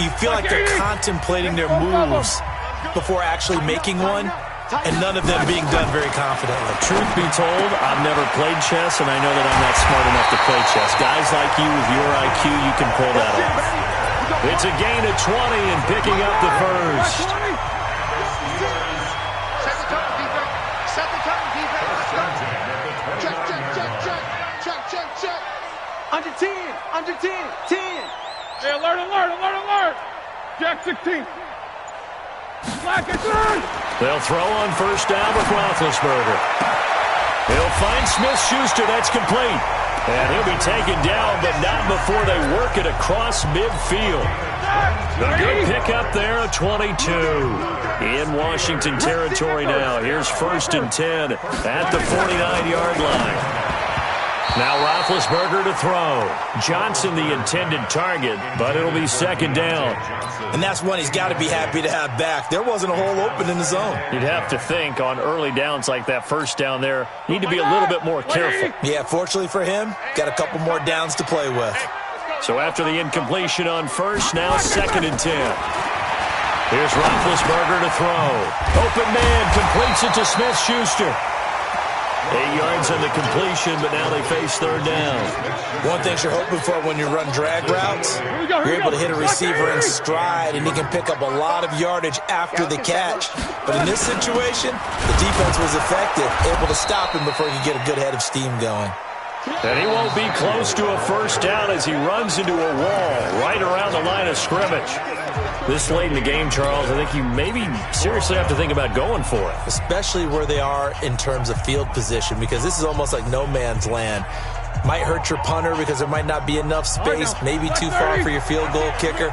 you feel like they're contemplating their moves before actually making one. And none of them being done very confidently. Truth be told, I've never played chess, and I know that I'm not smart enough to play chess. Guys like you with your IQ, you can pull that off. It's a gain of 20 and picking up the first. Set the tone, defense. Check. Under 10. Hey, alert. Jack 16. They'll throw on 1st down with Roethlisberger. He'll find Smith-Schuster. That's complete. And he'll be taken down, but not before they work it across midfield. A good pickup there, a 22. In Washington territory now. Here's 1st and 10 at the 49-yard line. Now Roethlisberger to throw. Johnson the intended target, but it'll be 2nd down. And that's one he's got to be happy to have back. There wasn't a hole open in the zone. You'd have to think on early downs like that 1st down there, need to be a little bit more careful. Yeah, fortunately for him, got a couple more downs to play with. So after the incompletion on 1st, now 2nd and 10. Here's Roethlisberger to throw. Open man, completes it to Smith-Schuster. 8 yards on the completion, but now they face 3rd down. One thing you're hoping for when you run drag routes, you're able to hit a receiver in stride, and he can pick up a lot of yardage after the catch. But in this situation, the defense was effective, able to stop him before he could get a good head of steam going. And he won't be close to a 1st down as he runs into a wall right around the line of scrimmage. This late in the game, Charles, I think you maybe seriously have to think about going for it. Especially where they are in terms of field position, because this is almost like no man's land. Might hurt your punter because there might not be enough space, maybe too far for your field goal kicker.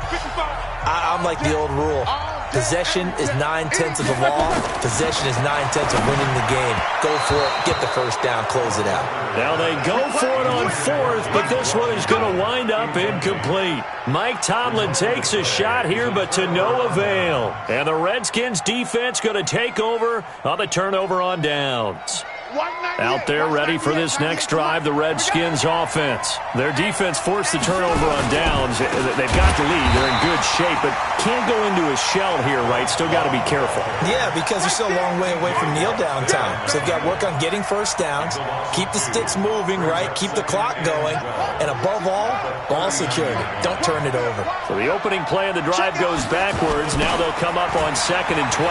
I'm like the old rule. Possession is 9/10 of the law. Possession is 9/10 of winning the game. Go for it. Get the 1st down. Close it out. Now they go for it on 4th, but this one is going to wind up incomplete. Mike Tomlin takes a shot here, but to no avail. And the Redskins defense going to take over on the turnover on downs. Out there ready for this next drive, the Redskins offense. Their defense forced the turnover on downs. They've got the lead. They're in good shape, but can't go into a shell here, right? Still got to be careful. Yeah, because they're still a long way away from kneel down time. So they've got to work on getting first downs, keep the sticks moving, right? Keep the clock going, and above all, ball security. Don't turn it over. So the opening play of the drive goes backwards. Now they'll come up on 2nd and 12.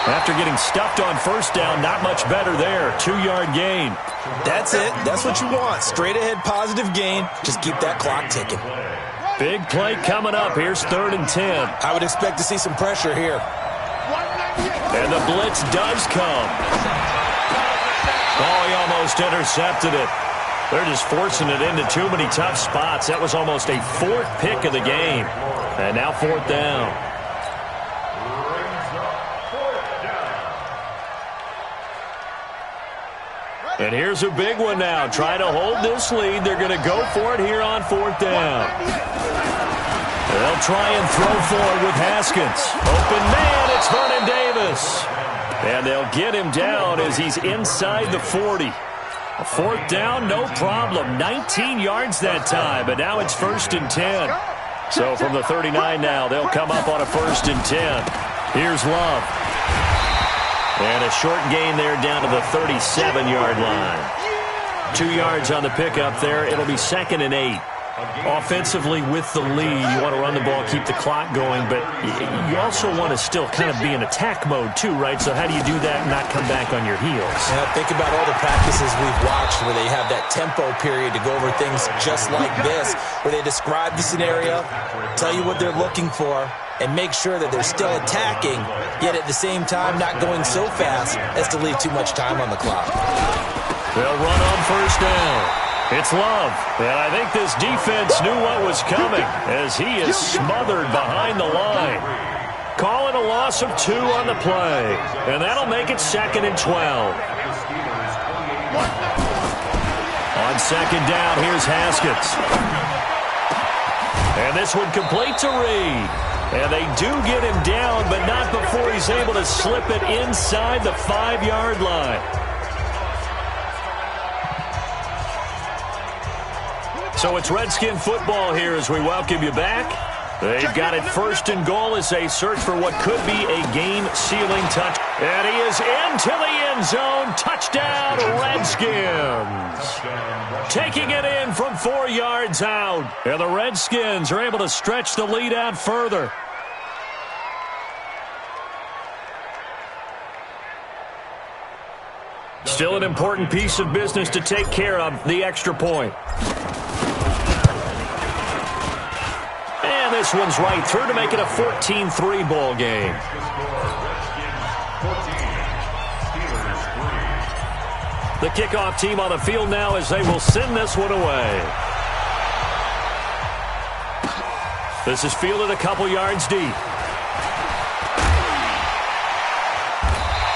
After getting stuffed on first down, not much better there. 2-yard gain. That's it. That's what you want. Straight ahead positive gain. Just keep that clock ticking. Big play coming up. Here's 3rd and 10. I would expect to see some pressure here. And the blitz does come. Oh, he almost intercepted it. They're just forcing it into too many tough spots. That was almost a 4th pick of the game. And now 4th down. And here's a big one now. Try to hold this lead. They're going to go for it here on 4th down. They'll try and throw for it with Haskins. Open man, it's Vernon Davis. And they'll get him down as he's inside the 40. A 4th down, no problem. 19 yards that time, but now it's 1st and 10. So from the 39 now, they'll come up on a 1st and 10. Here's Love. And a short gain there down to the 37-yard line. 2 yards on the pickup there. It'll be 2nd and 8. Offensively with the lead, you want to run the ball, keep the clock going, but you also want to still kind of be in attack mode too, right? So how do you do that and not come back on your heels? Yeah, think about all the practices we've watched where they have that tempo period to go over things just like this, where they describe the scenario, tell you what they're looking for, and make sure that they're still attacking, yet at the same time not going so fast as to leave too much time on the clock. They'll run on 1st down. It's Love, and I think this defense knew what was coming as he is smothered behind the line. Calling a loss of 2 on the play, and that'll make it 2nd and 12. On 2nd down, here's Haskins. And this one complete to Reed. And they do get him down, but not before he's able to slip it inside the 5-yard line. So it's Redskin football here as we welcome you back. They've got it 1st and goal as they search for what could be a game-sealing touch. And he is into the end zone. Touchdown, Redskins. Taking it in from 4 yards out. And the Redskins are able to stretch the lead out further. Still an important piece of business to take care of, the extra point. And this one's right through to make it a 14-3 ball game. The kickoff team on the field now as they will send this one away. This is fielded a couple yards deep.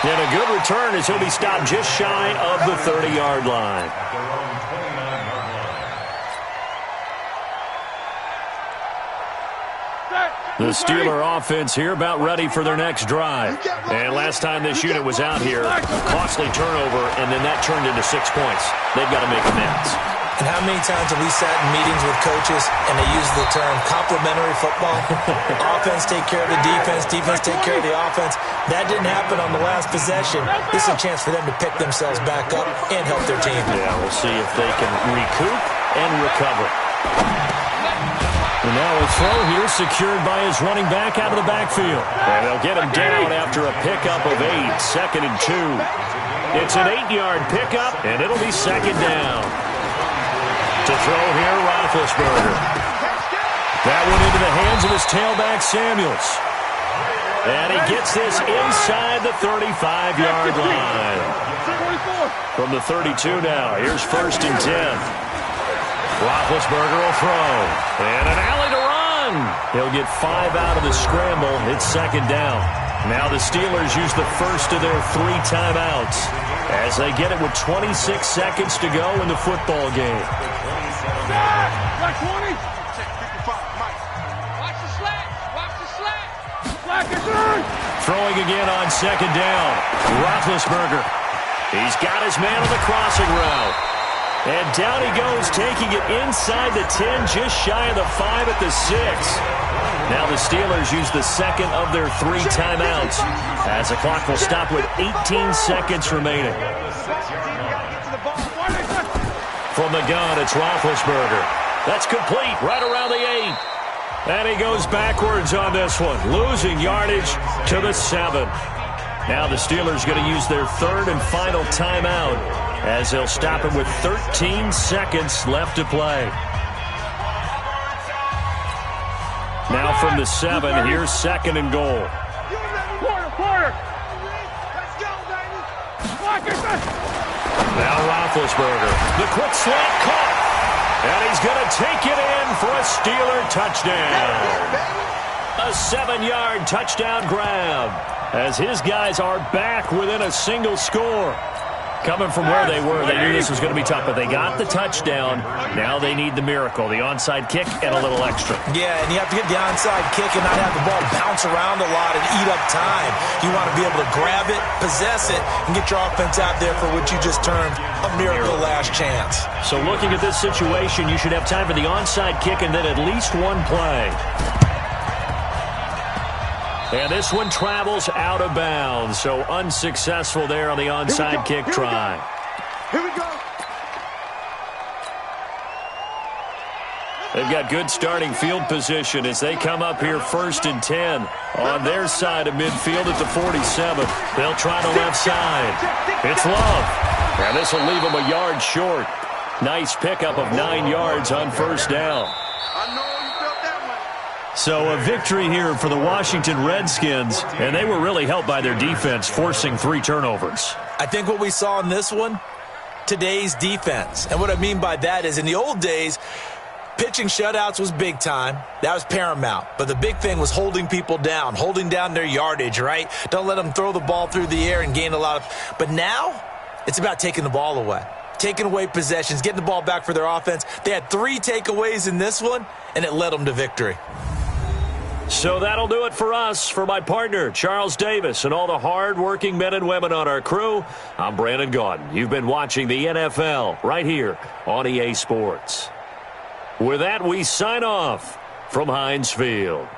And a good return as he'll be stopped just shy of the 30-yard line. The Steeler offense here about ready for their next drive. And last time this unit was out here, costly turnover, and then that turned into 6 points. They've got to make amends. And how many times have we sat in meetings with coaches and they use the term complementary football? Offense take care of the defense, defense take care of the offense. That didn't happen on the last possession. This is a chance for them to pick themselves back up and help their team. Yeah, we'll see if they can recoup and recover. And now a throw here secured by his running back out of the backfield. And they'll get him down after a pickup of 8, 2nd and 2. It's an 8-yard pickup, and it'll be 2nd down. To throw here, Roethlisberger. That one into the hands of his tailback, Samuels. And he gets this inside the 35-yard line. From the 32 now, here's 1st and 10. Roethlisberger will throw. And an alley to run. He'll get 5 out of the scramble. It's 2nd down. Now the Steelers use the first of their 3 timeouts as they get it with 26 seconds to go in the football game. Black 20. Watch the slack. Watch the slack. Black is in. Throwing again on second down. Roethlisberger. He's got his man on the crossing route. And down he goes, taking it inside the 10, just shy of the 5 at the 6. Now the Steelers use the second of their 3 timeouts, as the clock will stop with 18 seconds remaining. From the gun, it's Roethlisberger. That's complete right around the 8. And he goes backwards on this one, losing yardage to the 7. Now the Steelers going to use their third and final timeout, as they'll stop him with 13 seconds left to play. Now from the 7, here's second and goal. Quarter. Let's go, baby. Now Roethlisberger, the quick slant caught. And he's going to take it in for a Steeler touchdown. A 7-yard touchdown grab, as his guys are back within a single score. Coming from where they were, they knew this was going to be tough, but they got the touchdown. Now they need the miracle, the onside kick and a little extra. Yeah, and you have to get the onside kick and not have the ball bounce around a lot and eat up time. You want to be able to grab it, possess it, and get your offense out there for what you just termed a miracle last chance. So looking at this situation, you should have time for the onside kick and then at least one play. And this one travels out of bounds, so unsuccessful there on the onside kick try. Here we go. They've got good starting field position as they come up here 1st and 10 on their side of midfield at the 47. They'll try the left side. It's Love. And this will leave them a yard short. Nice pickup of 9 yards on first down. So a victory here for the Washington Redskins, and they were really helped by their defense, forcing 3 turnovers. I think what we saw in this one, today's defense. And what I mean by that is in the old days, pitching shutouts was big time. That was paramount. But the big thing was holding people down, holding down their yardage, right? Don't let them throw the ball through the air and gain a lot of... But now, it's about taking the ball away. Taking away possessions, getting the ball back for their offense. They had 3 takeaways in this one, and it led them to victory. So that'll do it for us. For my partner, Charles Davis, and all the hard-working men and women on our crew, I'm Brandon Gaudin. You've been watching the NFL right here on EA Sports. With that, we sign off from Heinz Field.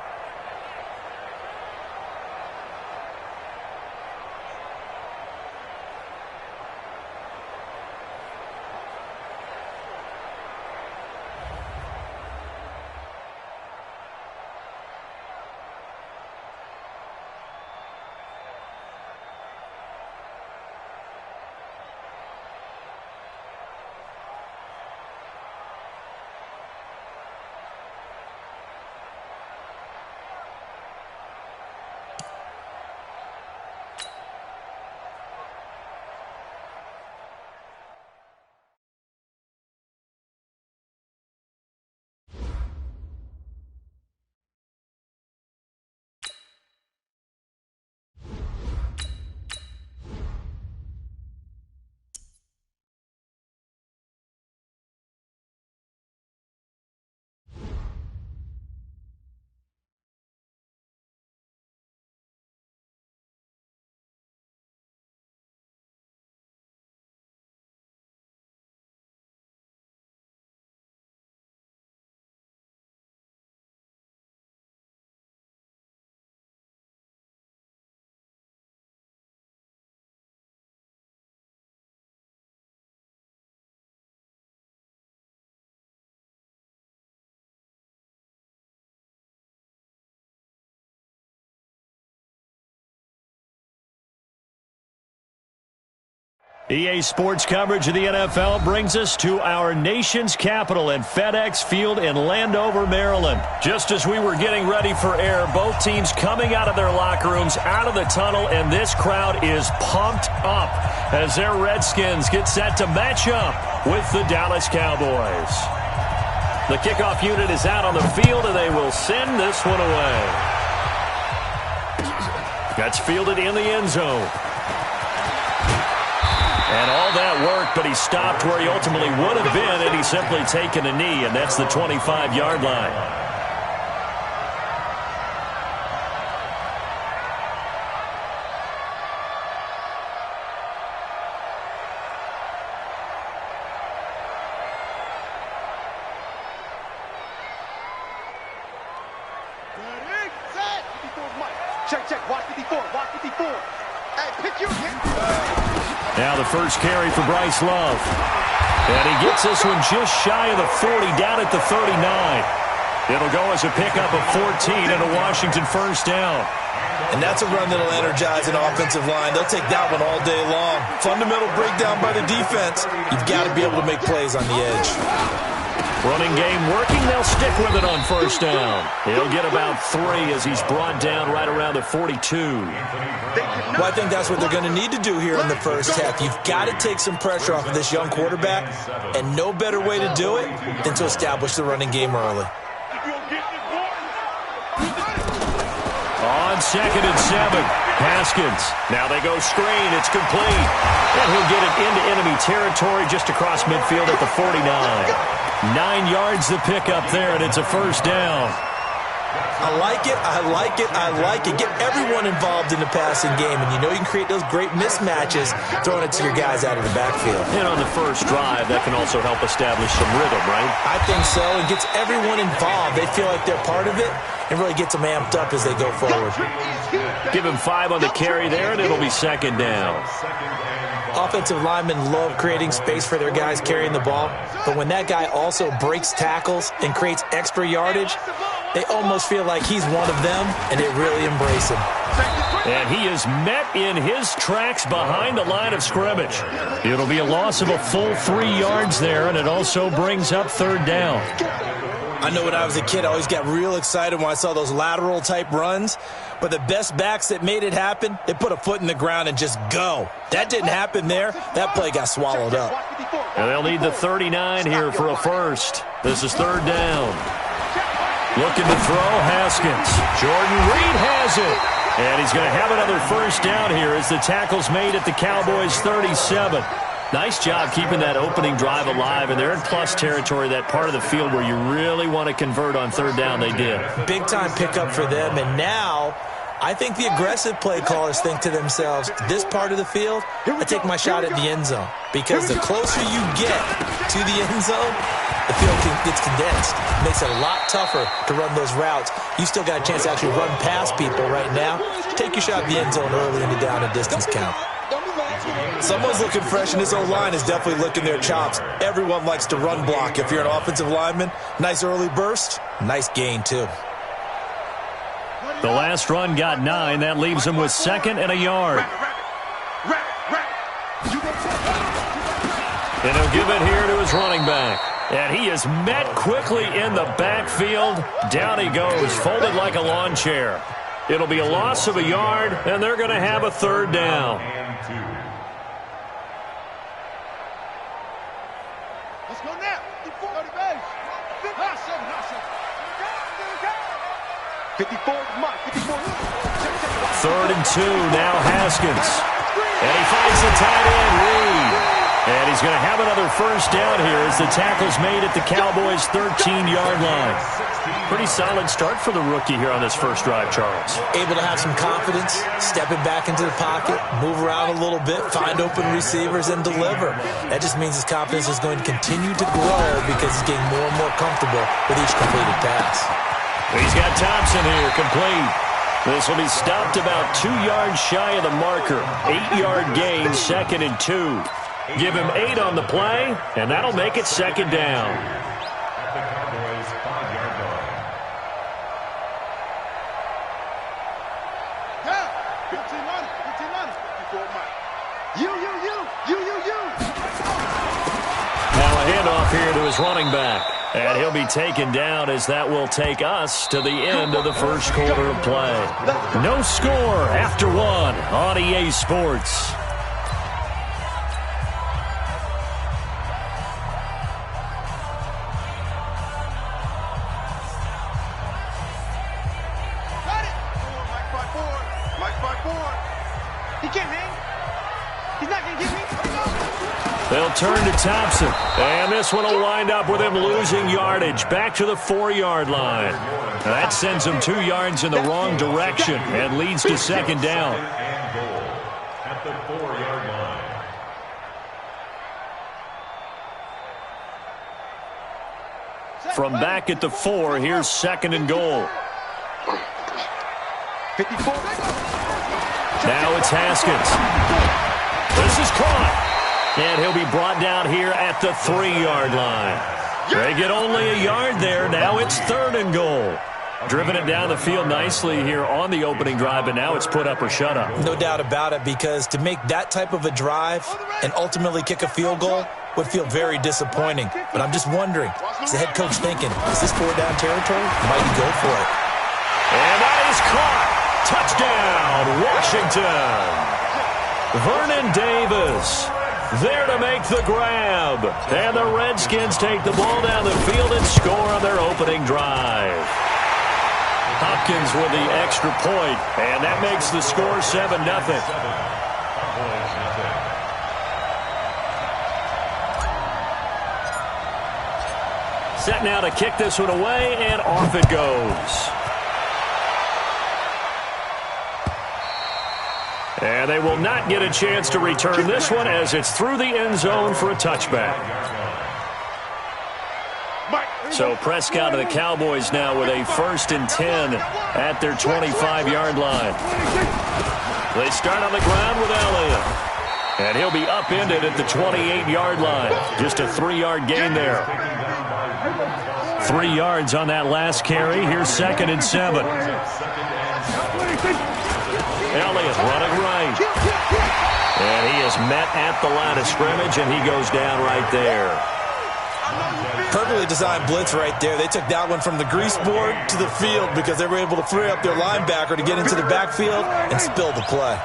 EA Sports coverage of the NFL brings us to our nation's capital in FedEx Field in Landover, Maryland. Just as we were getting ready for air, both teams coming out of their locker rooms, out of the tunnel, and this crowd is pumped up as their Redskins get set to match up with the Dallas Cowboys. The kickoff unit is out on the field, and they will send this one away. That's fielded in the end zone. And all that work, but he stopped where he ultimately would have been, and he's simply taken a knee, and that's the 25-yard line. Check, check. Watch 54. Watch 54. Hey, pick your hit. Now the first carry for Bryce Love. And he gets this one just shy of the 40, down at the 39. It'll go as a pickup of 14 and a Washington first down. And that's a run that'll energize an offensive line. They'll take that one all day long. Fundamental breakdown by the defense. You've got to be able to make plays on the edge. Running game working. They'll stick with it on first down. He'll get about 3 as he's brought down right around the 42. Well, I think that's what they're going to need to do here in the first half. You've got to take some pressure off of this young quarterback, and no better way to do it than to establish the running game early. On 2nd and 7, Haskins. Now they go screen. It's complete. And he'll get it into enemy territory just across midfield at the 49. 9 yards the pickup there, and it's a first down. I like it, I like it, I like it. Get everyone involved in the passing game, and you know you can create those great mismatches throwing it to your guys out of the backfield. And on the first drive, that can also help establish some rhythm, right? I think so. It gets everyone involved. They feel like they're part of it, and really gets them amped up as they go forward. Give him 5 on the carry there, and it'll be second down. Offensive linemen love creating space for their guys carrying the ball, but when that guy also breaks tackles and creates extra yardage, they almost feel like he's one of them, and they really embrace him. And he is met in his tracks behind the line of scrimmage. It'll be a loss of a full 3 yards there, and it also brings up third down. I know when I was a kid, I always got real excited when I saw those lateral-type runs. But the best backs that made it happen, they put a foot in the ground and just go. That didn't happen there. That play got swallowed up. And they'll need the 39 here for a first. This is third down. Looking to throw, Haskins. Jordan Reed has it. And he's going to have another first down here as the tackle's made at the Cowboys' 37. Nice job keeping that opening drive alive, and they're in plus territory, that part of the field where you really want to convert on third down. They did. Big-time pickup for them, and now I think the aggressive play callers think to themselves, this part of the field, I take my shot at the end zone, because the closer you get to the end zone, the field gets condensed. It makes it a lot tougher to run those routes. You still got a chance to actually run past people right now. Take your shot at the end zone early in the down and distance count. Someone's looking fresh, and this O-line is definitely licking their chops. Everyone likes to run block. If you're an offensive lineman, nice early burst, nice gain too. The last run got 9. That leaves him with 2nd and a yard. And he'll give it here to his running back. And he is met quickly in the backfield. Down he goes, folded like a lawn chair. It'll be a loss of a yard, and they're going to have a third down. Let's go now. 54, Mike. 54. 3rd and 2, now Haskins. And he finds the tight end, Reed. And he's going to have another first down here as the tackle's made at the Cowboys' 13-yard line. Pretty solid start for the rookie here on this first drive, Charles. Able to have some confidence, stepping back into the pocket, move around a little bit, find open receivers, and deliver. That just means his confidence is going to continue to grow because he's getting more and more comfortable with each completed pass. He's got Thompson here, complete. This will be stopped about 2 yards shy of the marker. 8-yard gain, 2nd and 2. Give him 8 on the play, and that'll make it second down. Now a handoff here to his running back. And he'll be taken down as that will take us to the end of the first quarter of play. No score after 1 on EA Sports. They'll turn to Thompson, and this one will wind up with him losing yardage back to the 4-yard line. That sends him 2 yards in the wrong direction and leads to second down. At the 4-yard line. From back at the 4, here's 2nd and goal. 54. Now it's Haskins. This is caught. And he'll be brought down here at the 3-yard line. They get only a yard there. Now it's 3rd and goal. Driven it down the field nicely here on the opening drive, but now it's put up or shut up. No doubt about it, because to make that type of a drive and ultimately kick a field goal would feel very disappointing. But I'm just wondering, is the head coach thinking, is this 4-down territory? Might he go for it? And that is caught. Touchdown, Washington. Vernon Davis there to make the grab. And the Redskins take the ball down the field and score on their opening drive. Hopkins with the extra point, and that makes the score 7-0. Set now to kick this one away, and off it goes. And they will not get a chance to return this one as it's through the end zone for a touchback. So Prescott of the Cowboys now with a 1st and 10 at their 25-yard line. They start on the ground with Elliott. And he'll be upended at the 28-yard line. Just a 3-yard gain there. 3 yards on that last carry. Here's 2nd and 7. Elliott running right. And he is met at the line of scrimmage, and he goes down right there. Perfectly designed blitz right there. They took that one from the grease board to the field because they were able to free up their linebacker to get into the backfield and spill the play.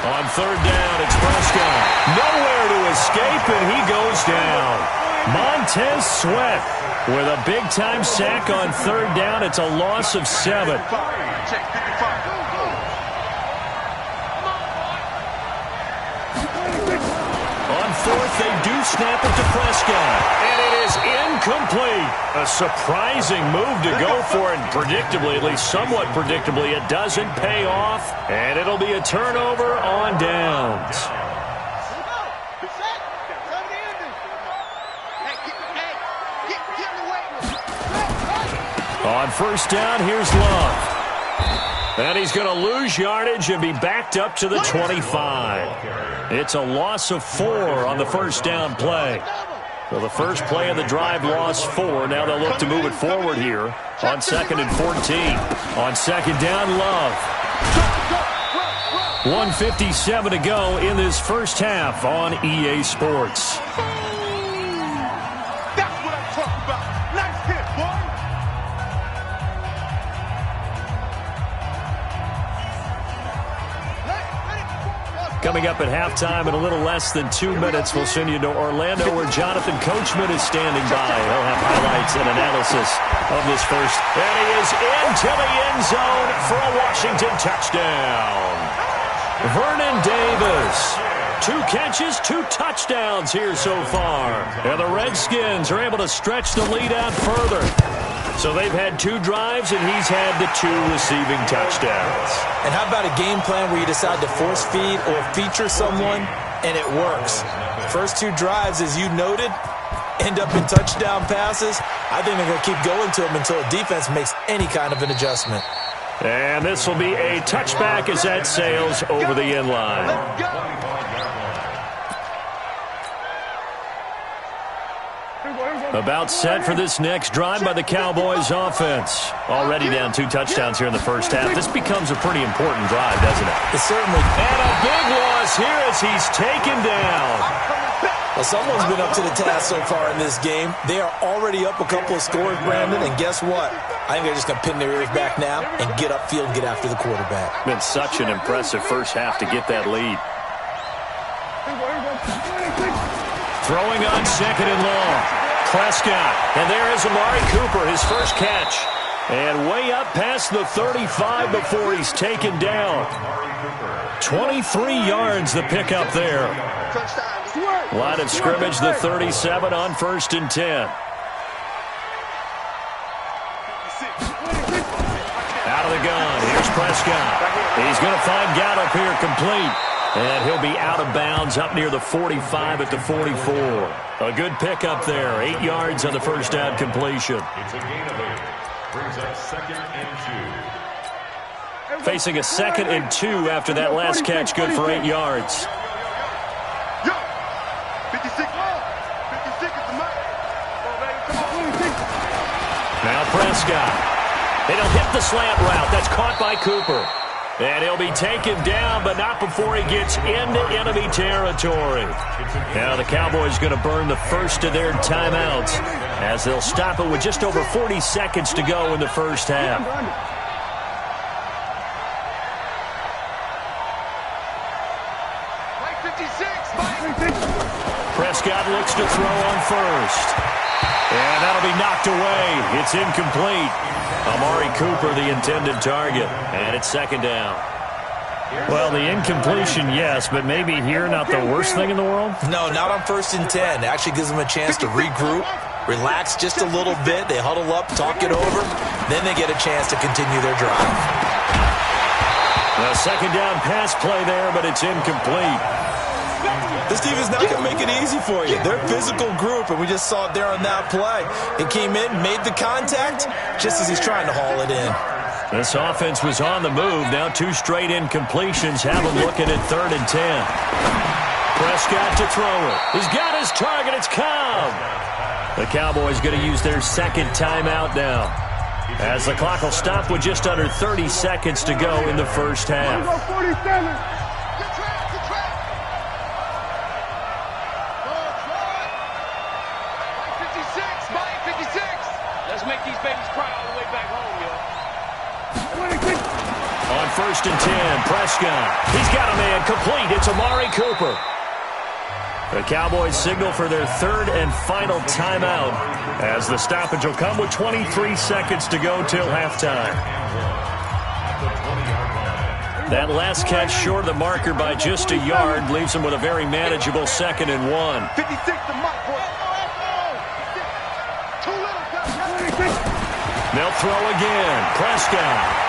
On 3rd down, it's Prescott. Nowhere to escape, and he goes down. Montez Sweat with a big-time sack on 3rd down. It's a loss of 7. On 4th, they do snap it to Prescott. And it is incomplete. A surprising move to go for it. Predictably, at least somewhat predictably, it doesn't pay off. And it'll be a turnover on downs. On 1st down, here's Love. And he's going to lose yardage and be backed up to the 25. It's a loss of 4 on the 1st down play. So the first play of the drive lost 4. Now they'll look to move it forward here on 2nd and 14. On 2nd down, Love. 1:57 to go in this first half on EA Sports. Coming up at halftime in a little less than 2 minutes, we'll send you to Orlando where Jonathan Coachman is standing by. He'll have highlights and analysis of this first. And he is into the end zone for a Washington touchdown. Vernon Davis. 2 catches, 2 touchdowns here so far. And the Redskins are able to stretch the lead out further. So they've had 2 drives, and he's had the 2 receiving touchdowns. And how about a game plan where you decide to force feed or feature someone, and it works? First 2 drives, as you noted, end up in touchdown passes. I think they're going to keep going to them until the defense makes any kind of an adjustment. And this will be a touchback as that sails over the end line. About set for this next drive by the Cowboys offense. Already down 2 touchdowns here in the first half. This becomes a pretty important drive, doesn't it? It certainly. And a big loss here as he's taken down. Well, someone's been up to the task so far in this game. They are already up a couple of scores, Brandon, and guess what? I think they're just going to pin their ears back now and get upfield and get after the quarterback. Been such an impressive first half to get that lead. Throwing on 2nd and long. Prescott, and there is Amari Cooper, his first catch. And way up past the 35 before he's taken down. 23 yards the pickup there. Line of scrimmage, the 37 on 1st and 10. Out of the gun, here's Prescott. He's going to find Gallup here complete. And he'll be out of bounds up near the 45 at the 44. A good pickup there. 8 yards on the first down completion. It's a gain of 8. Brings up 2nd and 2. Facing a 2nd and 2 after that last catch, good for 8 yards. 56 is the mark. Now Prescott. And he'll hit the slant route. That's caught by Cooper. And he'll be taken down, but not before he gets into enemy territory. Now the Cowboys going to burn the first of their timeouts as they'll stop it with just over 40 seconds to go in the first half. Prescott looks to throw on first. And that'll be knocked away. It's incomplete. Amari Cooper, the intended target. And it's 2nd down. Well, the incompletion, yes, but maybe here not the worst thing in the world? No, not on 1st and 10. It actually gives them a chance to regroup, relax just a little bit. They huddle up, talk it over. Then they get a chance to continue their drive. A 2nd down pass play there, but it's incomplete. This team is not going to make it easy for you. They're a physical group, and we just saw it there on that play. He came in, made the contact, just as he's trying to haul it in. This offense was on the move. Now 2 straight incompletions have him looking at 3rd and 10. Prescott to throw it. He's got his target. It's Cobb. The Cowboys going to use their 2nd timeout now, as the clock will stop with just under 30 seconds to go in the first half. On 1st and 10, Prescott. He's got a man complete. It's Amari Cooper. The Cowboys signal for their 3rd and final timeout as the stoppage will come with 23 seconds to go till halftime. That last catch short of the marker by just a yard leaves them with a very manageable 2nd and 1. 56 the mark. They'll throw again. Prescott.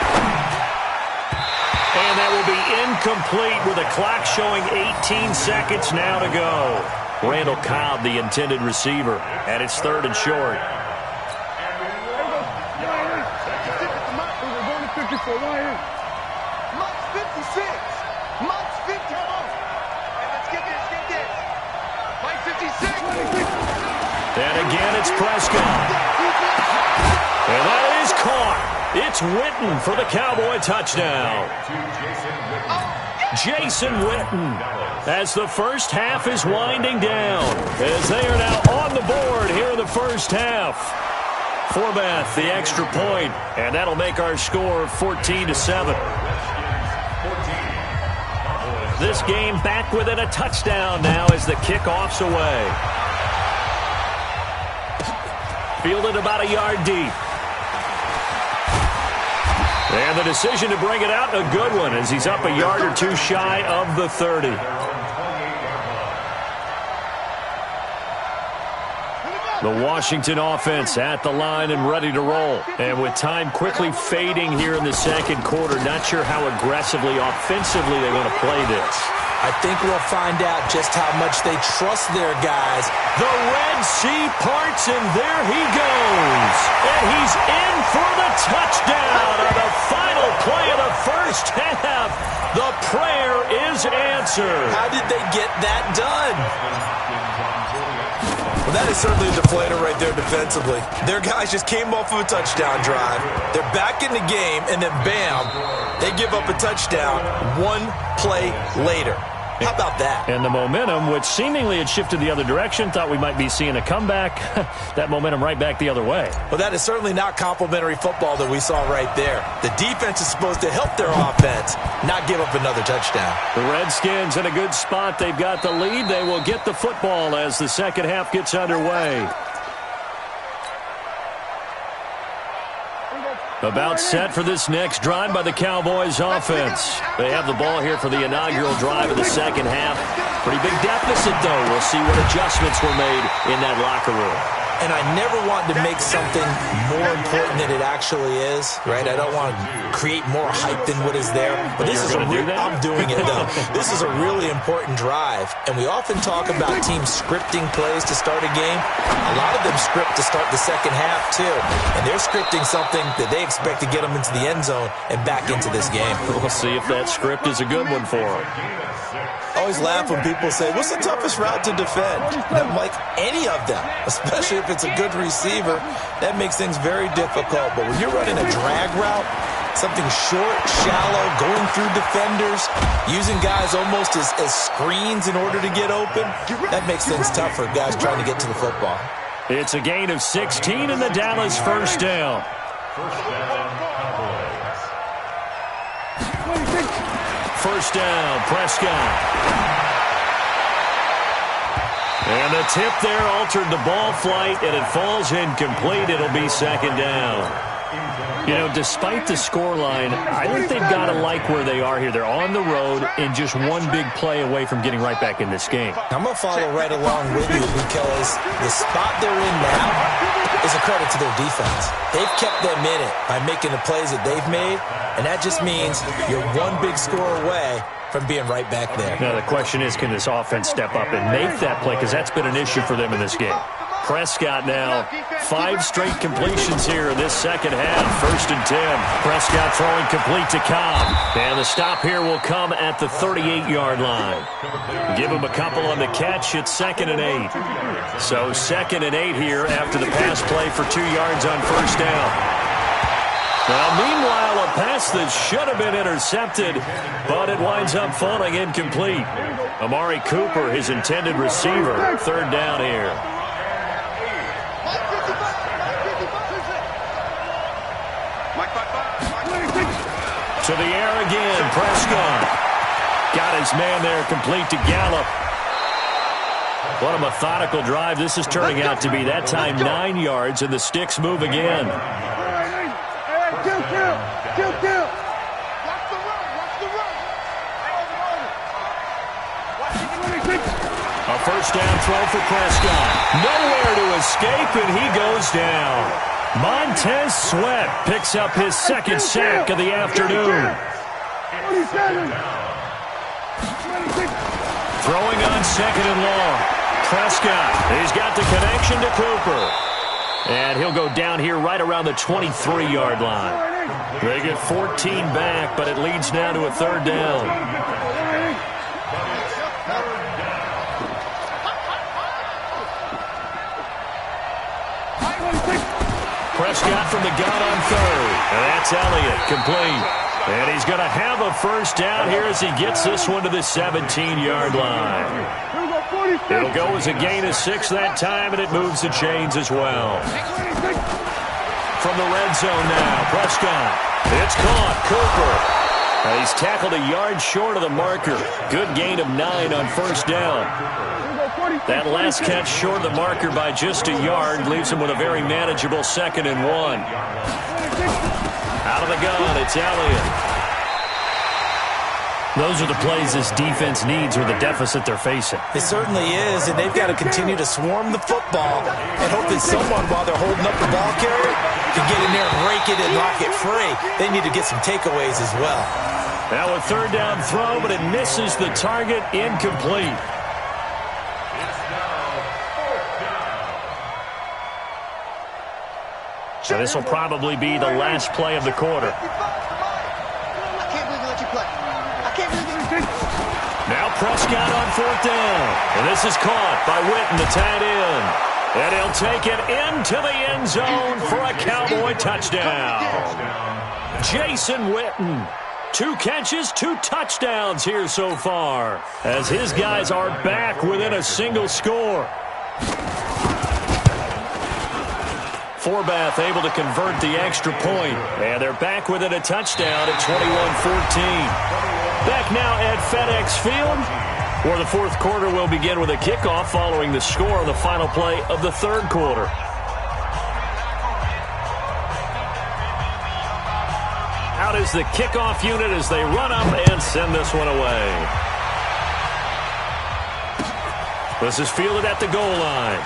And that will be incomplete with the clock showing 18 seconds now to go. Randall Cobb, the intended receiver, and it's 3rd and short. And again, it's Prescott. And that is caught. It's Witten for the Cowboy touchdown. Jason Witten, as the first half is winding down, as they are now on the board here in the first half. Forbath, the extra point, and that'll make our score 14-7. This game back within a touchdown now as the kickoff's away. Fielded about a yard deep. And the decision to bring it out, a good one, as he's up a yard or 2 shy of the 30. The Washington offense at the line and ready to roll. And with time quickly fading here in the 2nd quarter, not sure how aggressively, offensively they want to play this. I think we'll find out just how much they trust their guys. The Red Sea parts, and there he goes. And he's in for the touchdown on the final play of the first half. The prayer is answered. How did they get that done? Well, that is certainly a deflator right there defensively. Their guys just came off of a touchdown drive. They're back in the game, and then bam, they give up a touchdown 1 play later. How about that? And the momentum, which seemingly had shifted the other direction, thought we might be seeing a comeback. That momentum right back the other way. Well, that is certainly not complimentary football that we saw right there. The defense is supposed to help their offense, not give up another touchdown. The Redskins in a good spot. They've got the lead. They will get the football as the second half gets underway. About set for this next drive by the Cowboys offense. They have the ball here for the inaugural drive of the second half. Pretty big deficit, though. We'll see what adjustments were made in that locker room. And I never want to make something more important than it actually is, right? I don't want to create more hype than what is there. But this is I'm doing it, though. This is a really important drive. And we often talk about teams scripting plays to start a game. A lot of them script to start the second half, too. And they're scripting something that they expect to get them into the end zone and back into this game. We'll see if that script is a good one for them. I always laugh when people say, what's the toughest route to defend? And I'm like, any of them, especially if it's a good receiver. That makes things very difficult. But when you're running a drag route, something short, shallow, going through defenders, using guys almost as screens in order to get open, that makes things tough for guys trying to get to the football. It's a gain of 16 in the Dallas first down. First down, Prescott. And the tip there altered the ball flight, and it falls incomplete. It'll be second down. You know, despite the scoreline, I think they've got to like where they are here. They're on the road and just one big play away from getting right back in this game. I'm going to follow right along with you because the spot they're in now is a credit to their defense. They've kept them in it by making the plays that they've made, and that just means you're one big score away from being right back there. Now, the question is, can this offense step up and make that play? Because that's been an issue for them in this game. Prescott now, 5 straight completions here in this second half. First and 10. Prescott throwing complete to Cobb. And the stop here will come at the 38-yard line. Give him a couple on the catch. It's second and 8. So second and 8 here after the pass play for 2 yards on first down. Now, meanwhile, a pass that should have been intercepted, but it winds up falling incomplete. Amari Cooper, his intended receiver, third down here. To the air again, Prescott. Got his man there complete to Gallup. What a methodical drive this is turning out to be. That time 9 yards, and the sticks move again. A first down throw for Prescott. Nowhere to escape, and he goes down. Montez Sweat picks up his second sack of the afternoon. Throwing on second and long. Prescott, he's got the connection to Cooper. And he'll go down here right around the 23-yard line. They get 14 back, but it leads now to a third down. Prescott from the gun on third. And that's Elliott, complete. And he's going to have a first down here as he gets this one to the 17-yard line. It'll go as a gain of 6 that time, and it moves the chains as well. From the red zone now, Prescott. It's caught, Cooper. And he's tackled a yard short of the marker. Good gain of 9 on first down. That last catch short of the marker by just a yard leaves him with a very manageable second and 1. Out of the gun, it's Elliott. Those are the plays this defense needs or the deficit they're facing. It certainly is, and they've got to continue to swarm the football and hope that someone, while they're holding up the ball carrier, can get in there and rake it and lock it free. They need to get some takeaways as well. Now a third down throw, but it misses the target, incomplete. So this will probably be the last play of the quarter. I can't believe you let you play. I can't believe you. Now Prescott on fourth down. And this is caught by Witten, the tight end. And he'll take it into the end zone for a Cowboy touchdown. Jason Witten. 2 catches, 2 touchdowns here so far, as his guys are back within a single score. Forbath able to convert the extra point, and they're back within a touchdown at 21-14. Back now at FedEx Field, where the fourth quarter will begin with a kickoff following the score on the final play of the third quarter. Out is the kickoff unit as they run up and send this one away. This is fielded at the goal line.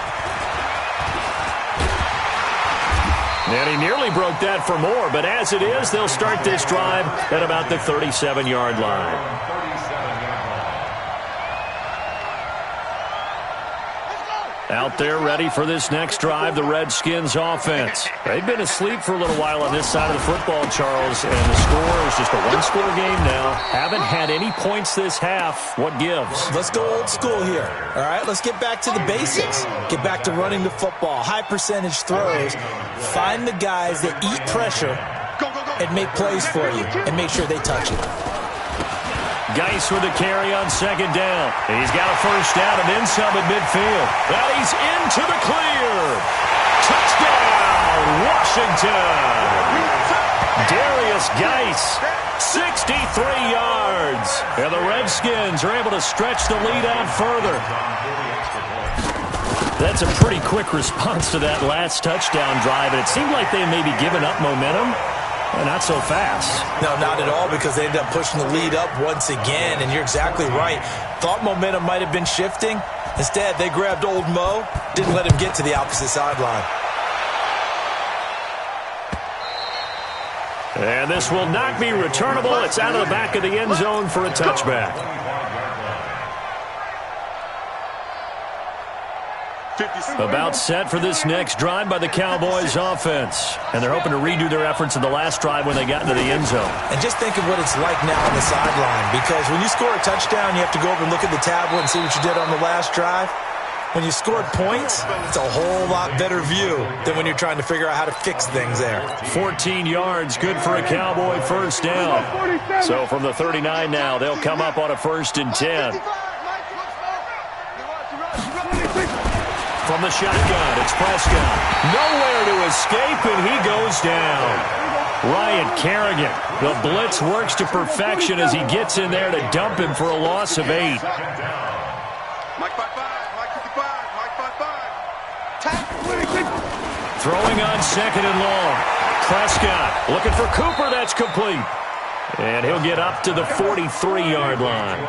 And he nearly broke that for more, but as it is, they'll start this drive at about the 37-yard line. Out there ready for this next drive, the Redskins offense. They've been asleep for a little while on this side of the football, Charles, and the score is just a one-score game now. Haven't had any points this half. What gives? Let's go old school here. All right, let's get back to the basics. Get back to running the football, high percentage throws. Find the guys that eat pressure and make plays for you and make sure they touch it. Geis with a carry on second down. He's got a first down and then some at midfield. Well, he's into the clear. Touchdown, Washington. Darius Geis, 63 yards. And the Redskins are able to stretch the lead out further. That's a pretty quick response to that last touchdown drive, and it seemed like they may be giving up momentum. Not so fast. No, not at all, because they ended up pushing the lead up once again, and you're exactly right. Thought momentum might have been shifting. Instead, they grabbed old Mo, didn't let him get to the opposite sideline. And this will not be returnable. It's out of the back of the end zone for a touchback. About set for this next drive by the Cowboys offense. And they're hoping to redo their efforts in the last drive when they got into the end zone. And just think of what it's like now on the sideline, because when you score a touchdown, you have to go over and look at the tablet and see what you did on the last drive. When you scored points, it's a whole lot better view than when you're trying to figure out how to fix things there. 14 yards, good for a Cowboy first down. So from the 39 now, they'll come up on a 1st and 10. From the shotgun, it's Prescott. Nowhere to escape, and he goes down. Ryan Kerrigan. The blitz works to perfection as he gets in there to dump him for a loss of 8. Throwing on second and long. Prescott looking for Cooper. That's complete. And he'll get up to the 43-yard line.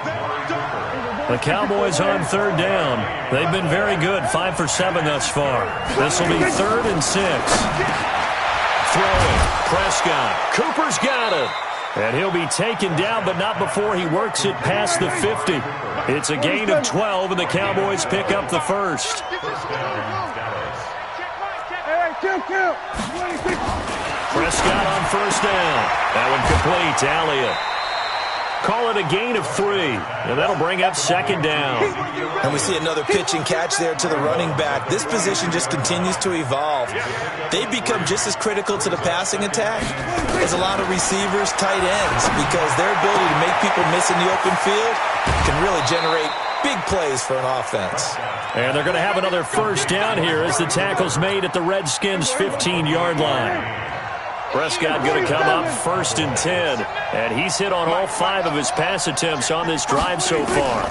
The Cowboys on 3rd down. They've been very good, 5 for 7 thus far. This will be 3rd and 6. Throwing, Prescott. Cooper's got it. And he'll be taken down, but not before he works it past the 50. It's a gain of 12, and the Cowboys pick up the first. Prescott on 1st down. That one complete. Elliott. Call it a gain of 3, and that'll bring up 2nd down. And we see another pitch and catch there to the running back. This position just continues to evolve. They become just as critical to the passing attack as a lot of receivers, tight ends, because their ability to make people miss in the open field can really generate big plays for an offense. And they're going to have another first down here as the tackle's made at the Redskins' 15-yard line. Prescott going to come up 1st and 10, and he's hit on all 5 of his pass attempts on this drive so far.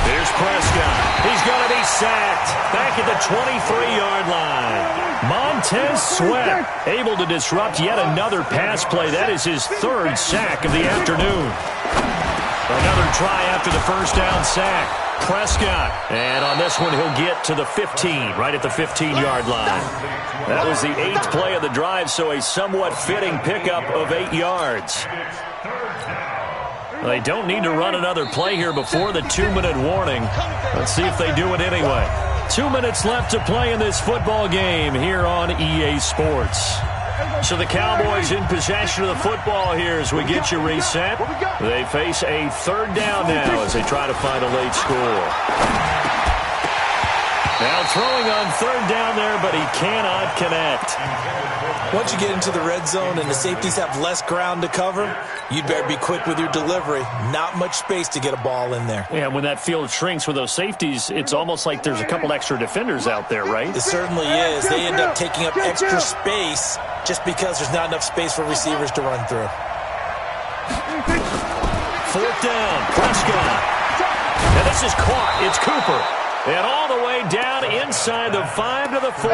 Here's Prescott. He's going to be sacked back at the 23-yard line. Montez Sweat able to disrupt yet another pass play. That is his 3rd sack of the afternoon. Another try after the first down sack. Prescott. And on this one, he'll get to the 15, right at the 15-yard line. That was the 8th play of the drive, so a somewhat fitting pickup of 8 yards. They don't need to run another play here before the 2-minute warning. Let's see if they do it anyway. 2 minutes left to play in this football game here on EA Sports. So the Cowboys in possession of the football here as we get you reset. They face a 3rd down now as they try to find a late score. Now throwing on 3rd down there, but he cannot connect. Once you get into the red zone and the safeties have less ground to cover, you'd better be quick with your delivery. Not much space to get a ball in there. Yeah, when that field shrinks with those safeties, it's almost like there's a couple extra defenders out there, right? It certainly is. They end up taking up extra space just because there's not enough space for receivers to run through. 4th down, Prescott. And this is caught. It's Cooper. And all the way down inside the 5 to the 4.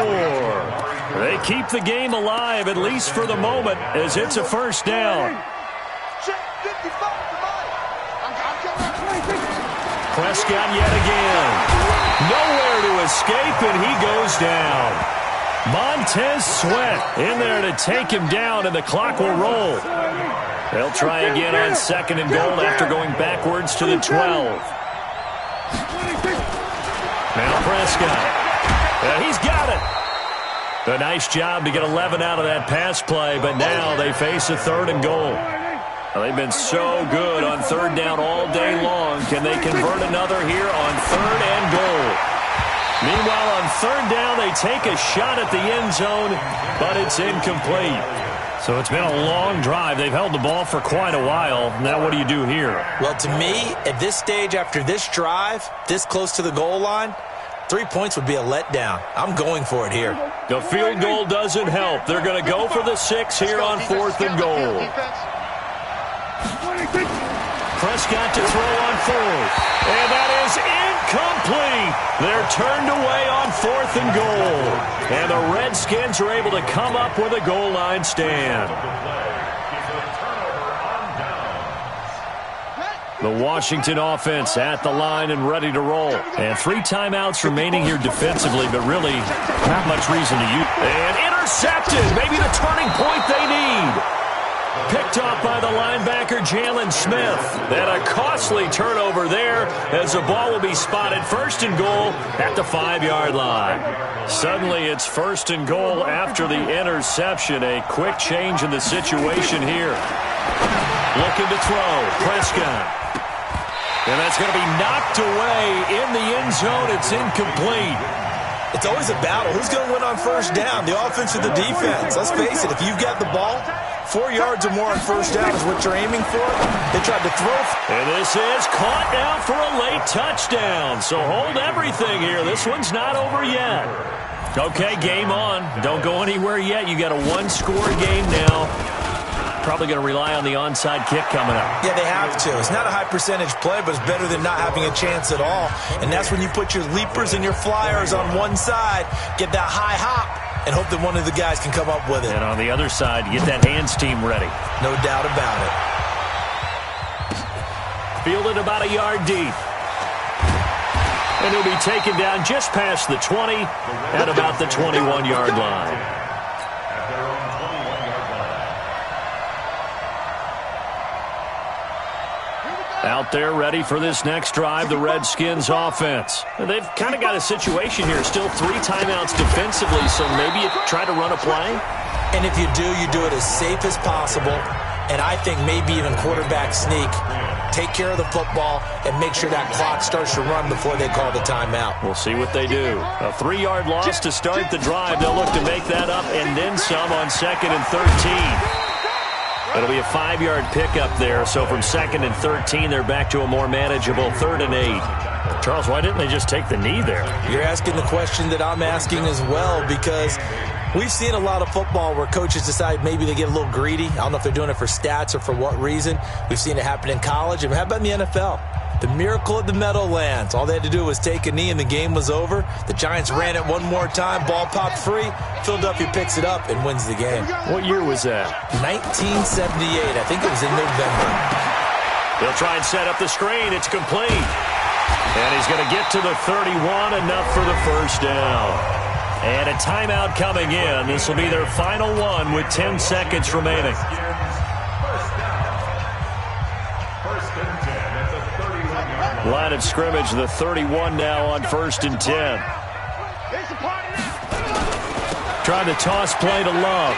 They keep the game alive, at least for the moment, as it's a first down. Prescott yet again. Nowhere to escape, and he goes down. Montez Sweat in there to take him down, and the clock will roll. They'll try again on 2nd and goal after going backwards to the 12. Now Prescott. He's got it. A nice job to get 11 out of that pass play, but now they face a 3rd and goal. Well, they've been so good on 3rd down all day long. Can they convert another here on 3rd and goal? Meanwhile, on 3rd down, they take a shot at the end zone, but it's incomplete. So it's been a long drive. They've held the ball for quite a while. Now what do you do here? Well, to me, at this stage after this drive, this close to the goal line, 3 points would be a letdown. I'm going for it here. The field goal doesn't help. They're going to go for the 6 here on 4th and goal. Prescott to throw on 4th. And that is incomplete. They're turned away on 4th and goal. And the Redskins are able to come up with a goal line stand. The Washington offense at the line and ready to roll. And 3 timeouts remaining here defensively, but really not much reason to use. And intercepted. Maybe the turning point they need. Picked off by the linebacker, Jalen Smith. And a costly turnover there as the ball will be spotted 1st and goal at the 5-yard line. Suddenly it's 1st and goal after the interception. A quick change in the situation here. Looking to throw. Prescott. And that's going to be knocked away in the end zone. It's incomplete. It's always a battle. Who's going to win on 1st down, the offense or the defense? Let's face it, if you've got the ball, 4 yards or more on 1st down is what you're aiming for. They tried to throw. And this is caught now for a late touchdown. So hold everything here. This one's not over yet. Okay, game on. Don't go anywhere yet. You got a 1-score game now. Probably going to rely on the onside kick coming up. Yeah, they have to. It's not a high percentage play, but it's better than not having a chance at all. And that's when you put your leapers and your flyers on one side, get that high hop, and hope that one of the guys can come up with it. And on the other side, get that hands team ready. No doubt about it. Fielded about a yard deep. And he'll be taken down just past the 20 at about the 21-yard line. Out there ready for this next drive, the Redskins offense. And they've kind of got a situation here. Still 3 timeouts defensively, so maybe you try to run a play. And if you do it as safe as possible. And I think maybe even quarterback sneak. Take care of the football and make sure that clock starts to run before they call the timeout. We'll see what they do. A 3-yard loss to start the drive. They'll look to make that up and then some on 2nd and 13. It'll be a 5-yard pickup there, so from 2nd and 13, they're back to a more manageable 3rd and 8. Charles, why didn't they just take the knee there? You're asking the question that I'm asking as well, because we've seen a lot of football where coaches decide maybe they get a little greedy. I don't know if they're doing it for stats or for what reason. We've seen it happen in college. And how about in the NFL? The miracle of the Meadowlands. All they had to do was take a knee and the game was over. The Giants ran it one more time. Ball popped free. Philadelphia picks it up and wins the game. What year was that? 1978. I think it was in November. They'll try and set up the screen. It's complete. And he's going to get to the 31, enough for the 1st down. And a timeout coming in. This will be their final one with 10 seconds remaining. Line of scrimmage, the 31 now on 1st and 10. Trying to toss play to Love.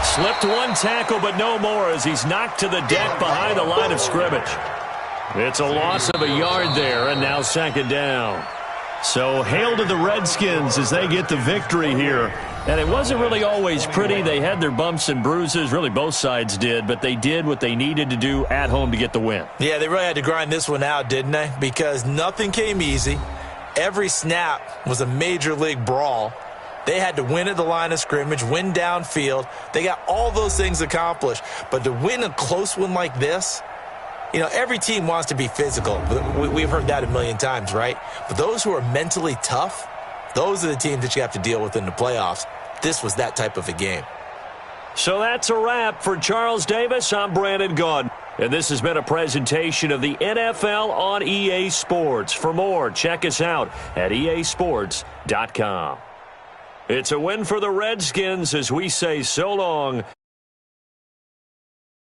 Slipped one tackle, but no more as he's knocked to the deck behind the line of scrimmage. It's a loss of a yard there, and now 2nd down. So hail to the Redskins as they get the victory here. And it wasn't really always pretty. They had their bumps and bruises. Really, both sides did. But they did what they needed to do at home to get the win. Yeah, they really had to grind this one out, didn't they? Because nothing came easy. Every snap was a major league brawl. They had to win at the line of scrimmage, win downfield. They got all those things accomplished. But to win a close one like this, you know, every team wants to be physical. We've heard that a million times, right? But those who are mentally tough, those are the teams that you have to deal with in the playoffs. This was that type of a game. So that's a wrap for Charles Davis. I'm Brandon Gaudin. And this has been a presentation of the NFL on EA Sports. For more, check us out at easports.com. It's a win for the Redskins as we say so long